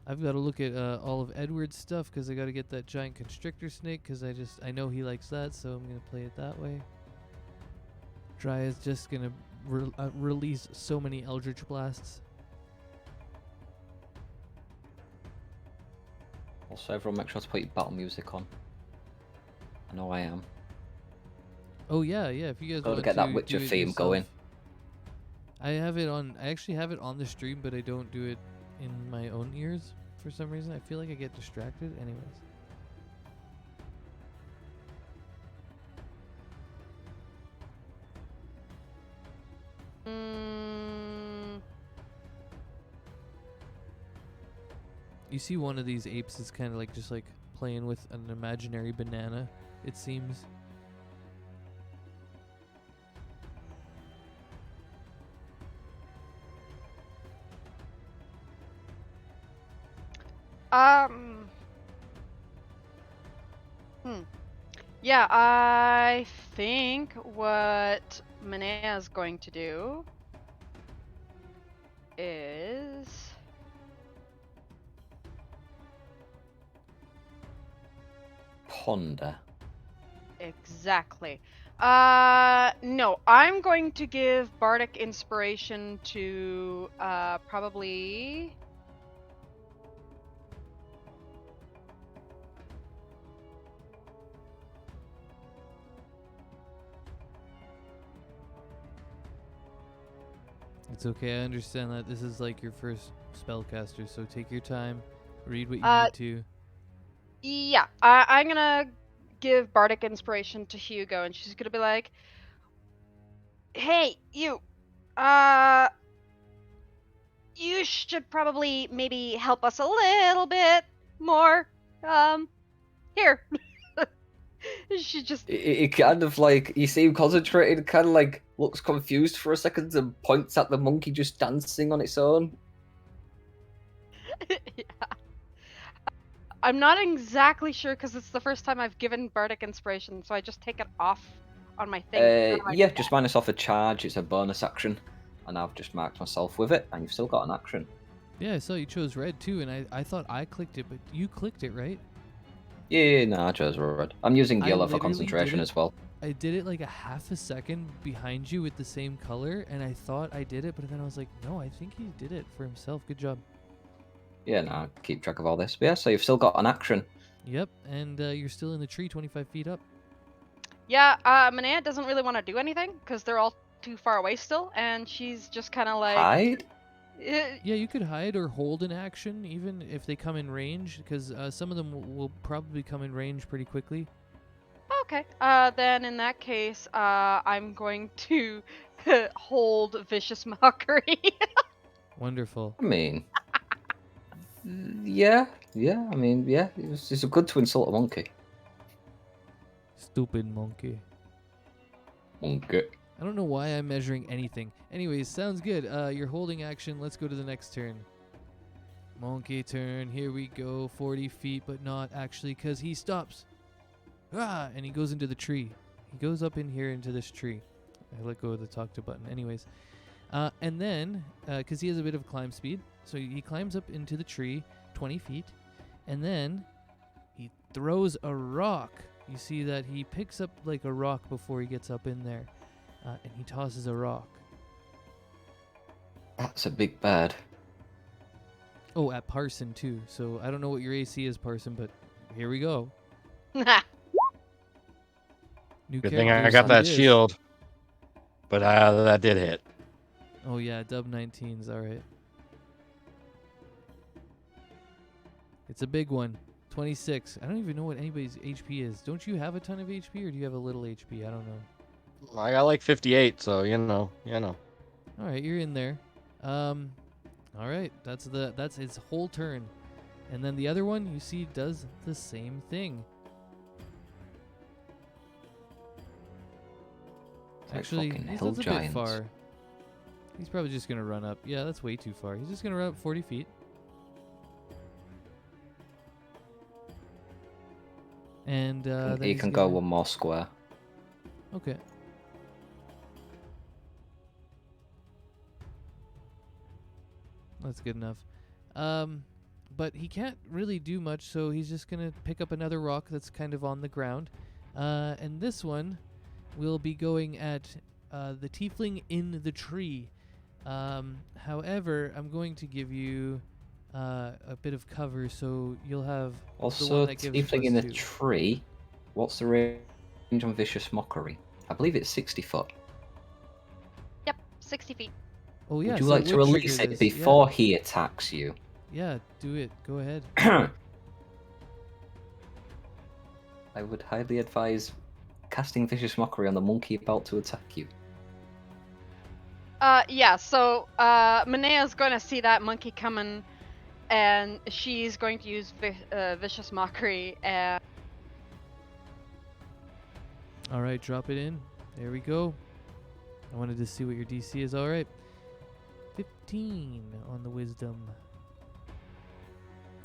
I've got to look at all of Edward's stuff because I got to get that giant constrictor snake because I know he likes that, so I'm going to play it that way. Dryad's just going to release so many Eldritch Blasts. Also, everyone make sure to put your battle music on. I know I am. Oh yeah, if you guys Got want to get that Witcher do it theme yourself. going. I actually have it on the stream, but I don't do it in my own ears for some reason. I feel like I get distracted. Anyways. You see one of these apes is kind of like just like playing with an imaginary banana, it seems. Yeah, I think what Manea is going to do is Ponder. exactly. No, I'm going to give Bardic Inspiration to probably It's okay, I understand that this is like your first spellcaster, so take your time, read what you need to. yeah, I'm gonna give Bardic Inspiration to Hugo, and she's gonna be like, "Hey, you, you should probably maybe help us a little bit more. Here." She just It kind of like, you see him concentrated, kind of like looks confused for a second and points at the monkey just dancing on its own. yeah. I'm not exactly sure because it's the first time I've given Bardic Inspiration, so I just take it off on my thing. Yeah, just minus off a charge. It's a bonus action, and I've just marked myself with it, and you've still got an action. Yeah, I saw you chose red too, and I thought I clicked it, but you clicked it, right? Yeah, no, I chose red. I'm using I yellow for literally concentration did it. as well. I did it like a half a second behind you with the same color, and I thought I did it, but then I was like, no, I think he did it for himself. Good job. Yeah, no, I keep track of all this. But yeah, so you've still got an action. Yep, and you're still in the tree 25 feet up. Yeah, Manea doesn't really want to do anything because they're all too far away still, and she's just kind of like Hide? Yeah, you could hide or hold an action even if they come in range, because some of them will probably come in range pretty quickly. Okay. Then in that case, I'm going to hold Vicious Mockery. Wonderful. I mean, yeah. I mean, yeah, it's good to insult a monkey. Stupid monkey. Monkey. I don't know why I'm measuring anything. Anyways, sounds good. You're holding action. Let's go to the next turn. Monkey turn. Here we go. 40 feet, but not actually, because he stops. Ah, and he goes into the tree. He goes up in here into this tree. I let go of the talk to button. Anyways. And then, because he has a bit of climb speed, so he climbs up into the tree 20 feet. And then he throws a rock. You see that he picks up like a rock before he gets up in there. And he tosses a rock. That's a big bird. Oh, at Parson too. So I don't know what your AC is, Parson, but here we go. New Good thing I characters got on that this. shield. But that did hit. Oh yeah, dub 19's alright. It's a big one. 26. I don't even know what anybody's HP is. Don't you have a ton of HP, or do you have a little HP? I don't know. I got like 58, so you know. All right, you're in there. All right, that's his whole turn, and then the other one you see does the same thing. Like Actually, fucking that's hill a bit giants. far. He's probably just gonna run up. Yeah, that's way too far. He's just gonna run up 40 feet. And then he he's can go gonna- one more square. Okay. That's good enough. But he can't really do much, so he's just gonna pick up another rock that's kind of on the ground. And this one will be going at the tiefling in the tree. However, I'm going to give you a bit of cover, so you'll have the Also, one that gives tiefling in the +2. tree. What's the range on vicious mockery? I believe it's 60 foot. Yep, 60 feet. Oh yeah. Would you so like it to would release trigger it this, before he attacks you? Yeah, do it. Go ahead. I would highly advise casting vicious mockery on the monkey about to attack you. Yeah, so Manea's going to see that monkey coming, and she's going to use Vicious Mockery, and All right, drop it in. There we go. I wanted to see what your DC is. All right. 15 on the wisdom.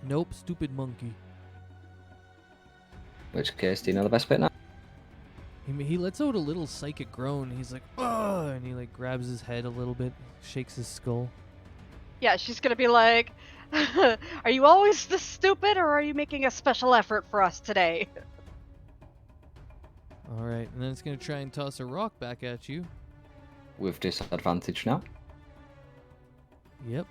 Nope, stupid monkey. In which case, do you know the best bit now? He lets out a little psychic groan. He's like, "Ugh," and he like grabs his head a little bit, shakes his skull. yeah, she's going to be like, are you always this stupid, or are you making a special effort for us today? All right, and then it's gonna try and toss a rock back at you. With disadvantage now. Yep.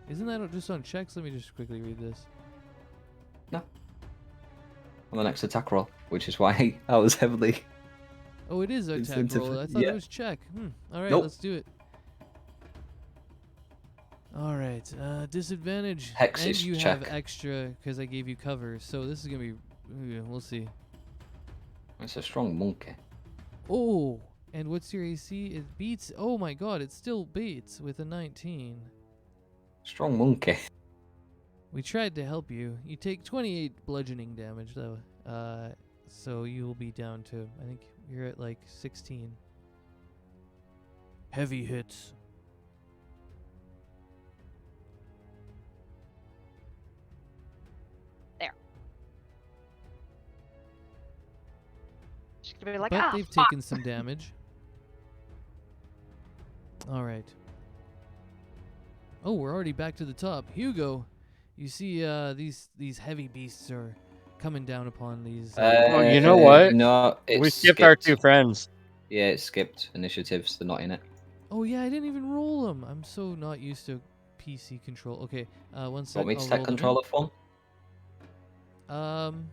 Isn't that just on checks? Let me just quickly read this. On the next attack roll, which is why I was heavily. Oh, it is attack Incentive, roll. I thought yeah. it was check. All right, Nope. let's do it. All right, disadvantage. Hex and is you check. have extra because I gave you cover. So this is gonna be. We'll see. It's a strong monkey. Oh, and what's your AC? It beats. Oh my God, it still beats with a 19. Strong monkey. We tried to help you. You take 28 bludgeoning damage though. So you will be down to. I think you're at like 16. Heavy hits. She's going to be like, But ah, they've fuck. taken some damage. All right. Oh, we're already back to the top. Hugo, you see these heavy beasts are coming down upon these. Oh, you know what? No, We it's skipped our two friends. Yeah, it's skipped initiatives. They're not in it. Oh yeah, I didn't even roll them. I'm so not used to PC control. Okay, one sec. Want me to I'll take roll them control of one? in.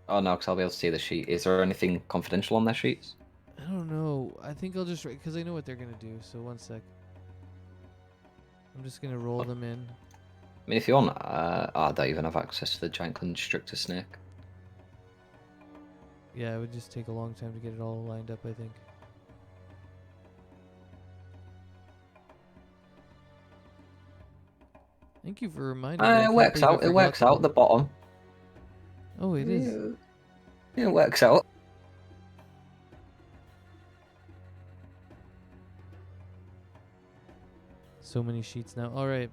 Oh no, because I'll be able to see the sheet. Is there anything confidential on their sheets? I don't know. I think I'll just because I know what they're gonna do. So one sec. I'm just gonna roll them in. I mean, if you want, I don't even have access to the giant constrictor snake. Yeah, it would just take a long time to get it all lined up, I think. Thank you for reminding me. I It can't works believe I out. It forgot works out. that. The bottom. Oh, it is. Yeah, it works out. So many sheets now. All right.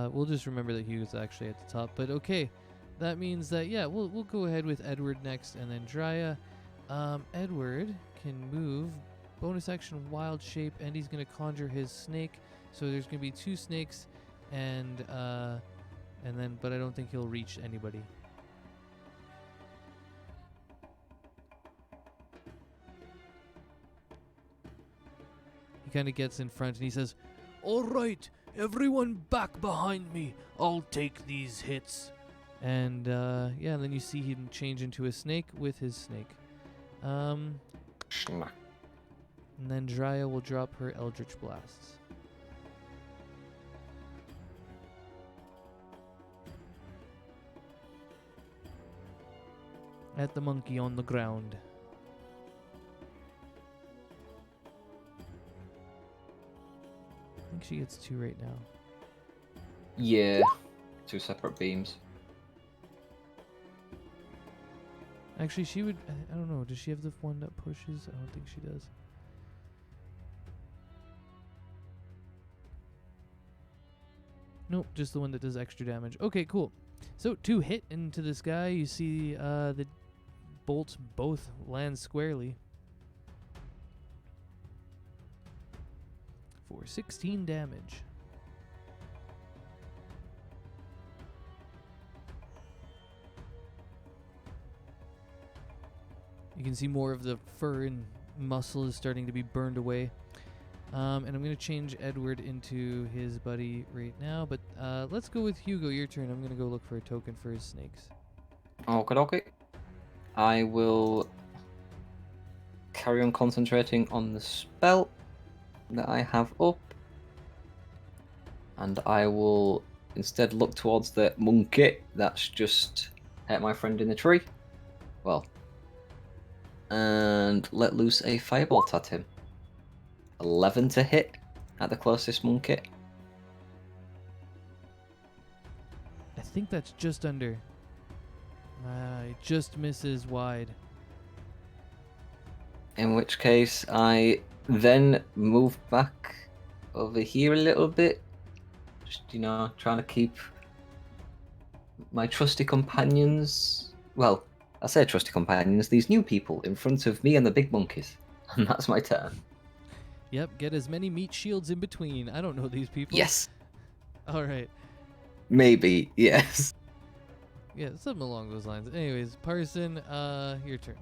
We'll just remember that Hugo's actually at the top. But okay, that means that yeah, we'll go ahead with Edward next, and then Drya. Edward can move, bonus action, wild shape, and he's gonna conjure his snake. So there's gonna be 2 snakes, and then, but I don't think he'll reach anybody. He kind of gets in front and he says, "All right, everyone back behind me. I'll take these hits." And yeah, and then you see him change into a snake with his snake. And then Drya will drop her Eldritch Blasts. At the monkey on the ground. I think she gets 2 right now. Yeah, 2 separate beams. Actually, she would. I don't know. Does she have the one that pushes? I don't think she does. Nope, just the one that does extra damage. Okay, cool. So 2 hit into this guy. You see the bolts both land squarely for 16 damage. You can see more of the fur and muscle is starting to be burned away. And I'm going to change Edward into his buddy right now. But let's go with Hugo. Your turn. I'm going to go look for a token for his snakes. Okay. I will carry on concentrating on the spell that I have up. And I will instead look towards the monkey that's just hit my friend in the tree. Well. And let loose a firebolt at him. 11 to hit at the closest monkey. I think that's just under. It just misses wide. In which case, I then move back over here a little bit. Just, trying to keep my trusty companions. Well, I say trusty companions, these new people in front of me and the big monkeys. And that's my turn. Yep, get as many meat shields in between. I don't know these people. Yes. All right. Maybe, yes. Yeah, something along those lines. Anyways, Parson, your turn.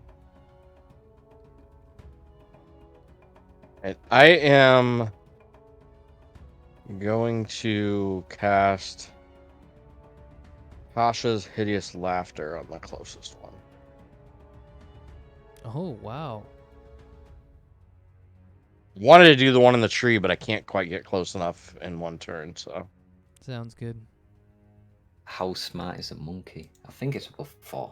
And I am going to cast Tasha's Hideous Laughter on the closest one. Oh, wow. Wanted to do the one in the tree, but I can't quite get close enough in one turn, so. Sounds good. How smart is a monkey? I think it's above 4.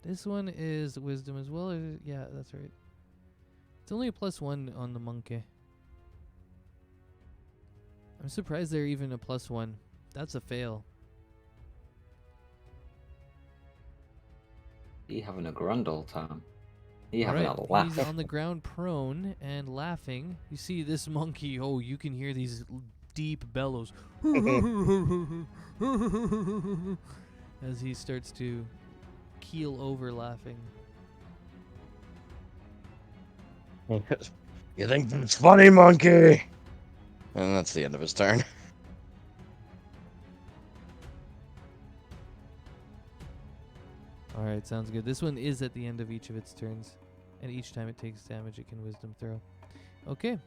This one is wisdom as well. Yeah, that's right. It's only a +1 on the monkey. I'm surprised they're even a +1. That's a fail. He having a grand old time. He All having right, a laugh. he's on the ground prone and laughing. You see this monkey, oh, you can hear these deep bellows. As he starts to keel over laughing. You think that's funny, monkey? And that's the end of his turn. Alright, sounds good. This one is at the end of each of its turns. And each time it takes damage, it can wisdom throw. Okay.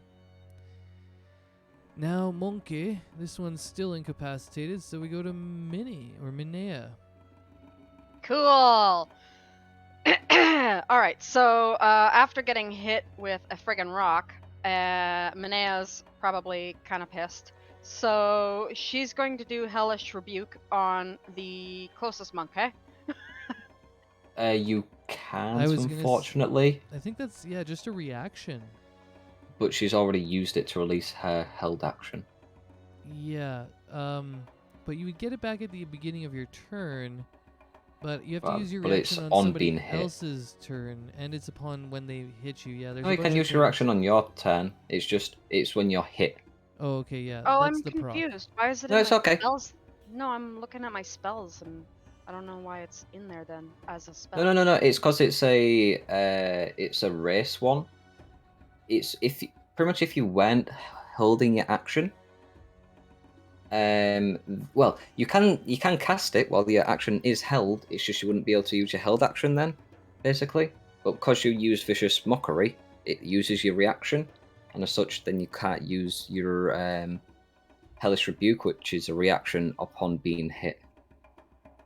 Now, Monkey. This one's still incapacitated, so we go to Minnie, or Minea. Cool. Alright, so after getting hit with a friggin' rock, Minea's probably kind of pissed. So she's going to do Hellish Rebuke on the closest monkey. You can't, unfortunately. I think that's, yeah, just a reaction. But she's already used it to release her held action. Yeah, but you would get it back at the beginning of your turn, but you have to use your but it's reaction on on somebody being hit. else's turn, and it's upon when they hit you. Yeah, there's No, a you bunch can of use your things. action on your turn. It's when you're hit. Oh, okay, yeah. Oh, that's I'm the prop. confused. Why is it No, in it's my okay. spells? No, I'm looking at my spells, and I don't know why it's in there then as a spell. No. It's because it's a race one. It's pretty much if you weren't holding your action. Well, you can cast it while your action is held. It's just you wouldn't be able to use your held action then, basically. But because you use Vicious Mockery, it uses your reaction, and as such, then you can't use your Hellish Rebuke, which is a reaction upon being hit.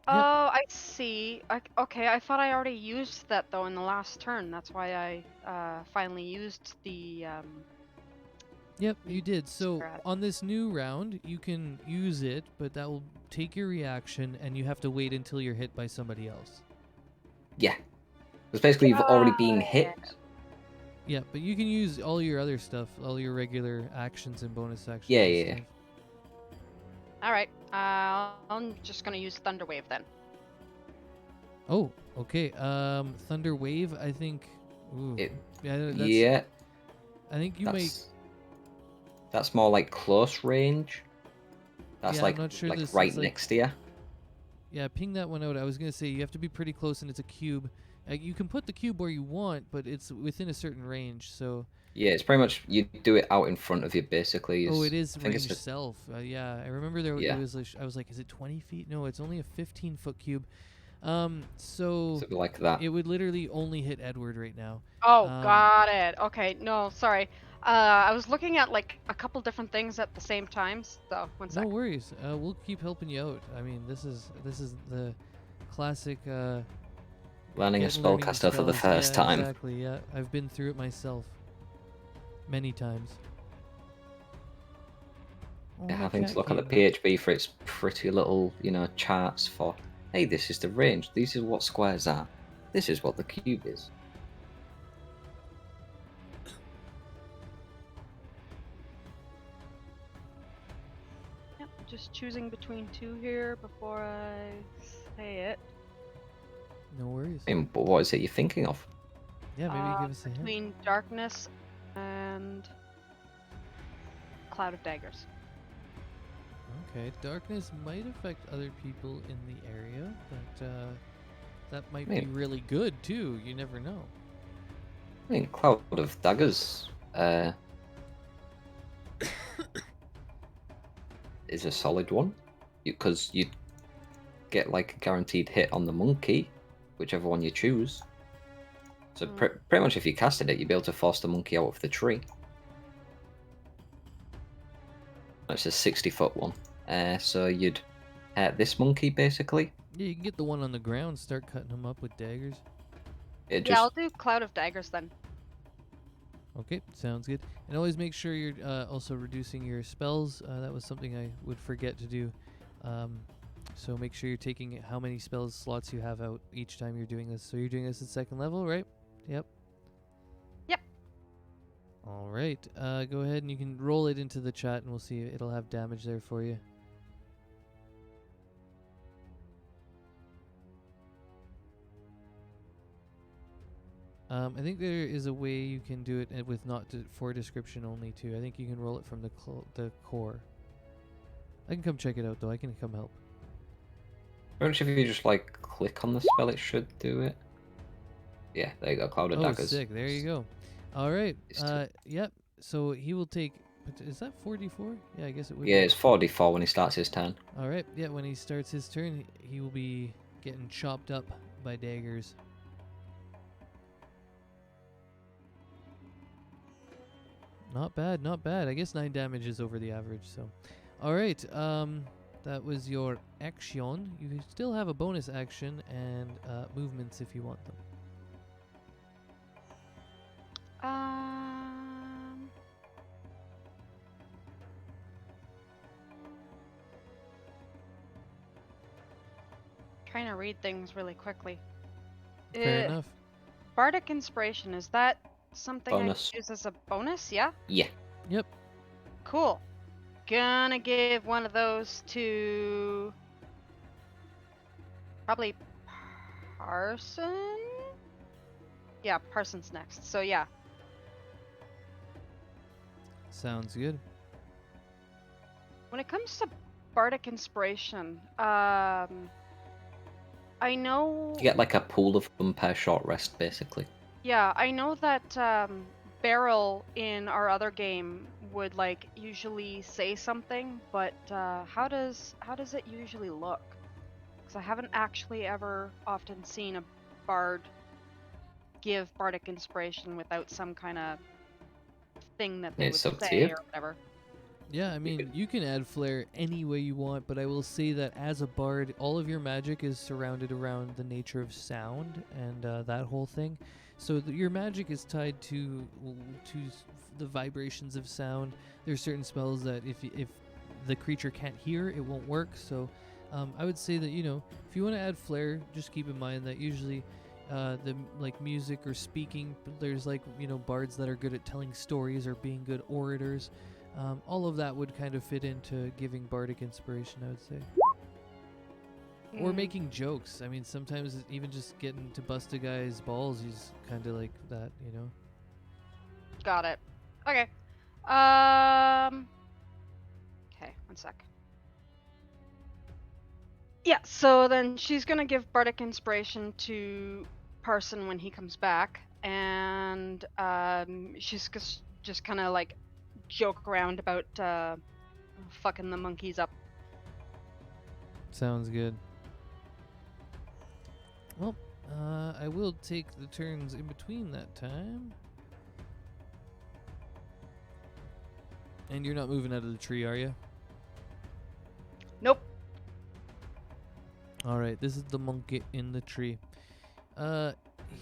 Oh, I see. Okay, I thought I already used that though in the last turn. That's why I finally used the. Yep, you did. So Strat. on this new round, you can use it, but that will take your reaction, and you have to wait until you're hit by somebody else. Yeah, because basically you've already been hit. Yeah, but you can use all your other stuff, all your regular actions and bonus actions. Yeah, and yeah. stuff. All right. I'm just gonna use Thunder Wave then. Oh, okay. Thunder Wave, I think. Ooh. That's, Yeah, I think you that's more like close range. That's Yeah, I'm not sure this right is, like- next to you. Yeah, ping that one out. I was gonna say you have to be pretty close, and it's a cube. You can put the cube where you want, but it's within a certain range. So. Yeah, it's pretty much you do it out in front of you, basically. Oh, it is I think range it's self. Yeah, I remember there. Yeah. It was. I was like, is it 20 feet? No, it's only a 15-foot cube. So something like that. it would literally only hit Edward right now. Oh, Um, got it. Okay, no, sorry. I was looking at like a couple different things at the same time. So one No sec. worries. We'll keep helping you out. I mean, this is the classic. Learning a learning spellcaster for the spells. first Yeah, time. Exactly. Yeah, I've been through it myself. Many times. Oh, Yeah, my having to cat look at the came. PHB for its pretty little, charts for, hey, this is the range, these are what squares are, this is what the cube is. Yep, just choosing between two here before I say it. No worries. But what is it you're thinking of? Yeah, maybe give us a hint. Between darkness and cloud of daggers. Okay, darkness might affect other people in the area, but that might be Maybe. really good too. You never know. I mean, Cloud of Daggers is a solid one, because you'd get like a guaranteed hit on the monkey, whichever one you choose. So pretty much if you casted it, you'd be able to force the monkey out of the tree. It's a 60-foot one. So you'd this monkey basically. Yeah, you can get the one on the ground, start cutting him up with daggers. It Yeah, I'll just do cloud of daggers then. Okay, sounds good. And always make sure you're also reducing your spells. That was something I would forget to do. So make sure you're taking how many spells slots you have out each time you're doing this. So you're doing this at second level, right? Yep. Yep. All right. Go ahead and you can roll it into the chat, and we'll see. It'll have damage there for you. I think there is a way you can do it with not for description only too. I think you can roll it from the core. I can come check it out though. I can come help. pretty much if you just like click on the spell, it should do it. Yeah, there you go, Cloud of Oh, Daggers. sick. There you go. All right. It's two. Yep. So he will take. Is that 44? Yeah, I guess it would. Yeah, be. it's 44 when he starts his turn. All right. Yeah, when he starts his turn, he will be getting chopped up by daggers. Not bad, not bad. I guess 9 damage is over the average. So, all right. That was your action. You still have a bonus action and movements if you want them. Trying to read things really quickly. Fair enough. Bardic Inspiration, is that something Bonus. I use as a bonus? Yeah? Yeah. Yep. Cool. Gonna give one of those to probably Parson? Yeah, Parson's next. So yeah. Sounds good. When it comes to Bardic Inspiration, I know. You get like a pool of them per short rest, basically. Yeah, I know that Beryl in our other game would like usually say something, but how does it usually look? Because I haven't actually ever often seen a bard give Bardic Inspiration without some kind of thing that they It's would up to say you. or whatever. Yeah, I mean, you can add flair any way you want, but I will say that as a bard, all of your magic is surrounded around the nature of sound and that whole thing. So your magic is tied to the vibrations of sound. There's certain spells that if the creature can't hear, it won't work. So I would say that, if you want to add flair, just keep in mind that usually the like music or speaking, there's like, bards that are good at telling stories or being good orators. All of that would kind of fit into giving bardic inspiration, I would say. Or making jokes. I mean, sometimes even just getting to bust a guy's balls, he's kind of like that, Got it. Okay. Okay, one sec. Yeah, so then she's gonna give Bardic Inspiration to Parson when he comes back, and she's just kind of like joke around about fucking the monkeys up. Sounds good. Well, I will take the turns in between that time. And you're not moving out of the tree, are you? Nope. Alright, this is the monkey in the tree.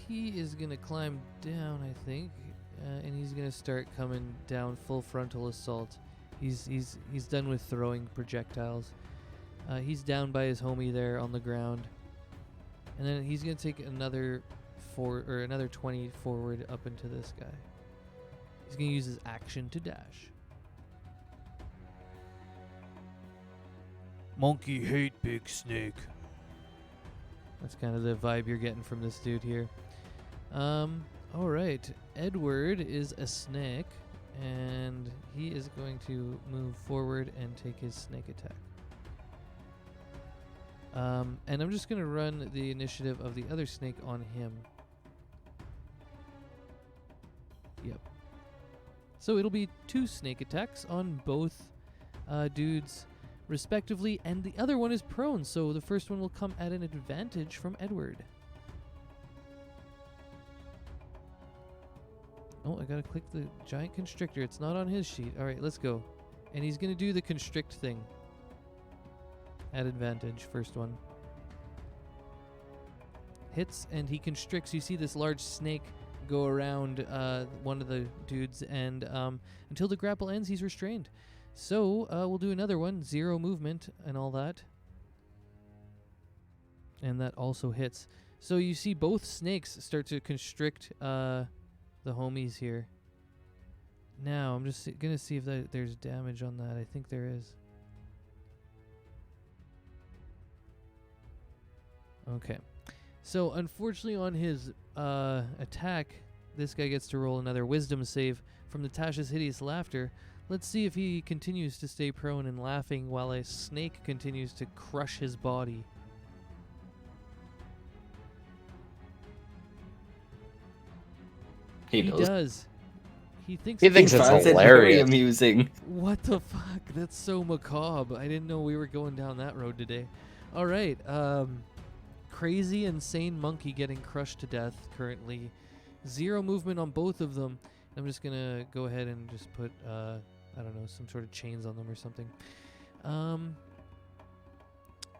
He is gonna climb down, I think, and he's gonna start coming down full frontal assault. He's done with throwing projectiles. He's down by his homie there on the ground, and then he's gonna take another 20 forward up into this guy. He's gonna use his action to dash. Monkey hate big snake. That's kind of the vibe you're getting from this dude here. Alright. Edward is a snake, and he is going to move forward and take his snake attack. And I'm just going to run the initiative of the other snake on him. Yep. So it'll be 2 snake attacks on both dudes respectively, and the other one is prone, so the first one will come at an advantage from Edward. Oh, I gotta click the giant constrictor. It's not on his sheet. Alright, let's go. And he's gonna do the constrict thing. At advantage, first one. Hits, and he constricts. You see this large snake go around one of the dudes, and until the grapple ends, he's restrained. So, we'll do another one. 0 movement and all that. And that also hits. So you see both snakes start to constrict the homies here. Now, I'm just going to see if there's damage on that. I think there is. Okay. So, unfortunately on his attack, this guy gets to roll another wisdom save from Natasha's hideous laughter. Let's see if he continues to stay prone and laughing while a snake continues to crush his body. He does. He thinks He thinks it's finds it very hilarious. amusing. What the fuck? That's so macabre. I didn't know we were going down that road today. All right. Crazy, insane monkey getting crushed to death currently. 0 movement on both of them. I'm just going to go ahead and just put, I don't know, some sort of chains on them or something.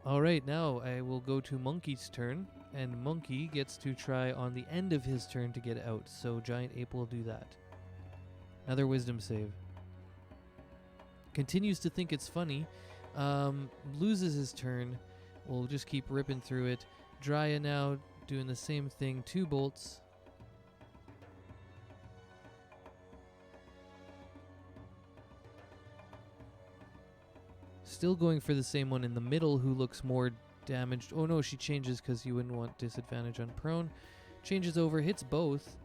All right, now I will go to Monkey's turn, and Monkey gets to try on the end of his turn to get out. So Giant Ape will do that. Another wisdom save. Continues to think it's funny. Loses his turn. We'll just keep ripping through it. Drya now doing the same thing. 2 bolts. Still going for the same one in the middle who looks more damaged. Oh no, she changes because you wouldn't want disadvantage on prone. Changes over, hits both.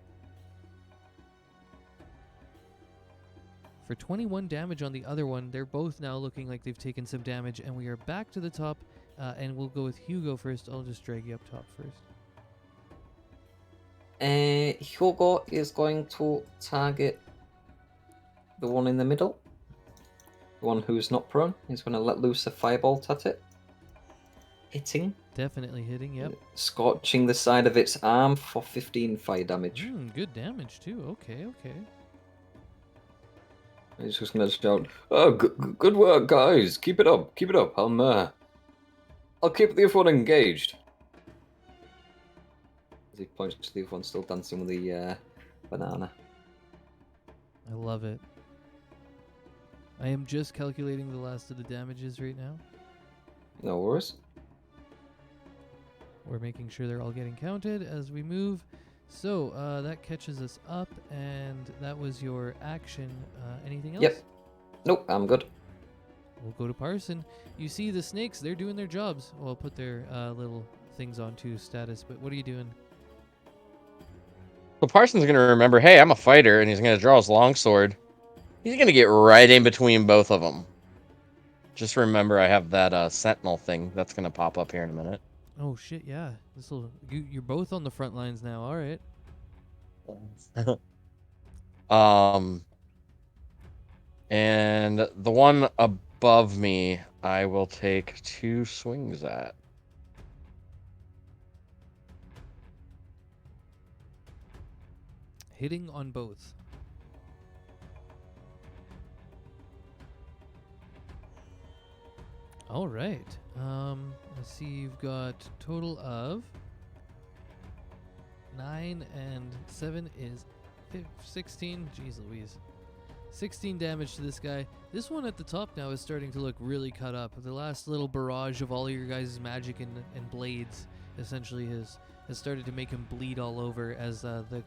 For 21 damage on the other one, they're both now looking like they've taken some damage, and we are back to the top, and we'll go with Hugo first. I'll just drag you up top first. Hugo is going to target the one in the middle. The one who's not prone. He's going to let loose a firebolt at it. Hitting. Definitely hitting, yep. Scorching the side of its arm for 15 fire damage. Good damage too. Okay. He's just going to shout, "Oh, good work, guys! Keep it up! Keep it up! I'll keep the other one engaged." As he points to the other one still dancing with the banana. I love it. I am just calculating the last of the damages right now. No worries. We're making sure they're all getting counted as we move. So, that catches us up, and that was your action. Anything else? Yep. Nope, I'm good. We'll go to Parson. You see the snakes, they're doing their jobs. Well, I'll put their little things on to status, but what are you doing? So Parson's going to remember, hey, I'm a fighter, and he's going to draw his longsword. He's going to get right in between both of them. Just remember, I have that sentinel thing that's gonna pop up here in a minute. Oh shit, yeah. You're both on the front lines now. All right. And the one above me, I will take 2 swings at. Hitting on both. All right. Let's see. You've got total of 9 and 7 is 16. Jeez Louise. 16 damage to this guy. This one at the top now is starting to look really cut up. The last little barrage of all your guys' magic and blades essentially has started to make him bleed all over as the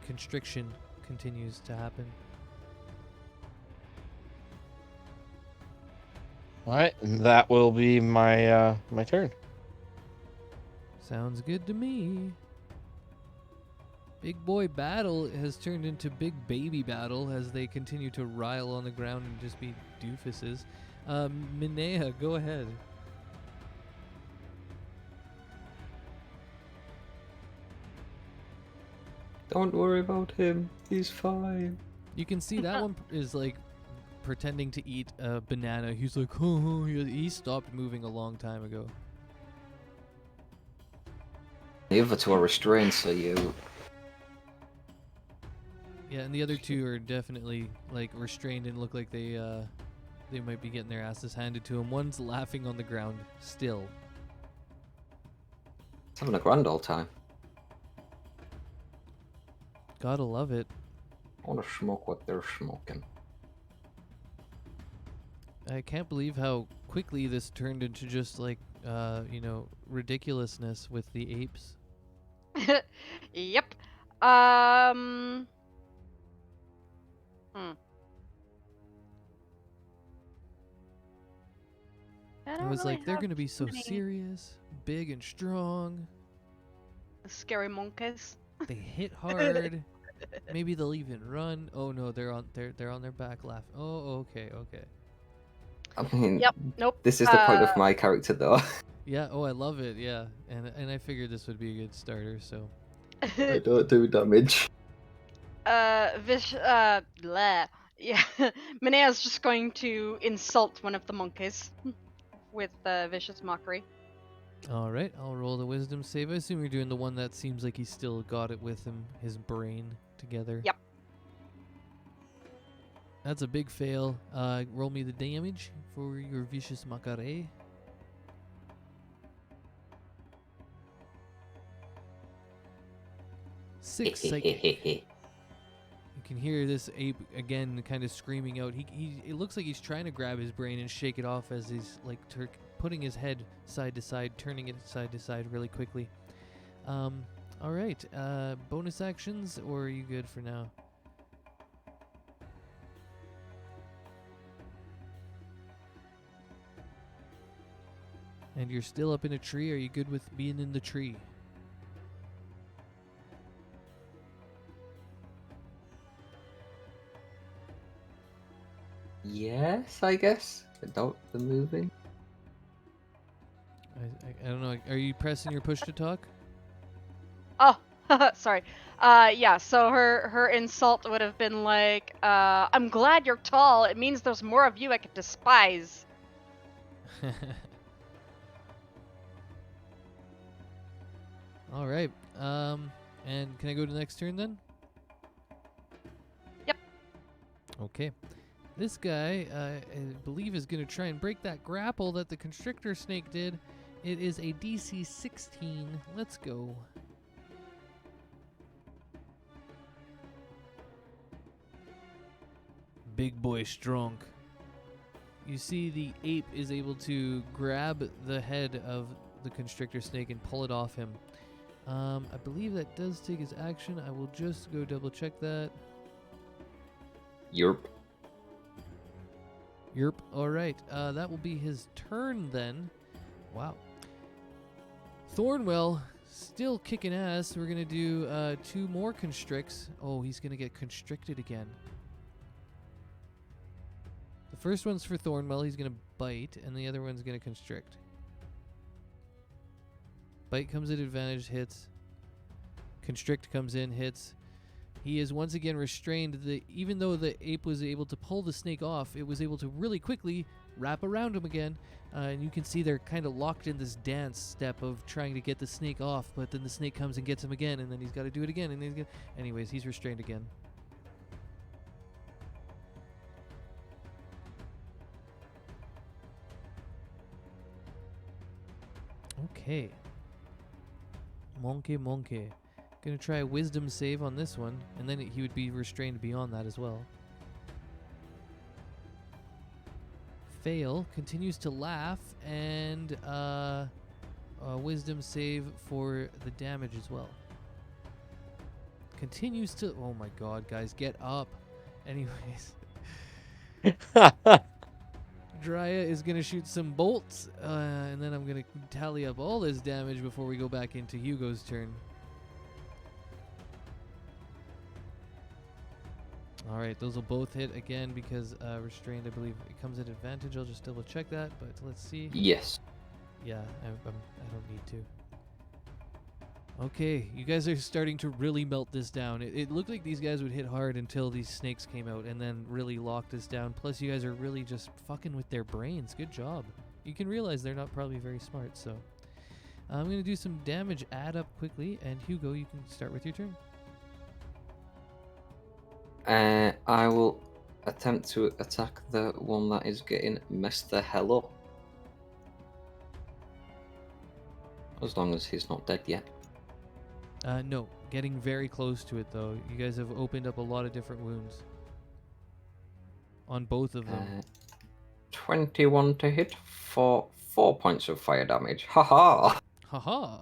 constriction continues to happen. All right, and that will be my my turn. Sounds good to me. Big boy battle has turned into big baby battle as they continue to rile on the ground and just be doofuses. Minea, go ahead. Don't worry about him. He's fine. You can see that one is like pretending to eat a banana. He's like, oh, he stopped moving a long time ago. The other two are restrained, so you... Yeah, and the other two are definitely like restrained and look like they might be getting their asses handed to them. One's laughing on the ground still. It's having a grand old time. Gotta love it. I want to smoke what they're smoking. I can't believe how quickly this turned into just like ridiculousness with the apes. Yep. I was like, they're gonna be so serious, big and strong. Scary monkeys. They hit hard. Maybe they'll even run. Oh no, they're on their back laughing. Oh, okay. I mean, Yep. Nope. this is the point of my character, though. Yeah. Oh, I love it. Yeah, and I figured this would be a good starter. So. I don't do damage. Blah. Yeah. Minea's just going to insult one of the monkeys with vicious mockery. All right, I'll roll the wisdom save. I assume you're doing the one that seems like he's still got it with him, his brain together. Yep. That's a big fail. Roll me the damage for your vicious mockery. Six. You can hear this ape again, kind of screaming out. It looks like he's trying to grab his brain and shake it off as he's like putting his head side to side, turning it side to side really quickly. All right. Bonus actions, or are you good for now? And you're still up in a tree. Are you good with being in the tree? Yes, I guess. Without the moving. I don't know. Are you pressing your push to talk? Oh, sorry. Yeah. So her insult would have been like, "I'm glad you're tall. It means there's more of you I could despise." All right. And can I go to the next turn then? Yep. Okay. This guy, I believe, is going to try and break that grapple that the constrictor snake did. It is a DC 16. Let's go. Big boy strong. You see the ape is able to grab the head of the constrictor snake and pull it off him. I believe that does take his action. I will just go double check that. Yerp. Yerp. All right. That will be his turn then. Wow. Thornwell still kicking ass. We're going to do 2 more constricts. Oh, he's going to get constricted again. The first one's for Thornwell. He's going to bite, and the other one's going to constrict. Bite comes at advantage, hits. Constrict comes in, hits. He is once again restrained. Even though the ape was able to pull the snake off, it was able to really quickly wrap around him again. And you can see they're kind of locked in this dance step of trying to get the snake off, but then the snake comes and gets him again, and then he's got to do it again. And anyways, he's restrained again. Okay. Monkey. Gonna try a wisdom save on this one, and then he would be restrained beyond that as well. Fail. Continues to laugh, and a wisdom save for the damage as well. Continues to... Oh my god, guys, get up. Anyways. Drya is going to shoot some bolts, and then I'm going to tally up all this damage before we go back into Hugo's turn. Alright, those will both hit again because restrained, I believe it comes at advantage. I'll just double check that, but let's see. Yes. Yeah, I don't need to. Okay, you guys are starting to really melt this down. It looked like these guys would hit hard until these snakes came out and then really locked us down. Plus, you guys are really just fucking with their brains. Good job. You can realize they're not probably very smart, so... I'm going to do some damage add up quickly, and Hugo, you can start with your turn. I will attempt to attack the one that is getting messed the hell up. As long as he's not dead yet. No, getting very close to it, though. You guys have opened up a lot of different wounds. On both of them. 21 to hit for 4 points of fire damage. Haha! Haha!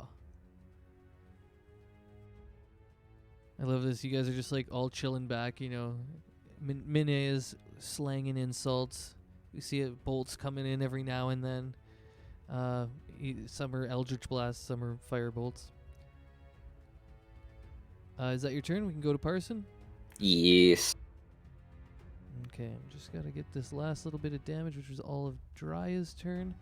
I love this. You guys are just like all chilling back, you know. Mine is slanging insults. We see bolts coming in every now and then. Some are Eldritch Blasts, some are Fire Bolts. Is that your turn? We can go to Parson? Yes. Okay, I'm just gotta get this last little bit of damage, which was all of Drya's turn.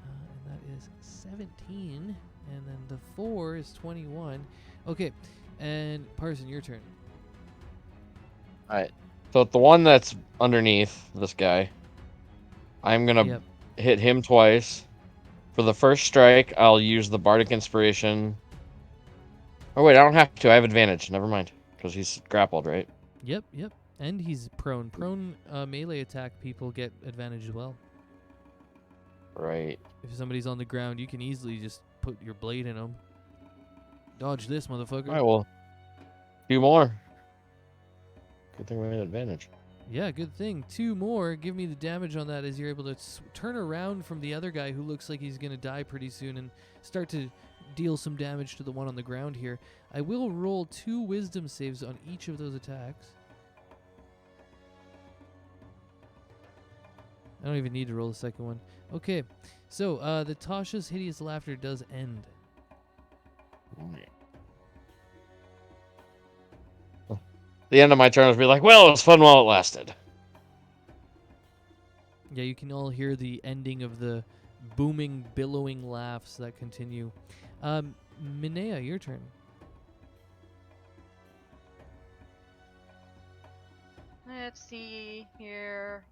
And that is 17. And then the 4 is 21. Okay, and Parson, your turn. Alright. So the one that's underneath this guy, I'm gonna hit him twice. For the first strike, I'll use the Bardic Inspiration. Oh wait, I don't have to. I have advantage. Never mind. Because he's grappled, right? Yep. And he's prone. Prone melee attack people get advantage as well. Right. If somebody's on the ground, you can easily just put your blade in them. Dodge this, motherfucker. Alright, well. 2 more. Good thing we had advantage. Yeah, good thing. 2 more. Give me the damage on that as you're able to turn around from the other guy who looks like he's going to die pretty soon and start to deal some damage to the one on the ground here. I will roll 2 wisdom saves on each of those attacks. I don't even need to roll the second one. Okay, so the Tasha's hideous laughter does end. The end of my turn was be like, well, it was fun while it lasted. Yeah, you can all hear the ending of the booming, billowing laughs that continue. Minea, your turn. Let's see here.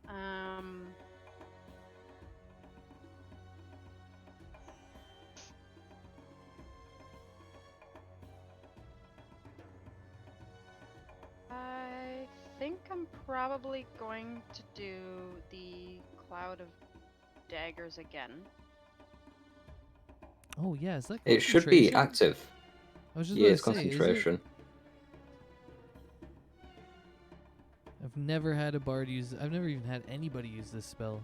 I think I'm probably going to do the Cloud of Daggers again. Oh, yeah, is that It should be concentration? active. I was just Yeah, about it's to say, is it? concentration. I've never had a bard use. I've never even had anybody use this spell.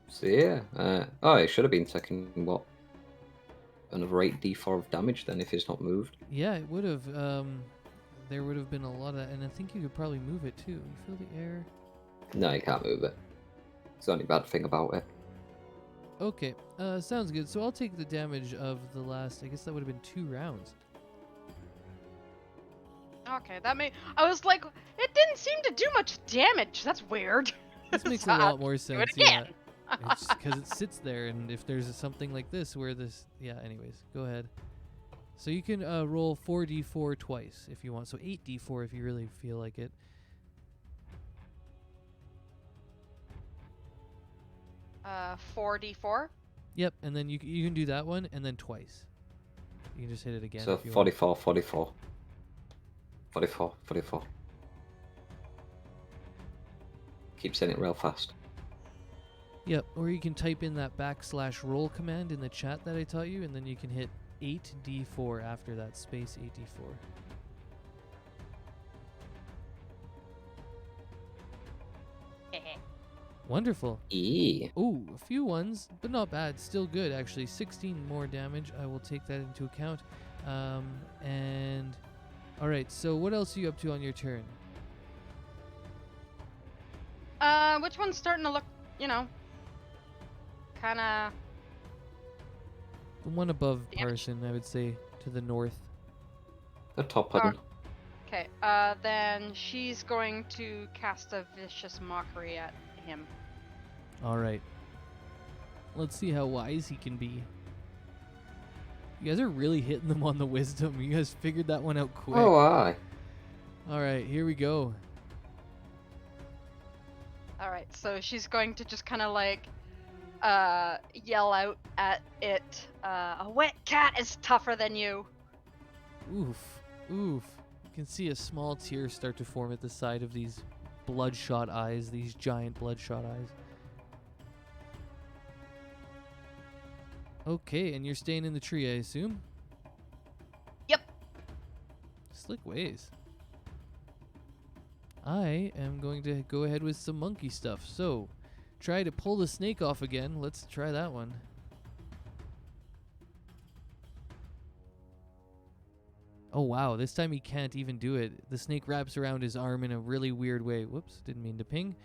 So yeah. Oh, it should have been taking, what? Another 8d4 of damage then if it's not moved. Yeah, it would have. There would have been a lot of that, and I think you could probably move it too. You feel the air? No, you can't move it. It's the only bad thing about it. Okay, sounds good. So I'll take the damage of the last. I guess that would have been 2 rounds. Okay, that may. I was like, it didn't seem to do much damage. That's weird. This makes So a I'll lot more do sense. it again. Yeah, it's because it sits there, and if there's something like this where this, yeah. Anyways, go ahead. So you can roll 4d4 twice if you want. So 8d4 if you really feel like it. 4d4. Yep, and then you can do that one, and then twice. You can just hit it again. So if you want. 44, 44. 44, 44. Keep saying it real fast. Yep, or you can type in that /roll command in the chat that I taught you, and then you can hit 8d4 after that, space 8d4. Wonderful. Ooh, a few ones, but not bad. Still good, actually. 16 more damage. I will take that into account. And all right. So what else are you up to on your turn? Which one's starting to look, kind of. The one above Damage. Parson, I would say, to the north. The top button. Okay. Then she's going to cast a vicious mockery at him. All right. Let's see how wise he can be. You guys are really hitting them on the wisdom. You guys figured that one out quick. Oh, aye. All right, here we go. All right. So she's going to just kind of like yell out at it. A wet cat is tougher than you. Oof. Oof. You can see a small tear start to form at the side of these bloodshot eyes, these giant bloodshot eyes. Okay, and you're staying in the tree, I assume? Yep. Slick ways. I am going to go ahead with some monkey stuff. So, try to pull the snake off again. Let's try that one. Oh wow, this time he can't even do it. The snake wraps around his arm in a really weird way. Whoops, didn't mean to ping.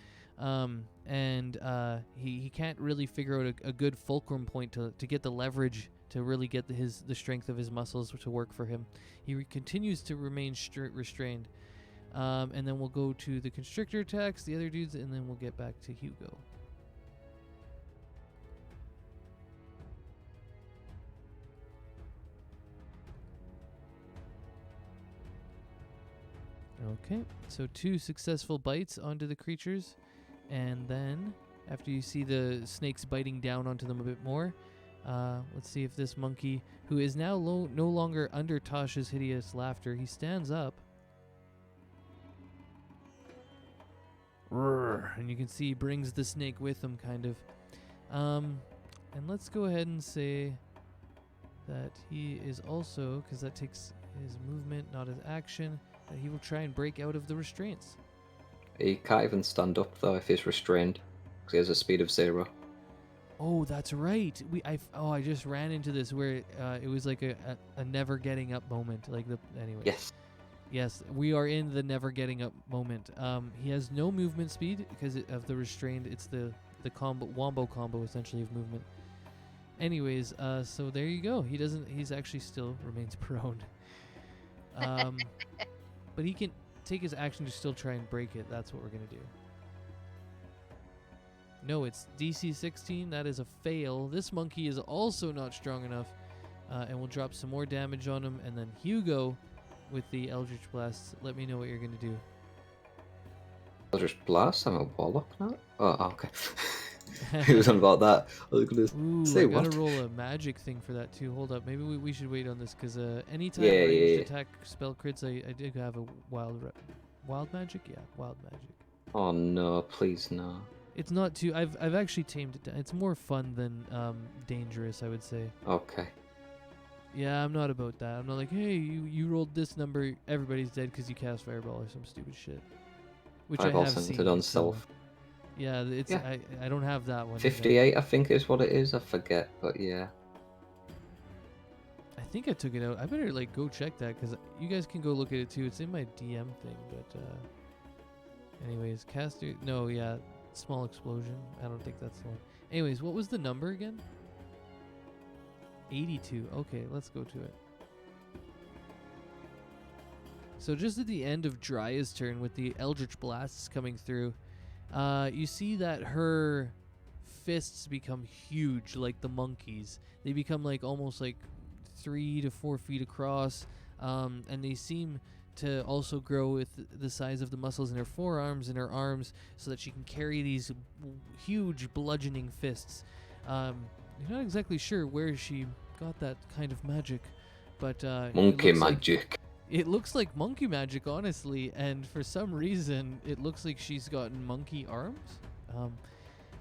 He can't really figure out a good fulcrum point to get the leverage to really get the strength of his muscles to work for him. He continues to remain restrained. And then we'll go to the constrictor attacks, the other dudes, and then we'll get back to Hugo. Okay, so 2 successful bites onto the creatures, and then after you see the snakes biting down onto them a bit more, let's see if this monkey, who is now no longer under Tasha's hideous laughter, he stands up. And you can see he brings the snake with him, kind of. And let's go ahead and say that he is also, because that takes his movement, not his action, that he will try and break out of the restraints. He can't even stand up though if he's restrained, because he has a speed of 0. Oh, that's right. I just ran into this where it was like a never getting up moment. Anyway. Yes, we are in the never getting up moment. He has no movement speed because of the restrained. It's the wombo combo essentially of movement. Anyways, so there you go. He's actually still remains prone. But he can take his action to still try and break it. That's what we're going to do. No, it's DC 16. That is a fail. This monkey is also not strong enough. And we'll drop some more damage on him. And then Hugo with the Eldritch Blasts. Let me know what you're going to do. Eldritch Blast? I'm a warlock now? Oh, okay. He was on about that. I was going Ooh, to say I what? gotta roll a magic thing for that too. Hold up. Maybe we should wait on this because anytime Yeah, ranged yeah. attack spell crits, I did have a wild magic? Yeah, wild magic. Oh no, please no. It's not too. I've actually tamed it down. It's more fun than dangerous, I would say. Okay. Yeah, I'm not about that. I'm not like, hey, you rolled this number, everybody's dead because you cast Fireball or some stupid shit. Which Fireball I have centered seen. on so- self. Yeah, it's Yeah. I don't have that one. 58, I think, is what it is. I forget, but yeah. I think I took it out. I better go check that because you guys can go look at it too. It's in my DM thing, but anyways, caster. No, yeah, small explosion. I don't think that's the one. Anyways, what was the number again? 82. Okay, let's go to it. So just at the end of Dry's turn, with the Eldritch Blasts coming through, you see that her fists become huge, like the monkeys. They become like almost like 3 to 4 feet across, and they seem to also grow with the size of the muscles in her forearms and her arms, so that she can carry these huge bludgeoning fists. You're not exactly sure where she got that kind of magic, but Monkey magic. it looks like monkey magic, honestly, and for some reason, it looks like she's gotten monkey arms.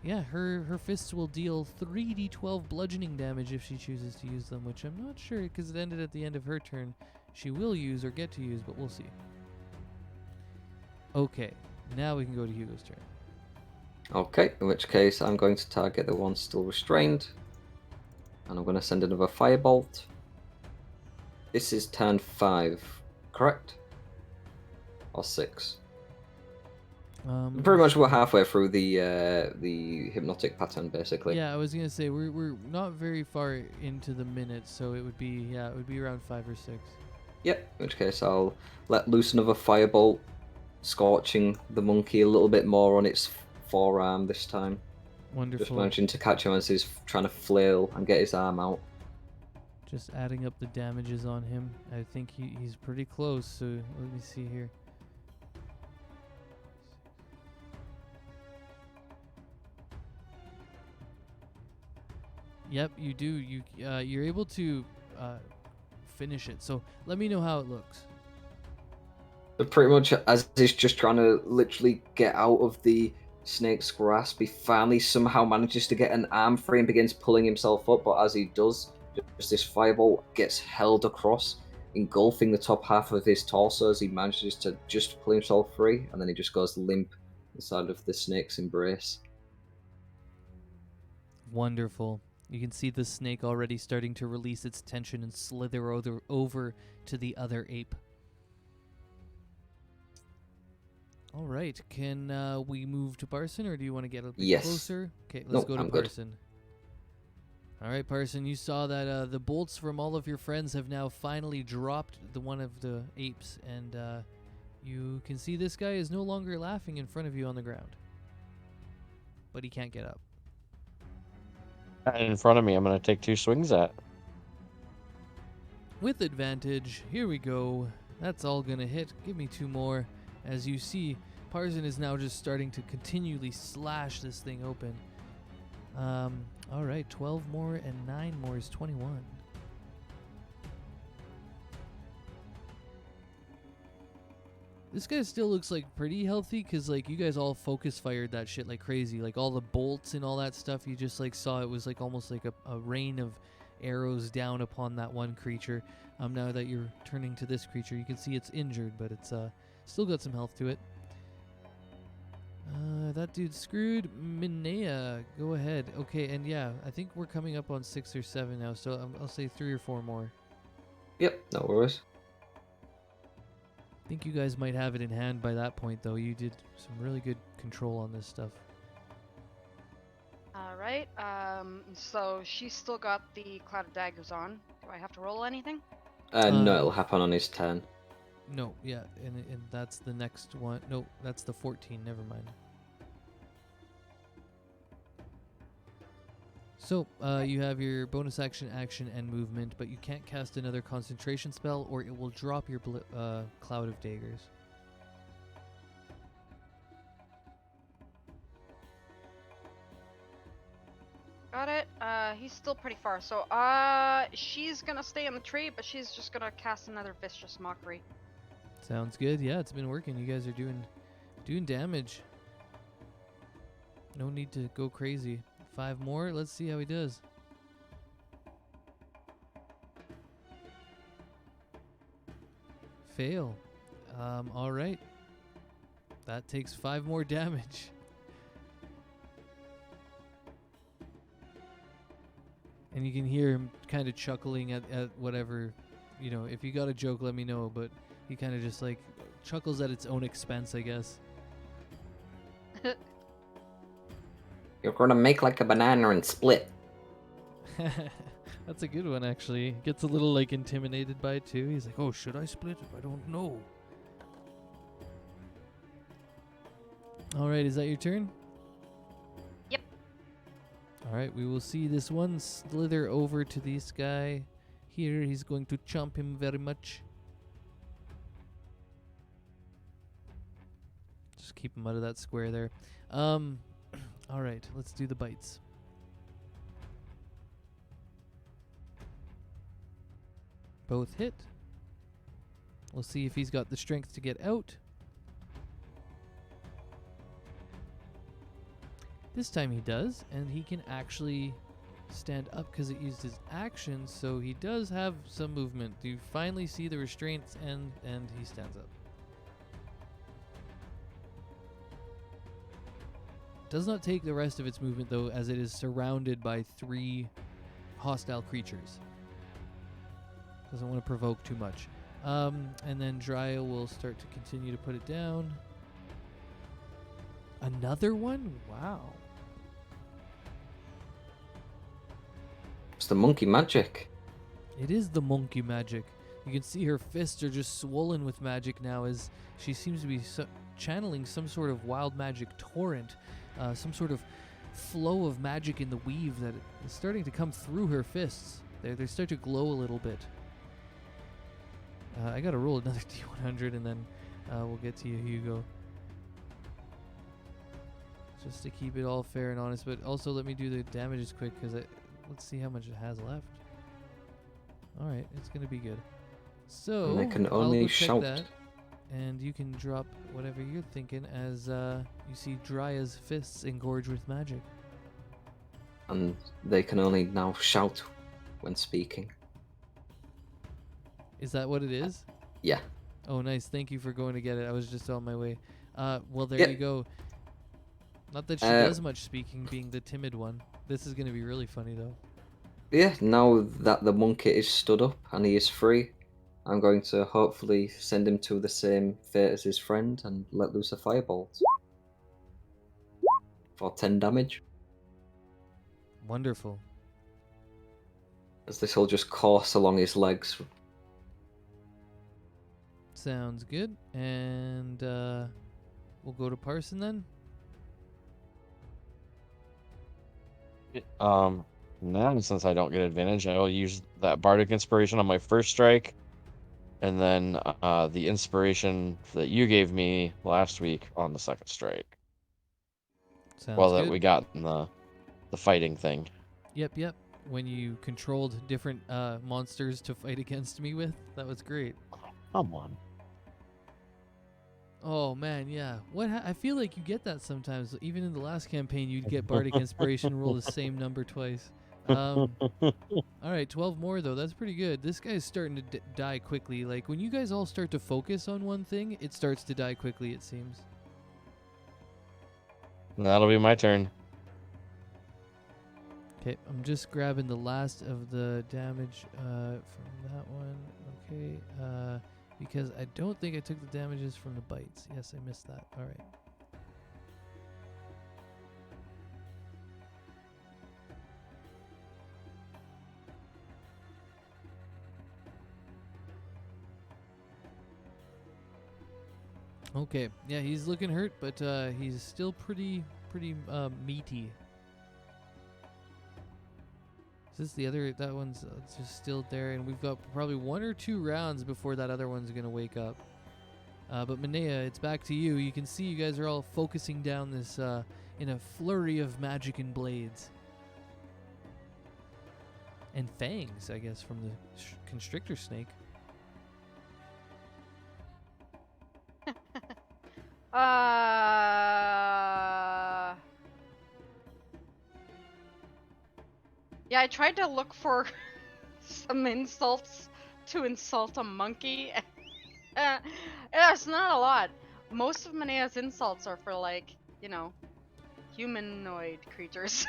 Yeah, her fists will deal 3d12 bludgeoning damage if she chooses to use them, which I'm not sure, because it ended at the end of her turn. She will use or get to use, but we'll see. Okay, now we can go to Hugo's turn. Okay, in which case I'm going to target the one still restrained. And I'm going to send another firebolt. This is turn 5, correct? Or 6? Pretty much we're halfway through the hypnotic pattern, basically. Yeah, I was gonna say we're not very far into the minute, so it would be around 5 or 6. Yep, in which case I'll let loose another firebolt, scorching the monkey a little bit more on its forearm this time. Wonderful. Just managing to catch him as he's trying to flail and get his arm out. Just adding up the damages on him. I think he's pretty close, so let me see here. Yep, you do. You're able to finish it. So let me know how it looks. But pretty much as he's just trying to literally get out of the snake's grasp, he finally somehow manages to get an arm free and begins pulling himself up. But as he does, just this firebolt gets held across, engulfing the top half of his torso as he manages to just pull himself free, and then he just goes limp inside of the snake's embrace. Wonderful. You can see the snake already starting to release its tension and slither over to the other ape. All right. Can we move to Parson, or do you want to get a bit closer? Okay, let's go to Parson. All right, Parson, you saw that the bolts from all of your friends have now finally dropped one of the apes, and you can see this guy is no longer laughing in front of you on the ground. But he can't get up. In front of me, I'm going to take 2 swings at. With advantage, here we go. That's all going to hit. Give me 2 more. As you see, Parson is now just starting to continually slash this thing open. All right, 12 more and 9 more is 21. This guy still looks like pretty healthy, because like you guys all focus fired that shit like crazy. Like all the bolts and all that stuff, you just like saw it was like almost like a rain of arrows down upon that one creature. Now that you're turning to this creature, you can see it's injured, but it's still got some health to it. That dude's screwed. Minea, go ahead. Okay, and yeah, I think we're coming up on 6 or 7 now, so I'll say 3 or 4 more. Yep, no worries. I think you guys might have it in hand by that point, though. You did some really good control on this stuff. Alright, so she's still got the Cloud of Daggers on. Do I have to roll anything? No, it'll happen on his turn. No, yeah, and that's the next one. No, that's the 14, never mind. So, you have your bonus action, and movement, but you can't cast another concentration spell, or it will drop your Cloud of Daggers. Got it. He's still pretty far, so she's gonna stay in the tree, but she's just gonna cast another Vicious Mockery. Sounds good. Yeah, it's been working. You guys are doing damage. No need to go crazy. 5 more. Let's see how he does. Fail. All right. That takes 5 more damage. And you can hear him kind of chuckling at whatever, if you got a joke, let me know, but he kind of just like chuckles at its own expense, I guess. You're gonna make like a banana and split. That's a good one, actually. Gets a little like intimidated by it too. He's like, "Oh, should I split it? I don't know." All right, is that your turn? Yep. All right, we will see this one slither over to this guy here. He's going to chomp him very much. Just keep him out of that square there. All right, let's do the bites. Both hit. We'll see if he's got the strength to get out. This time he does, and he can actually stand up because it used his action, so he does have some movement. You finally see the restraints end, and he stands up. Does not take the rest of its movement, though, as it is surrounded by 3 hostile creatures. Doesn't want to provoke too much. And then Drya will start to continue to put it down. Another one? Wow. It's the monkey magic. It is the monkey magic. You can see her fists are just swollen with magic now as she seems to be channeling some sort of wild magic torrent. Some sort of flow of magic in the weave that is starting to come through her fists. They start to glow a little bit. I gotta roll another D100 and then we'll get to you, Hugo. Just to keep it all fair and honest, but also let me do the damages quick because let's see how much it has left. Alright, it's gonna be good. So, And I can I'll only go check shout. that, and you can drop whatever you're thinking as you see Drya's fists engorge with magic. And they can only now shout when speaking. Is that what it is? Yeah. Oh, nice. Thank you for going to get it. I was just on my way. Well, there Yeah. you go. Not that she does much speaking, being the timid one. This is going to be really funny, though. Yeah, now that the monkey is stood up and he is free, I'm going to hopefully send him to the same fate as his friend and let loose a firebolt. For 10 damage. Wonderful. As this will just course along his legs. Sounds good. And we'll go to Parson then. Now since I don't get advantage, I will use that bardic inspiration on my first strike, and then the inspiration that you gave me last week on the second strike. Sounds Well, good. that we got in the fighting thing. Yep. When you controlled different monsters to fight against me with, that was great. Come on. Oh man, yeah. I feel like you get that sometimes. Even in the last campaign, you'd get bardic inspiration, roll the same number twice. All right, 12 more though. That's pretty good. This guy's starting to die quickly. Like when you guys all start to focus on one thing, it starts to die quickly. It seems. That'll be my turn. Okay, I'm just grabbing the last of the damage from that one. Okay, because I don't think I took the damages from the bites. Yes, I missed that. All right. Okay, yeah, he's looking hurt, but he's still pretty meaty. Is this the other? That one's just still there, and we've got probably 1 or 2 rounds before that other one's gonna wake up. But Manea, it's back to you. You can see you guys are all focusing down this in a flurry of magic and blades. And fangs, I guess, from the constrictor snake. Yeah, I tried to look for some insults to insult a monkey. Yeah, it's not a lot. Most of Manea's insults are for, like, you know, humanoid creatures.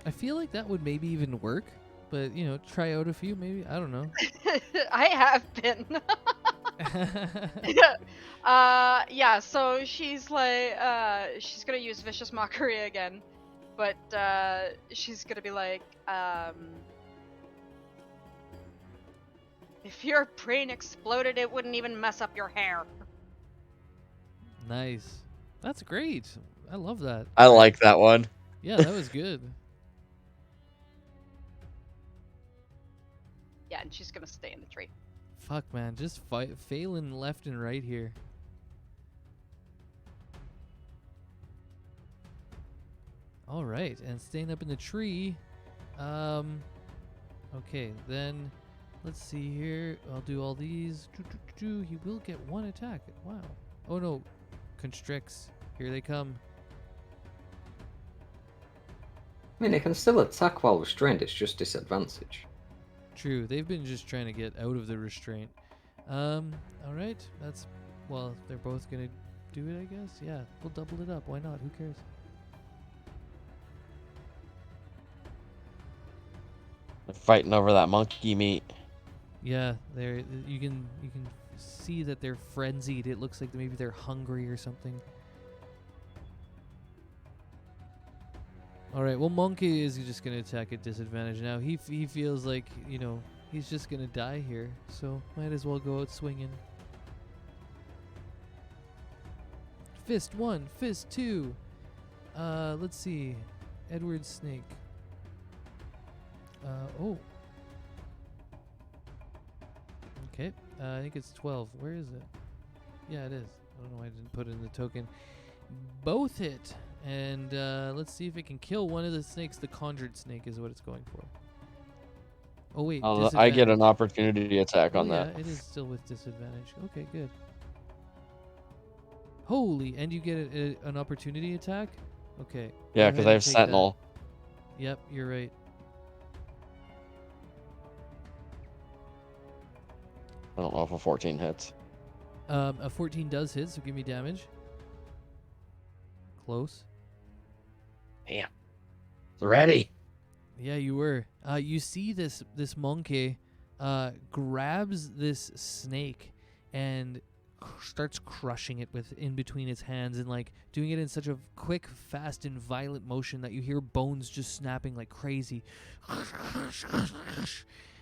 I feel like that would maybe even work, but you know, try out a few maybe. I don't know. I have been. Yeah, so she's like, she's gonna use Vicious Mockery again, but she's gonna be like, if your brain exploded, it wouldn't even mess up your hair. Nice. That's great. I love that. I like that one. Yeah, that was good. Yeah, and she's gonna stay in the tree. Fuck, man, just failing left and right here. All right, and staying up in the tree. Okay, then let's see here. I'll do all these. He will get one attack. Wow. Oh no, constricts. Here they come. I mean, it can still attack while restrained, it's just disadvantage. True, they've been just trying to get out of the restraint. All right, that's, well, they're both gonna do it, I guess. Yeah, we'll double it up. Why not? Who cares? They're fighting over that monkey meat. Yeah, they're you can see that they're frenzied. It looks like maybe they're hungry or something. All right, well, Monkey is just gonna attack at disadvantage now. He feels like, you know, he's just gonna die here, so might as well go out swinging. Fist 1, fist 2. Let's see, Edward Snake. Oh. Okay, I think it's 12. Where is it? Yeah, it is. I don't know why I didn't put it in the token. Both hit. And let's see if it can kill one of the snakes. The conjured snake is what it's going for. Oh, wait. I get an opportunity attack on that. Yeah, it is still with disadvantage. Okay, good. Holy, and you get an opportunity attack? Okay. Yeah, because I have Sentinel. That. Yep, you're right. I don't know if a 14 hits. A 14 does hit, so give me damage. Close. Damn. Ready. Yeah, you were. You see this monkey grabs this snake and starts crushing it with in between its hands, and like doing it in such a quick, fast, and violent motion that you hear bones just snapping like crazy.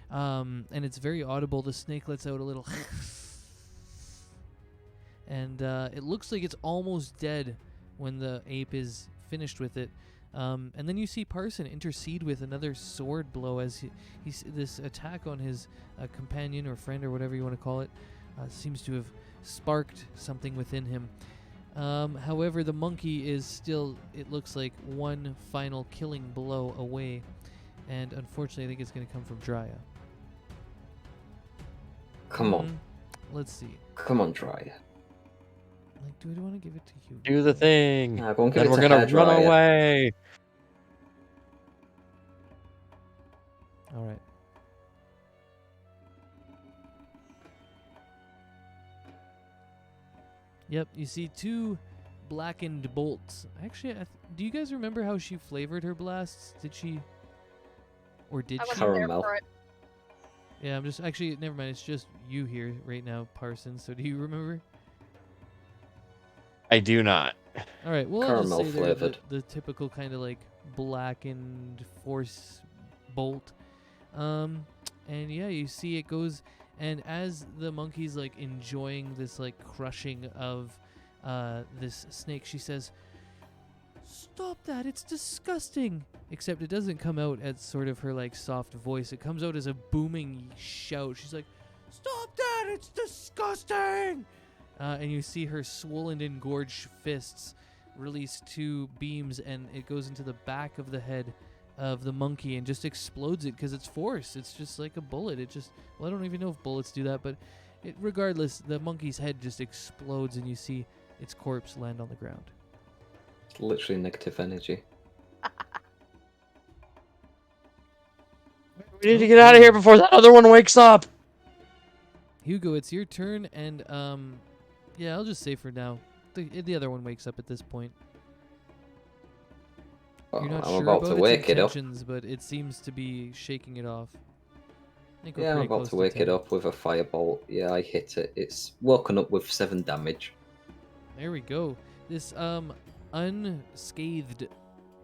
And it's very audible. The snake lets out a little and it looks like it's almost dead when the ape is finished with it. And then you see Parson intercede with another sword blow as he's this attack on his companion or friend or whatever you want to call it seems to have sparked something within him. However, the monkey is still, it looks like, one final killing blow away, and unfortunately I think it's going to come from Drya. Come on. Let's see. Come on, Drya. Like, do I want to give it to you? Do the thing. Go and give Then it we're to gonna her, run Drya. away. All right. Yep, you see two blackened bolts. Actually, do you guys remember how she flavored her blasts? Did she? Or did I she? wasn't there Caramel. for it. Yeah, I'm just, actually, never mind. It's just you here right now, Parsons. So do you remember? I do not. All right, well, I'll just Caramel say they're flavored. the typical kind of like blackened force bolt. And yeah, you see it goes, and as the monkey's like enjoying this like crushing of this snake, she says, "Stop that, it's disgusting." Except it doesn't come out as sort of her like soft voice. It comes out as a booming shout. She's like, "Stop that, it's disgusting." And you see her swollen, engorged fists release two beams, and it goes into the back of the head of the monkey and just explodes it because it's force. It's just like a bullet. It just, well, I don't even know if bullets do that, but regardless, the monkey's head just explodes, and you see its corpse land on the ground. It's literally negative energy. We need to get out of here before that other one wakes up. Hugo, it's your turn, and yeah, I'll just say for now, the other one wakes up at this point. Oh, You're not I'm sure about about to its wake it up. intentions, but it seems to be shaking it off. I think we're Yeah, I'm pretty about close to wake 10. it up with a firebolt. Yeah, I hit it. It's woken up with 7 damage. There we go. This unscathed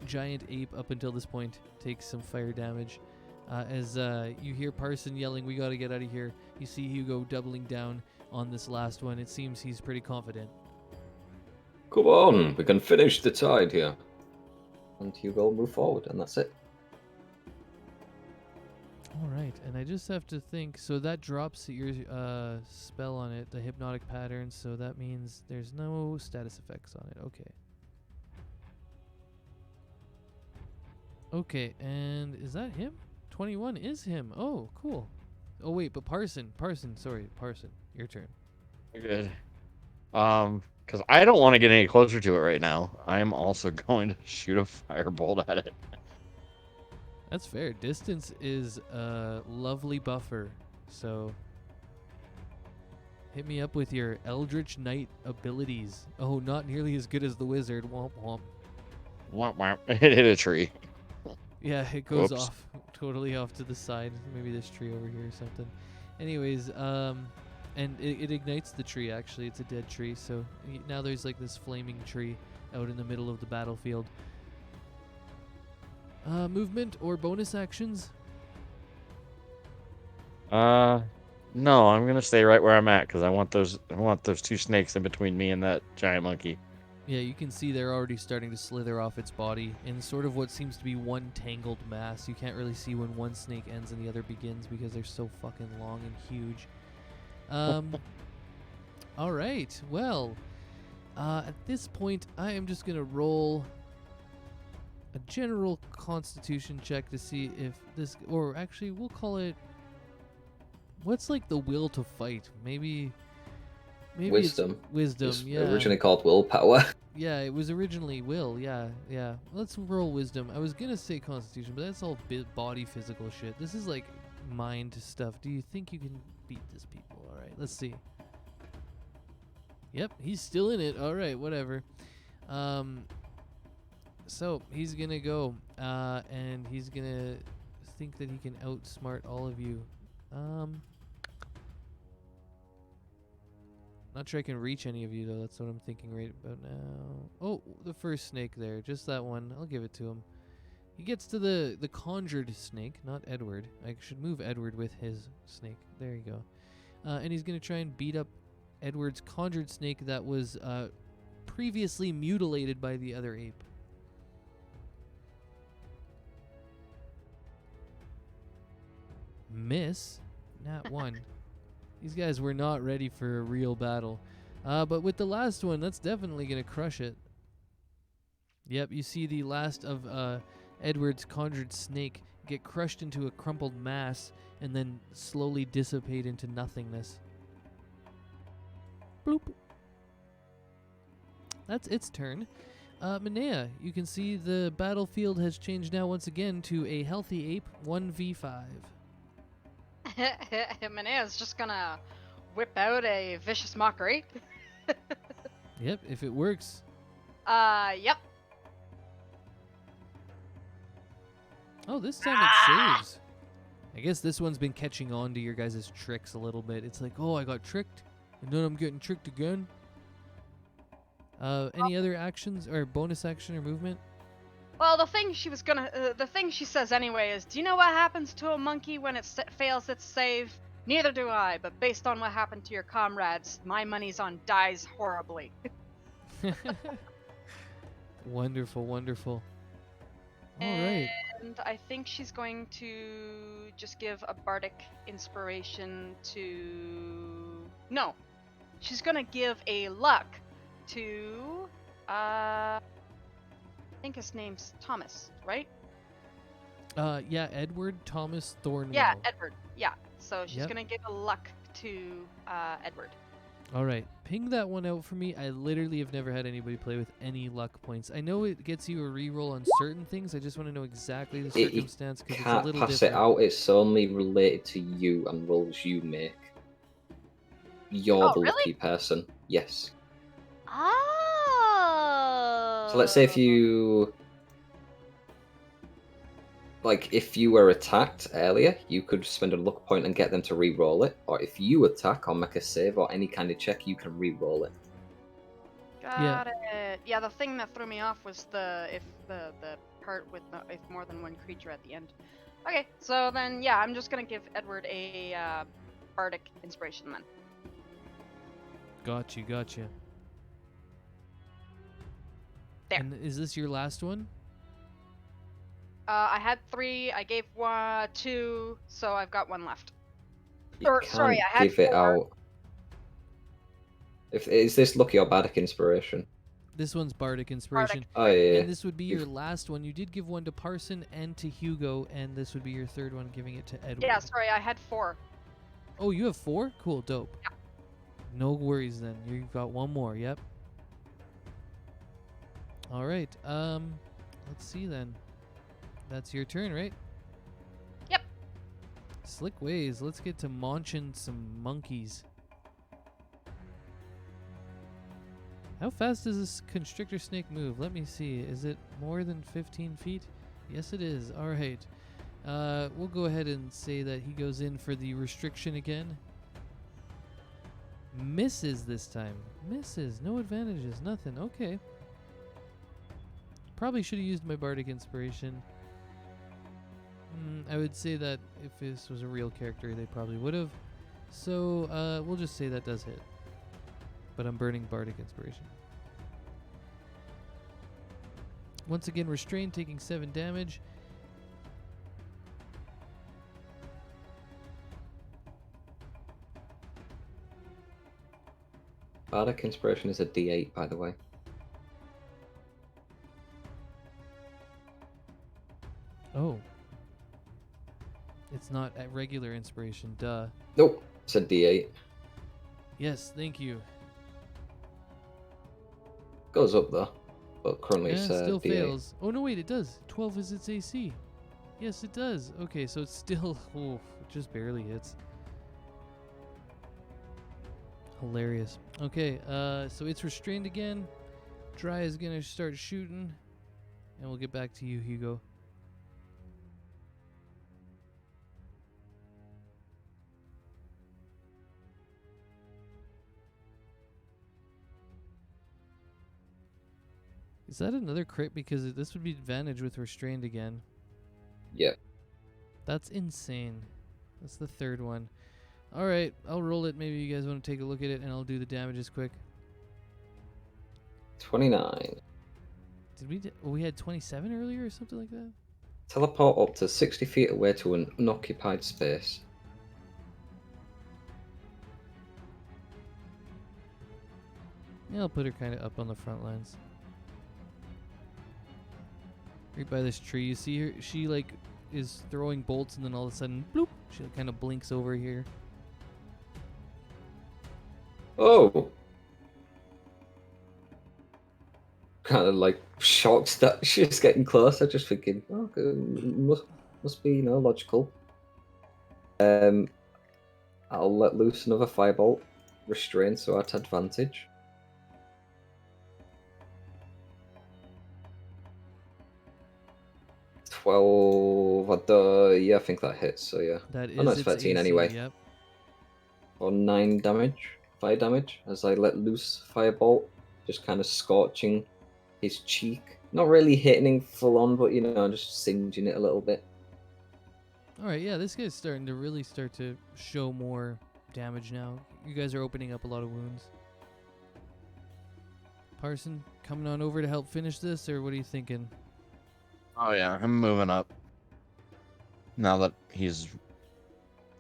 giant ape up until this point takes some fire damage. As you hear Parson yelling, "We gotta get out of here." You see Hugo doubling down on this last one. It seems he's pretty confident. Come on, we can finish the tide here. And you will move forward, and that's it. All right, and I just have to think. So that drops your spell on it, the hypnotic pattern. So that means there's no status effects on it. Okay. Okay, and is that him? 21 is him. Oh, cool. Oh wait, but Parson, sorry, Parson, your turn. You're good. Because I don't want to get any closer to it right now. I'm also going to shoot a firebolt at it. That's fair. Distance is a lovely buffer. So hit me up with your Eldritch Knight abilities. Oh, not nearly as good as the wizard. Womp womp. Womp womp. It hit a tree. Yeah, it goes Whoops. off totally off to the side. Maybe this tree over here or something. Anyways, and it ignites the tree. Actually, it's a dead tree. So now there's like this flaming tree out in the middle of the battlefield. Movement or bonus actions? No, I'm gonna stay right where I'm at because I want those two snakes in between me and that giant monkey. Yeah, you can see they're already starting to slither off its body in sort of what seems to be one tangled mass. You can't really see when one snake ends and the other begins because they're so fucking long and huge. All right. Well, at this point, I am just gonna roll a general Constitution check to see if this, or actually, we'll call it. What's like the will to fight? Maybe Wisdom. It's wisdom. It's Yeah. originally called willpower. Yeah, it was originally will. Yeah. Let's roll wisdom. I was gonna say Constitution, but that's all body physical shit. This is like mind stuff. Do you think you can beat this, people? All right, let's see. Yep, he's still in it. All right, whatever. So he's gonna go, and he's gonna think that he can outsmart all of you. Not sure I can reach any of you though. That's what I'm thinking right about now. Oh, the first snake there, just that one. I'll give it to him. He gets to the conjured snake, not Edward. I should move Edward with his snake. There you go. And he's gonna try and beat up Edward's conjured snake that was previously mutilated by the other ape. Miss. Nat 1. These guys were not ready for a real battle. But with the last one, that's definitely going to crush it. Yep, you see the last of Edward's conjured snake get crushed into a crumpled mass and then slowly dissipate into nothingness. Bloop. That's its turn. Manea, you can see the battlefield has changed now once again to a healthy ape 1v5. Manea's just gonna whip out a vicious mockery. Yep, if it works. Yep. Oh, this time it saves. I guess this one's been catching on to your guys' tricks a little bit. It's like, oh, I got tricked, and then I'm getting tricked again. Any other actions or bonus action or movement? Well, the thing she says anyway is, do you know what happens to a monkey when it fails its save? Neither do I, but based on what happened to your comrades, my money's on dies horribly. Wonderful, wonderful. All right. And I think she's going to just give a bardic inspiration to... No. She's going to give a luck to... I think his name's Thomas, right? Yeah, Edward Thomas Thornwell. Yeah, Edward. Yeah. So she's Yep. gonna give a luck to Edward. All right, ping that one out for me. I literally have never had anybody play with any luck points. I know it gets you a reroll on certain things. I just want to know exactly the You circumstance because it's a can't little pass different. it out. It's only related to you and rolls you make. You're Oh, the really? lucky person. Yes. Oh. So let's say if you... Like, if you were attacked earlier, you could spend a luck point and get them to re-roll it. Or if you attack or make a save or any kind of check, you can re-roll it. Got it. Yeah, the thing that threw me off was the part with if more than one creature at the end. Okay, so then yeah, I'm just gonna give Edward a bardic inspiration then. Gotcha. There. And is this your last one? I had 3. I gave 2, so I've got 1 left. You Or, can't sorry, I had give it 4. out. Is this lucky or bardic inspiration? This one's Bardic Inspiration. Oh yeah. And this would be your last one. You did give one to Parson and to Hugo, and this would be your third one, giving it to Edward. Yeah, sorry, I had 4. Oh, you have 4? Cool, dope. Yeah. No worries then. You've got 1 more, yep. All right. Let's see then. That's your turn, right? Yep. Slick ways. Let's get to munching some monkeys. How fast does this constrictor snake move? Let me see. Is it more than 15 feet? Yes, it is. All right. We'll go ahead and say that he goes in for the restriction again. Misses this time. Misses. No advantages. Nothing. Okay. Probably should have used my Bardic Inspiration. I would say that if this was a real character, they probably would have. So we'll just say that does hit. But I'm burning Bardic Inspiration. Once again, restrained, taking 7 damage. Bardic inspiration is a D8, by the way. Oh. It's not at regular inspiration, duh. Nope, it's a D8. Yes, thank you. Goes up though, but currently Yeah, it's still D8. fails. Oh no, wait, it does. 12 is its AC. Yes, it does. Okay, so it's still, oh, it just barely hits. Hilarious. Okay, so it's restrained again. Dry is gonna start shooting, and we'll get back to you, Hugo. Is that another crit? Because this would be advantage with restrained again. Yep. That's insane. That's the third one. All right, I'll roll it. Maybe you guys want to take a look at it, and I'll do the damages quick. 29. Did we? We had 27 earlier or something like that. Teleport up to 60 feet away to an unoccupied space. Yeah, I'll put her kind of up on the front lines. Right by this tree. You see her? She like is throwing bolts, and then all of a sudden, bloop! She kind of blinks over here. Oh! Kind of like shocked that she's getting closer, just thinking, oh, must be, logical. I'll let loose another firebolt, restrained, so at advantage. Yeah, I think that hits, so yeah. That is Oh, no, it's its 13 AC, anyway. Yep. Or 9 damage, fire damage, as I let loose firebolt, just kind of scorching his cheek. Not really hitting him full on, but just singeing it a little bit. All right, yeah, this guy's starting to really start to show more damage now. You guys are opening up a lot of wounds. Parson, coming on over to help finish this, or what are you thinking? Oh yeah, I'm moving up. Now that he's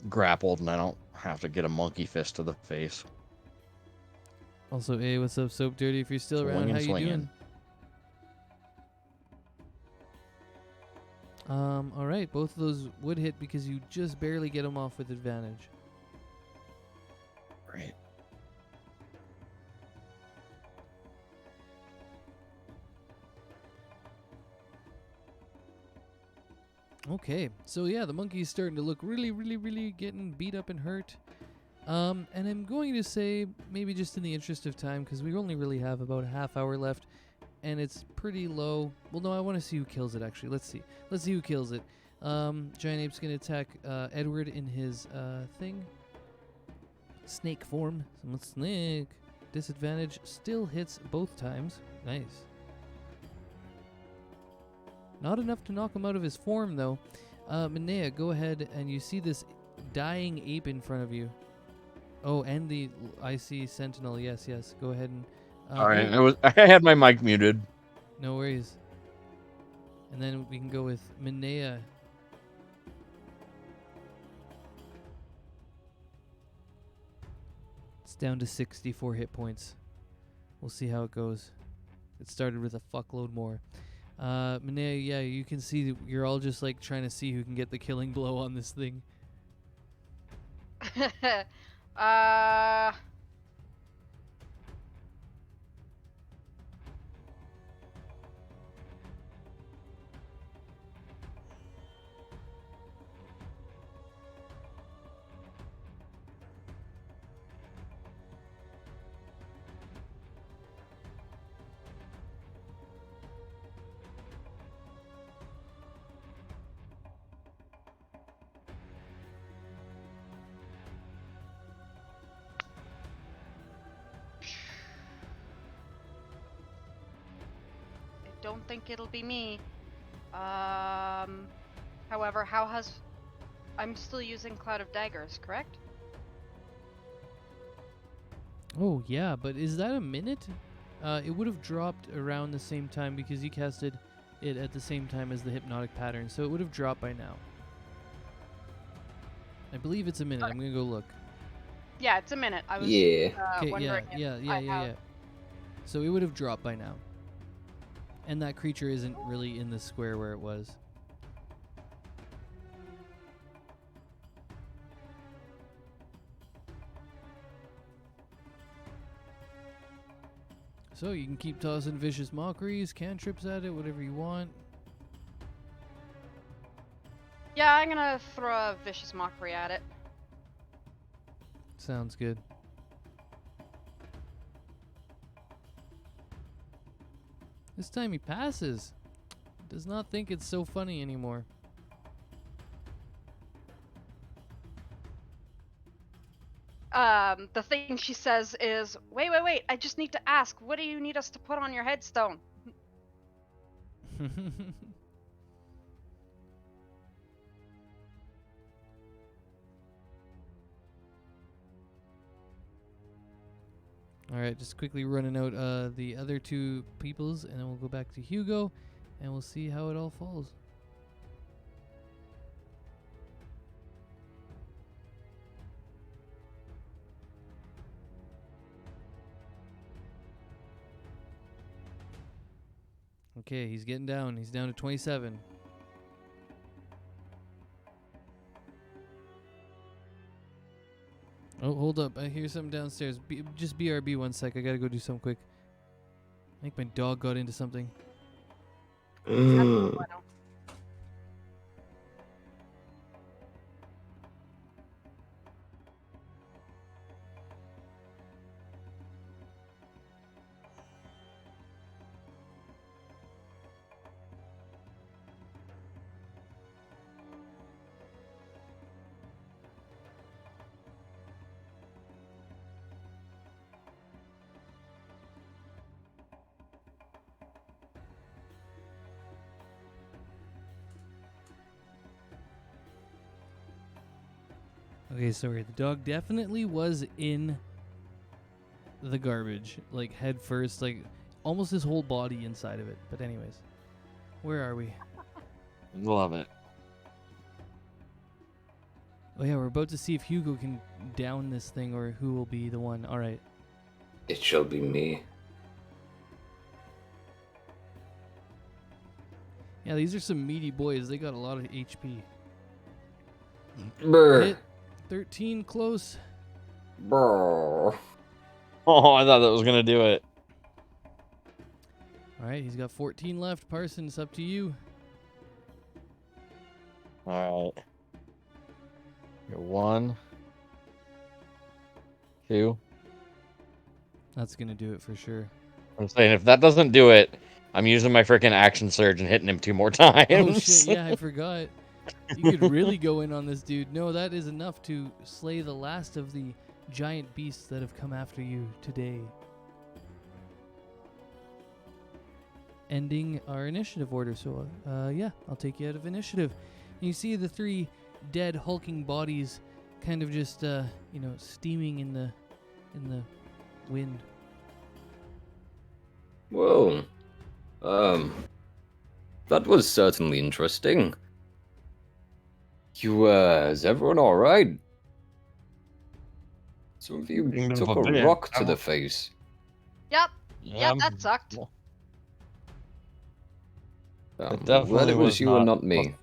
grappled and I don't have to get a monkey fist to the face. Also, hey, what's up, Soap Dirty? If you're still around, how you doing? All right, both of those would hit because you just barely get them off with advantage. Right. Okay, so yeah, the monkey's starting to look really getting beat up and hurt. And I'm going to say, maybe just in the interest of time, because we only really have about a half hour left, and it's pretty low. Well, no, I want to see who kills it, actually. Let's see who kills it. Giant Ape's going to attack Edward in his thing. Snake form. Someone snake. Disadvantage still hits both times. Nice. Not enough to knock him out of his form, though. Minea, go ahead, and you see this dying ape in front of you. Oh, and the I see sentinel. Yes. Go ahead and. All right, I had my mic muted. No worries. And then we can go with Minea. It's down to 64 hit points. We'll see how it goes. It started with a fuckload more. Minea, yeah, you can see that you're all just like trying to see who can get the killing blow on this thing. uh. Don't think it'll be me. However, I'm still using Cloud of Daggers, correct? Oh, yeah, but is that a minute? It would have dropped around the same time because you casted it at the same time as the hypnotic pattern, so it would have dropped by now. I believe it's a minute. I'm gonna go look. Yeah, it's a minute. I was Yeah. Okay, wondering if yeah. So it would have dropped by now. And that creature isn't really in the square where it was. So you can keep tossing vicious mockeries, cantrips at it, whatever you want. Yeah, I'm gonna throw a Vicious Mockery at it. Sounds good. This time he passes. Does not think it's so funny anymore. The thing she says is, wait, I just need to ask, what do you need us to put on your headstone? Alright, just quickly running out the other two peoples, and then we'll go back to Hugo, and we'll see how it all falls. Okay, he's getting down. He's down to 27. Oh, hold up. I hear something downstairs. Just BRB 1 sec. I gotta go do something quick. I think my dog got into something. Okay, sorry. The dog definitely was in the garbage, like head first, like almost his whole body inside of it. But anyways, where are we? Love it. Oh yeah, we're about to see if Hugo can down this thing or who will be the one. All right. It shall be me. Yeah, these are some meaty boys. They got a lot of HP. Brr. Hit 13 close. Brr. Oh, I thought that was gonna do it. All right, he's got 14 left. Parson, it's up to you. All right. You're 1, 2. That's gonna do it for sure. I'm saying if that doesn't do it, I'm using my freaking action surge and hitting him 2 more times. Oh shit! Yeah, I forgot. You could really go in on this dude. No, that is enough to slay the last of the giant beasts that have come after you today. Ending our initiative order. So, yeah, I'll take you out of initiative. And you see the 3 dead hulking bodies, kind of just, steaming in the wind. Whoa. That was certainly interesting. Is everyone alright? Some of you Kingdom took of a a bit. rock to the face. Yep. Yeah, Yep, that sucked. It Glad definitely it was was you and not not me.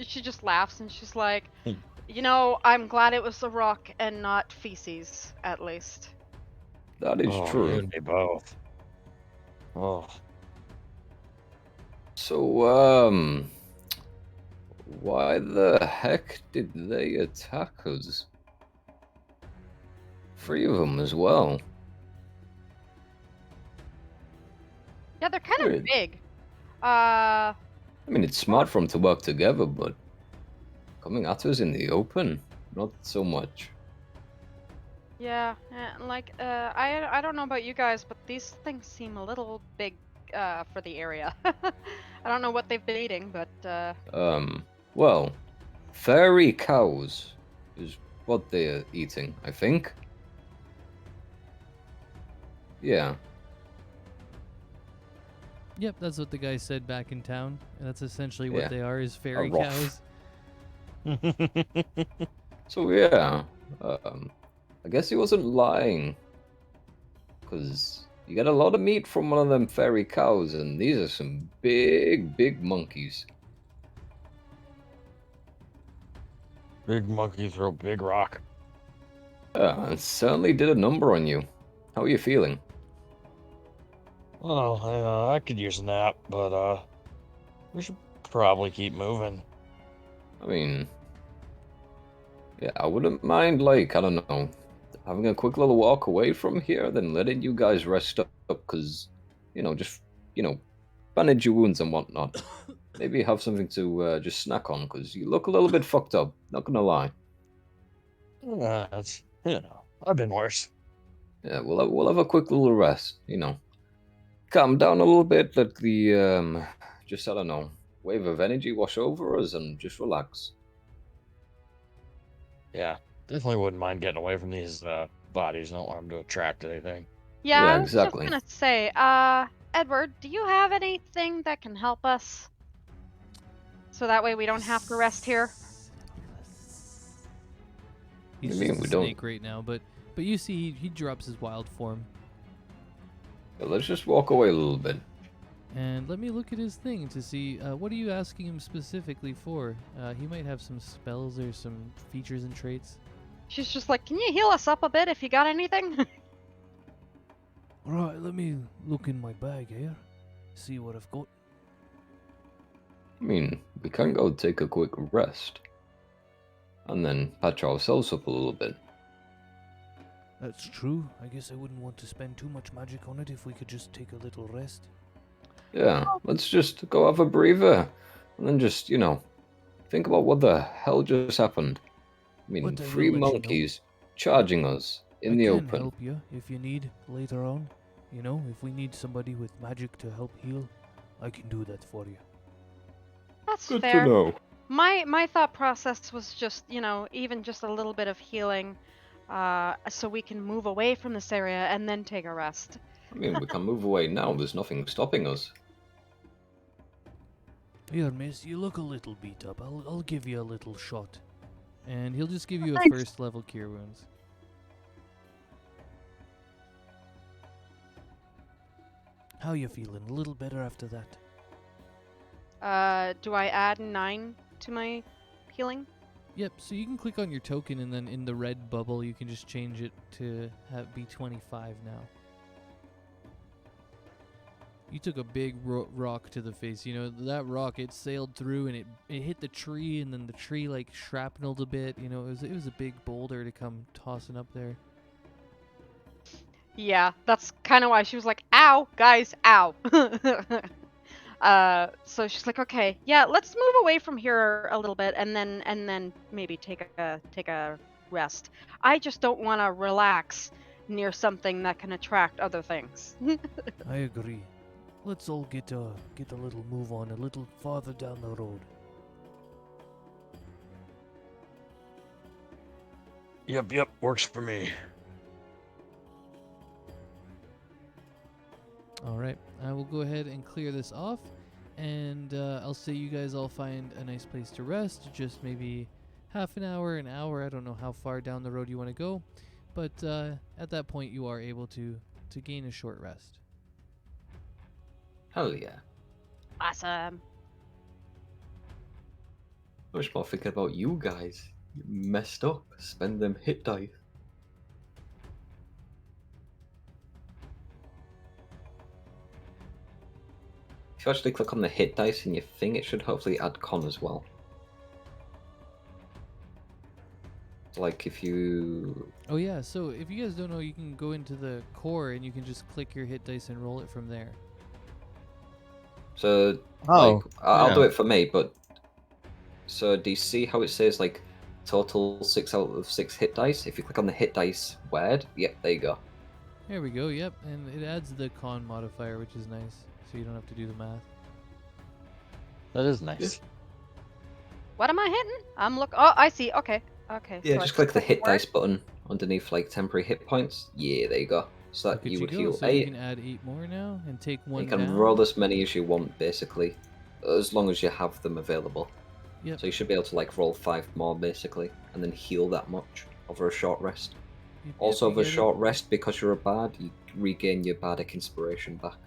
She just laughs and she's like, Hmm. you know, I'm glad it was the rock and not feces, at least. That is Oh, you true. and me both. Oh, So, why the heck did they attack us? 3 of them as well. Yeah, they're kind of Weird. big. I mean, it's smart for them to work together, but coming at us in the open, not so much. Yeah, like, I don't know about you guys, but these things seem a little big, for the area. I don't know what they've been eating, but, Well, fairy cows is what they're eating, I think. Yeah. Yep, that's what the guy said back in town. And that's essentially what Yeah. they are, is fairy rough. cows. So yeah, I guess he wasn't lying, because you get a lot of meat from one of them fairy cows, and these are some big, big monkeys. big monkey throw big rock. Yeah, it certainly did a number on you. How are you feeling? Well, I could use a nap, but we should probably keep moving. I mean, yeah, I wouldn't mind, like, I don't know, having a quick little walk away from here, then letting you guys rest up, because, just, bandage your wounds and whatnot. Maybe have something to just snack on, because you look a little bit fucked up, not gonna lie. That's I've been worse. Yeah, we'll have a quick little rest, calm down a little bit, let the, just, I don't know, wave of energy wash over us, and just relax. Yeah, definitely wouldn't mind getting away from these bodies. Don't want them to attract anything. yeah, Yeah, I was just exactly. gonna say, Edward, do you have anything that can help us? So that way we don't have to rest here? He's What do you just mean a we don't? snake right now, but you see he drops his wild form. Let's just walk away a little bit. And let me look at his thing to see, what are you asking him specifically for? He might have some spells or some features and traits. She's just like, can you heal us up a bit if you got anything? Right, let me look in my bag here, see what I've got. I mean, we can go take a quick rest, and then patch ourselves up a little bit. That's true. I guess I wouldn't want to spend too much magic on it if we could just take a little rest. Yeah, let's just go have a breather, and then just, think about what the hell just happened. I mean, But I 3 will let you know. monkeys charging us in the I can open. help you if you need later on. If we need somebody with magic to help heal, I can do that for you. That's Good fair. to know. My thought process was just, even just a little bit of healing, so we can move away from this area and then take a rest. I mean, we can move away now. There's nothing stopping us. Here, miss, you look a little beat up. I'll give you a little shot. And he'll just give you a Thanks. first level cure wounds. How you feeling? A little better after that? Do I add 9 to my healing? Yep, so you can click on your token and then in the red bubble you can just change it to be 25 now. You took a big rock to the face. That rock, it sailed through and it hit the tree, and then the tree like shrapneled a bit. It was a big boulder to come tossing up there. Yeah, that's kind of why she was like, ow, guys, ow. So she's like, okay, yeah, let's move away from here a little bit and then maybe take a rest. I just don't want to relax near something that can attract other things. I agree. Let's all get a little move on a little farther down the road. Yep, works for me. I will go ahead and clear this off, and I'll say you guys all find a nice place to rest, just maybe half an hour, I don't know how far down the road you want to go, but at that point you are able to gain a short rest. Hell yeah. Awesome. I was more thinking about you guys. You messed up. Spend them hit dice. If you actually click on the hit dice in your thing, it should hopefully add con as well. Like if you... Oh yeah, so if you guys don't know, you can go into the core and you can just click your hit dice and roll it from there. So, Oh, like, I'll do yeah. it for me, but... So, do you see how it says, like, total 6 out of 6 hit dice? If you click on the hit dice word, yep, there you go. There we go, yep, and it adds the con modifier, which is nice, so you don't have to do the math. That is nice. Yeah. What am I hitting? I'm look. Oh, I see. Okay. Okay. Yeah, so I just click the hit word? dice button underneath, like, temporary hit points. Yeah, there you go. So Look that at you would go, heal so 8. you can add 8 more now and take 1 You can down. roll as many as you want, basically, as long as you have them available. Yep. So you should be able to like roll 5 more, basically, and then heal that much over a short rest. Yep, Also, you over a get it. short rest, because you're a bard, you regain your bardic inspiration back.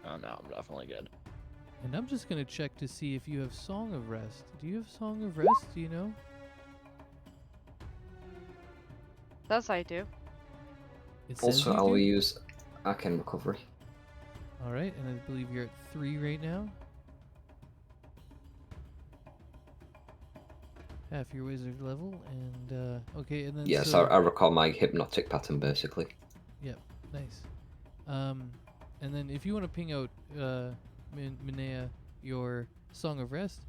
Oh no, I'm definitely good. And I'm just gonna check to see if you have Song of Rest. Do you have Song of Rest? Do you know? Does I do? It says Also, you I'll do. use Arcane Recovery. All right, and I believe you're at 3 right now. Half your wizard level, and okay, and then Yes, so, I recall my hypnotic pattern, basically. nice. And then if you want to ping out Minea your Song of Rest,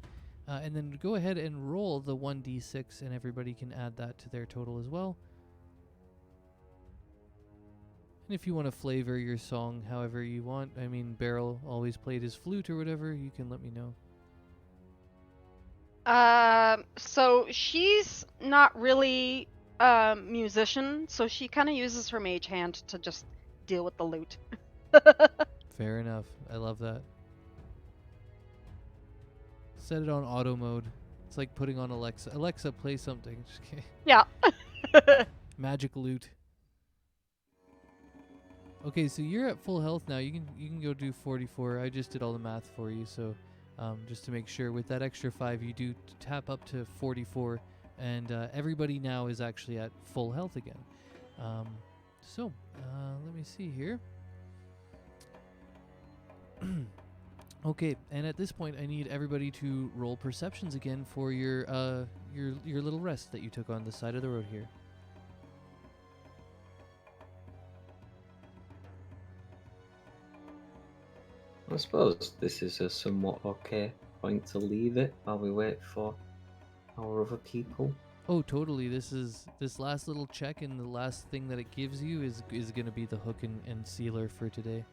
and then go ahead and roll the 1d6, and everybody can add that to their total as well. And if you want to flavor your song however you want, I mean, Beryl always played his flute or whatever, you can let me know. So she's not really a musician, so she kind of uses her mage hand to just deal with the lute. Fair enough. I love that. Set it on auto mode. It's like putting on Alexa. Alexa, play something. Just kidding. Yeah. Magic loot. Okay, so you're at full health now. You can go do 44. I just did all the math for you, so just to make sure, with that extra 5, you do tap up to 44, and everybody now is actually at full health again. So let me see here. Okay, and at this point, I need everybody to roll perceptions again for your little rest that you took on the side of the road here. I suppose this is a somewhat okay point to leave it while we wait for our other people. Oh, totally. This last little check and the last thing that it gives you is going to be the hook and sealer for today.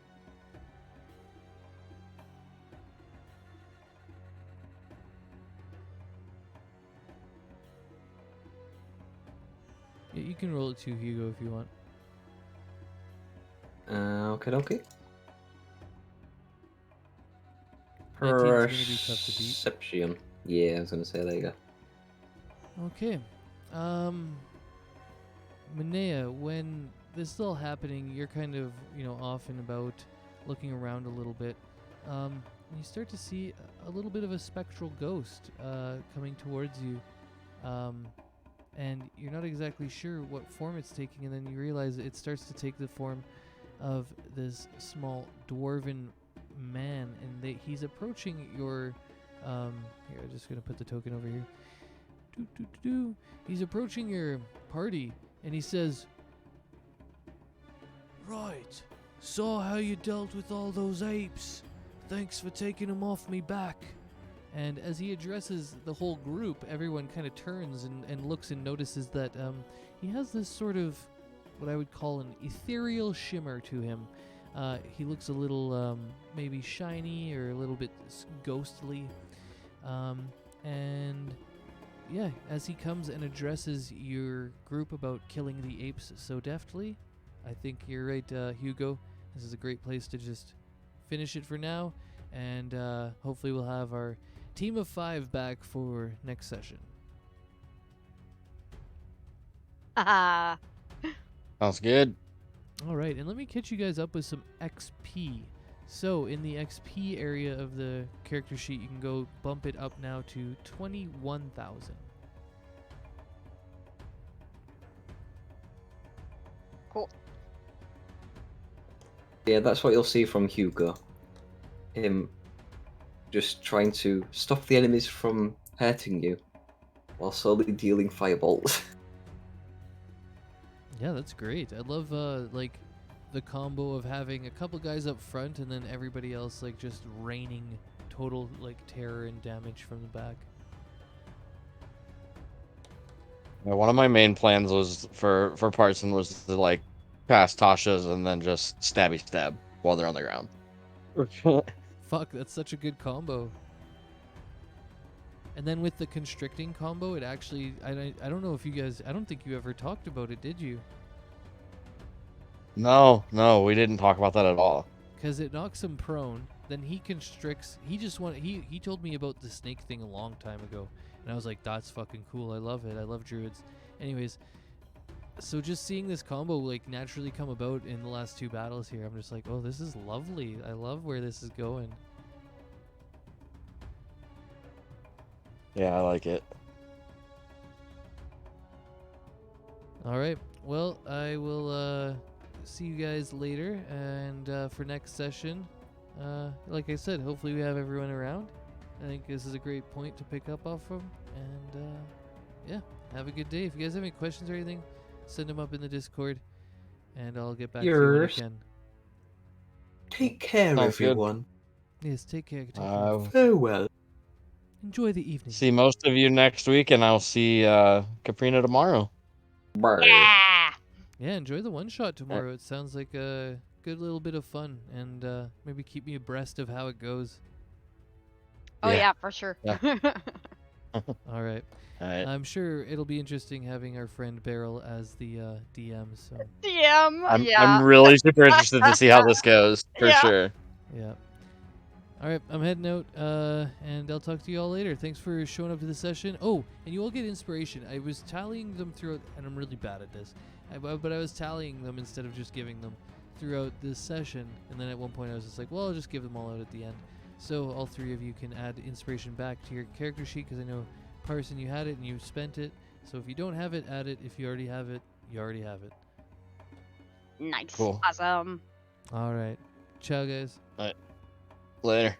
Yeah, you can roll it too, Hugo, if you want. Okay. 19's gonna be tough to beat. Perception. Yeah, I was gonna say, there you go. Okay. Minea, when this is all happening, you're kind of, off and about, looking around a little bit. You start to see a little bit of a spectral ghost coming towards you. And you're not exactly sure what form it's taking, and then you realize it starts to take the form of this small dwarven man, and he's approaching your here, I'm just gonna put the token over here. He's approaching your party, and he says, "Right, saw how you dealt with all those apes. Thanks for taking them off me back." And as he addresses the whole group, everyone kind of turns and looks and notices that he has this sort of what I would call an ethereal shimmer to him. He looks a little maybe shiny or a little bit ghostly. And yeah, as he comes and addresses your group about killing the apes so deftly, I think you're right, Hugo. This is a great place to just finish it for now, and hopefully we'll have our team of 5 back for next session. Haha. Sounds good. All right, and let me catch you guys up with some XP. So in the XP area of the character sheet, you can go bump it up now to 21,000. Cool. Yeah, that's what you'll see from Hugo. Him just trying to stop the enemies from hurting you while slowly dealing fireballs. Yeah, that's great. I love like the combo of having a couple guys up front and then everybody else like just raining total like terror and damage from the back. Yeah, one of my main plans was for Parson was to like pass Tasha's and then just stabby stab while they're on the ground. Fuck, that's such a good combo. And then with the constricting combo, it actually I don't know if you guys, I don't think you ever talked about it, did you? No, we didn't talk about that at all. Because it knocks him prone, then he constricts. He told me about the snake thing a long time ago, and I was like, that's fucking cool. I love it. I love druids. Anyways, so just seeing this combo like naturally come about in the last 2 battles here, I'm just like, oh, this is lovely. I love where this is going. Yeah, I like it. All right. Well, I will see you guys later, and for next session, like I said, hopefully we have everyone around. I think this is a great point to pick up off from, and yeah, have a good day. If you guys have any questions or anything, send them up in the Discord, and I'll get back to you when I Yours. can. Take care, Sounds good. everyone. Yes, take care. Take care. Farewell. Enjoy the evening. See most of you next week, and I'll see Caprina tomorrow. Brr. Yeah. Yeah, enjoy the one shot tomorrow. It sounds like a good little bit of fun, and maybe keep me abreast of how it goes. Oh Yeah. yeah, for sure. Yeah. All right. All right. I'm sure it'll be interesting having our friend Beryl as the DM. So DM. I'm yeah. really super interested to see how this goes for Yeah. sure. yeah. All right, I'm heading out, and I'll talk to you all later. Thanks for showing up to the session. Oh, and you all get inspiration. I was tallying them throughout, and I'm really bad at this, but I was tallying them instead of just giving them throughout this session. And then at one point I was just like, well, I'll just give them all out at the end. So all 3 of you can add inspiration back to your character sheet, because I know, Parson, you had it and you spent it. So if you don't have it, add it. If you already have it, you already have it. Nice. Cool. Awesome. All right. Ciao, guys. Later.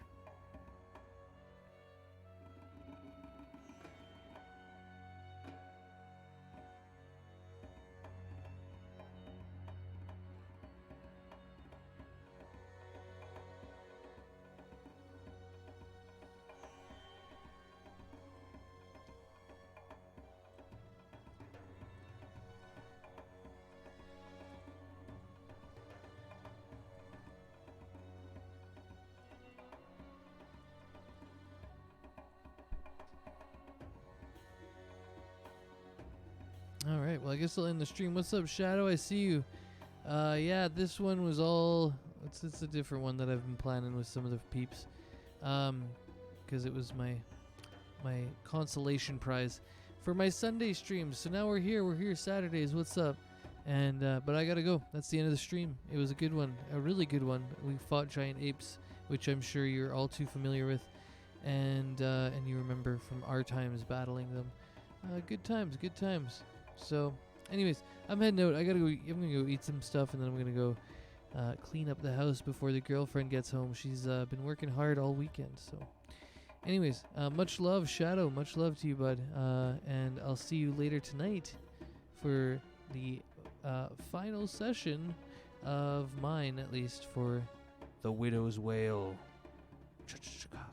All right, well, I guess I'll end the stream. What's up, Shadow? I see you. Yeah, this one was all... It's a different one that I've been planning with some of the peeps. Because it was my consolation prize for my Sunday streams. So now we're here Saturdays. What's up? And but I gotta go. That's the end of the stream. It was a good one, a really good one. We fought giant apes, which I'm sure you're all too familiar with, and you remember from our times battling them. Good times. So, anyways, I'm heading out. I'm gonna go eat some stuff, and then I'm gonna go clean up the house before the girlfriend gets home. She's been working hard all weekend. So, anyways, much love, Shadow. Much love to you, bud. And I'll see you later tonight for the final session of mine, at least, for the Widow's Wail. Chicago.